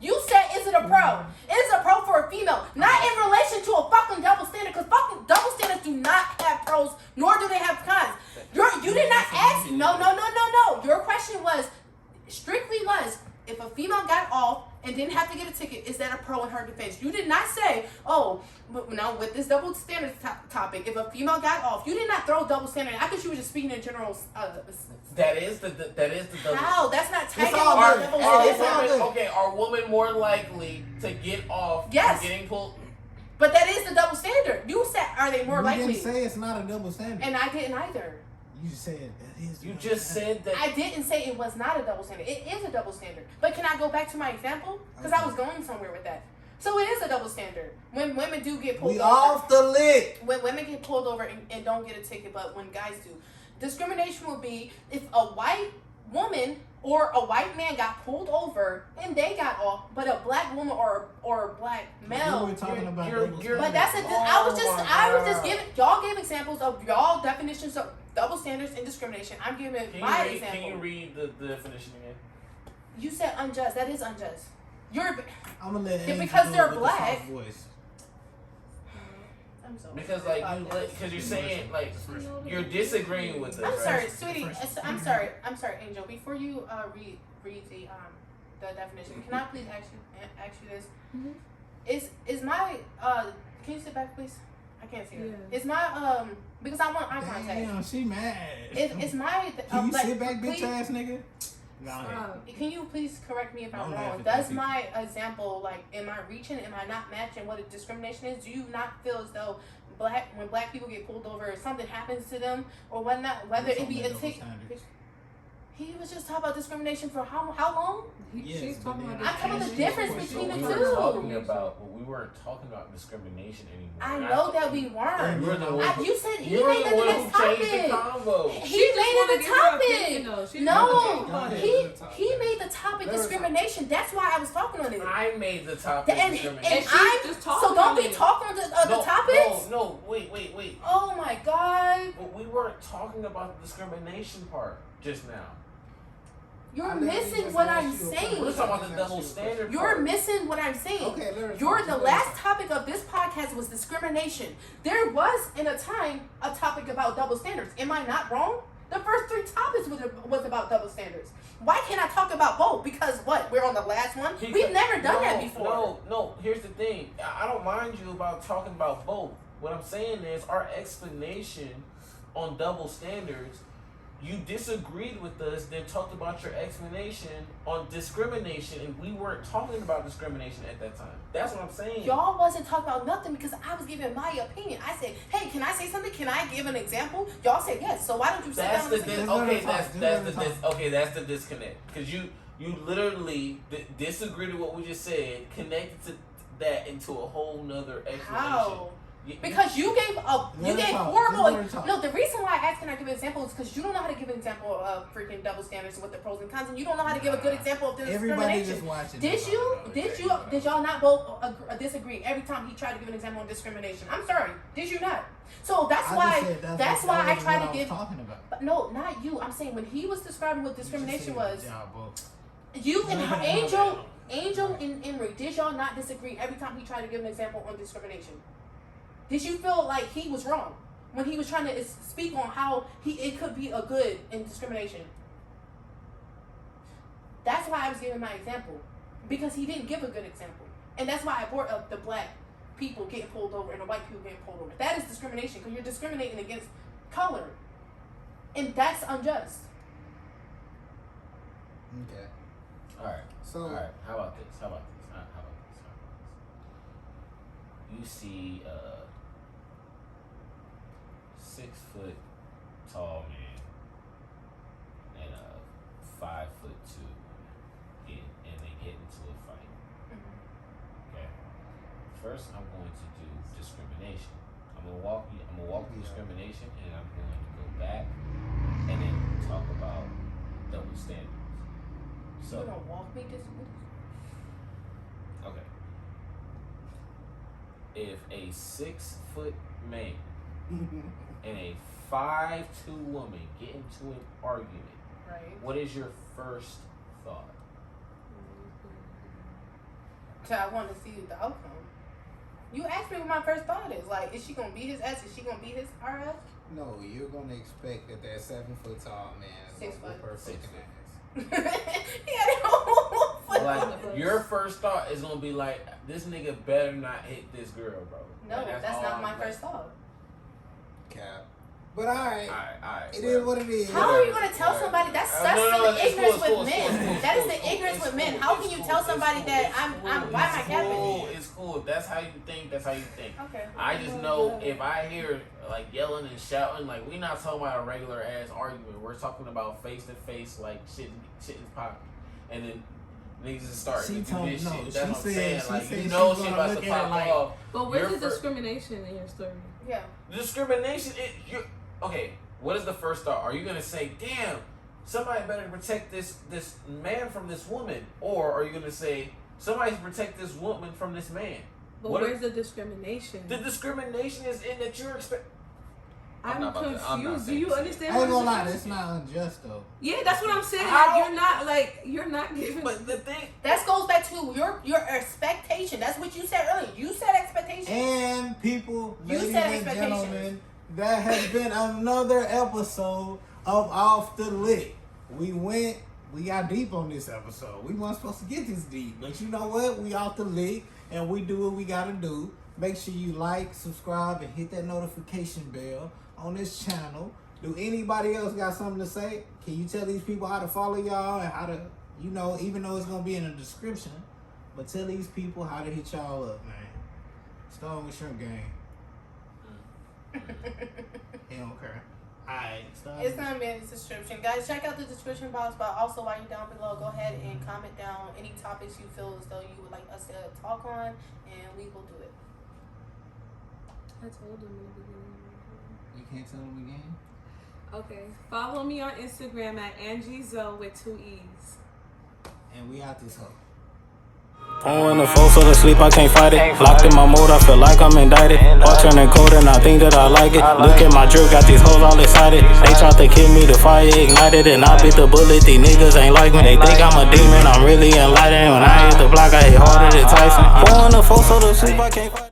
S1: You said, is it a pro? Is it a pro for a female? Not in relation to a fucking double standard, because fucking double standards do not have pros, nor do they have cons. You did not ask. No. Your question was, strictly was, if a female got off and didn't have to get a ticket, is that a pro in her defense? You did not say, oh, no, with this double standard topic, if a female got off, you did not throw double standard. I think she was just speaking in general.
S3: That is the double.
S1: How? That's not tagging
S2: all
S1: on
S2: good.
S1: double
S2: It's all
S1: standard.
S2: good.
S3: Okay, are women more likely to get off
S1: Yes.
S3: from getting pulled?
S1: But that is the double standard. You said, are they more
S2: You
S1: likely?
S2: didn't say it's not a double standard.
S1: And I didn't either.
S2: You just said that is.
S3: You just said that.
S1: I didn't say it was not a double standard. It is a double standard. But can I go back to my example? Because I was going somewhere with that. So it is a double standard. When women do get pulled
S2: We
S1: over.
S2: off the lit.
S1: When women get pulled over and don't get a ticket, but when guys do. Discrimination will be if a white woman or a white man got pulled over and they got off, but a black woman or a black male.
S2: We were talking about
S3: you're-
S2: double
S3: you're-
S1: But
S2: standards.
S1: that's I was just giving y'all gave examples of y'all definitions of double standards and discrimination. I'm giving my example.
S3: Can you read the definition again?
S1: You said unjust. That is unjust. You're.
S2: I'm gonna let Angel
S1: because
S2: do it
S1: they're
S2: with the
S1: black.
S2: soft voice.
S1: I'm sorry.
S3: Because because you're saying you're disagreeing with us.
S1: I'm
S3: right?
S1: sorry, sweetie. I'm sorry, Angel. Before you read the definition, can I please ask you this?
S5: Mm-hmm.
S1: Is my can you sit back, please? I can't see her.
S5: Yeah.
S1: Is my because I want eye contact.
S2: Damn, she mad.
S1: Is my
S2: Can you
S1: like,
S2: sit back, bitch
S1: please-
S2: ass nigga? Go ahead.
S5: Stop.
S1: Can you please correct me if I'm
S2: Don't laugh
S1: wrong?
S2: at
S1: Does
S2: that
S1: my example, like, am I reaching? Am I not matching what a discrimination is? Do you not feel as though when black people get pulled over, something happens to them or whatnot, whether it be a ticket? He was just talking about discrimination for how long?
S2: Yes,
S5: She's
S2: but
S5: talking
S2: then
S5: about
S1: I'm talking about the difference between the
S3: we
S1: two.
S3: were talking about, but we weren't talking about discrimination anymore.
S1: I know that we
S3: And
S1: weren't.
S3: you're the one.
S1: You said he
S3: You're
S1: made
S3: the
S1: it
S3: one
S1: the
S3: who
S1: next
S3: changed the
S1: topic.
S3: combo.
S1: He
S5: just
S1: made
S5: wanna
S1: it the
S5: give her opinion,
S1: topic.
S5: though. She
S1: No,
S5: just wanna
S1: he
S5: give her
S1: he made the topic discrimination. That's why I was talking on it.
S3: I made the topic
S1: And
S3: discrimination.
S1: I'm
S5: just talking
S1: so don't
S5: on
S1: be
S5: it.
S1: talking on the topics.
S3: No, wait.
S1: Oh my god,
S3: But we weren't talking about the discrimination part just now.
S1: you're missing what I'm saying.
S3: We're talking about the double standard
S1: You're
S3: part.
S1: missing what I'm saying.
S2: Okay, let her
S1: You're
S2: finish.
S1: the last topic of this podcast was discrimination. There was in a time a topic about double standards. Am I not wrong? The first 3 topics was about double standards. Why can't I talk about both? Because what? We're on the last one? We've never done that before.
S3: No, here's the thing. I don't mind you about talking about both. What I'm saying is our explanation on double standards, you disagreed with us, then talked about your explanation on discrimination, and we weren't talking about discrimination at that time. That's what I'm saying.
S1: Y'all wasn't talking about nothing because I was giving my opinion. I said, hey, can I say something? Can I give an example? Y'all said yes. So why don't you sit down and say
S3: that's the disconnect. Because you literally disagreed with what we just said, connected to that into a whole nother explanation.
S1: How? Because you gave horrible. No, the reason why I asked can I give an example is because you don't know how to give an example of freaking double standards with the pros and cons, and you don't know how to give a good example of discrimination.
S2: Just watching.
S1: Did y'all not both disagree every time he tried to give an example of discrimination? I'm sorry, did you not? So that's why I try to give. But no, not you. I'm saying when he was describing what discrimination was. You and Angel and EmErY, did y'all not disagree every time he tried to give an example on discrimination? Did you feel like he was wrong when he was trying to speak on how it could be a good in discrimination? That's why I was giving my example, because he didn't give a good example. And that's why I brought up the black people getting pulled over and the white people getting pulled over. That is discrimination, because you're discriminating against color. And that's unjust.
S2: Okay.
S3: Alright, how about this? You see 6 foot tall man and a 5'2" and they get into a fight. Okay. First, I'm going to do discrimination. I'm gonna walk through discrimination, and I'm going to go back and then talk about double standards. So
S1: you gonna walk me this way?
S3: Okay. If a 6 foot man and a 5'2" woman get into an argument,
S1: right?
S3: What is your first thought?
S1: So I want to see the outcome. You asked me what my first thought is. Like, is she gonna beat his ass? Is she gonna beat his our ass?
S2: No, you're gonna expect that 7 foot tall man is gonna whoop her fucking ass.
S3: Like, your first thought is gonna be like, this nigga better not hit this girl, bro.
S1: No,
S3: like,
S1: that's not my first thought.
S2: Cap. But alright. It
S3: well,
S2: is what it is.
S1: How are you gonna tell somebody that's the ignorance with men? That is the ignorance with men. How can you tell somebody that why am I capping?
S3: It's cool. If that's how you think, that's how you think.
S1: Okay.
S3: I just know if I hear like yelling and shouting, like we not talking about a regular ass argument. We're talking about face to face, like shit is popping, and then niggas just start doing this shit. That's what I'm saying. Like you know shit about to pop off.
S5: But where's the discrimination in your story?
S1: Yeah.
S3: Discrimination. Okay. What is the first thought? Are you gonna say, damn, somebody better protect this man from this woman, or are you gonna say somebody protect this woman from this man?
S5: But where's the discrimination?
S3: The discrimination is in that you're
S5: I'm confused. Do you understand?
S2: I ain't gonna lie, that's not unjust though.
S5: Yeah, that's what I'm saying. You're not giving.
S3: But the thing
S1: that goes back to your expectation. That's what you said earlier. You said expectation.
S2: And people, ladies and gentlemen, that has been another episode of Off the Lick. We got deep on this episode. We weren't supposed to get this deep, but you know what? We off the lick and we do what we gotta do. Make sure you like, subscribe, and hit that notification bell on this channel. Do anybody else got something to say? Can you tell these people how to follow y'all and how to, even though it's gonna be in the description, but tell these people how to hit y'all up, man. Start with ShrimpGang. He don't care. Alright,
S1: it's gonna be in the description. Guys, check out the description box, but also while you're down below, go ahead and comment down any topics you feel as though you would like us to talk on, and we will do it.
S5: I told him in the beginning.
S2: You can't tell them again?
S5: Okay. Follow me on Instagram at AngieZo with 2 E's.
S2: And we out this hoe.
S7: When the foes so to sleep, I can't fight it. Locked in my mode, I feel like I'm indicted. All turning cold and I think that I like it. Look at my drip, got these hoes all excited. They tried to kill me, the fire ignited, and I bit the bullet. These niggas ain't like me. They think I'm a demon, I'm really enlightened. When I hit the block, I hit harder than Tyson. When the foes so to sleep, I can't fight it.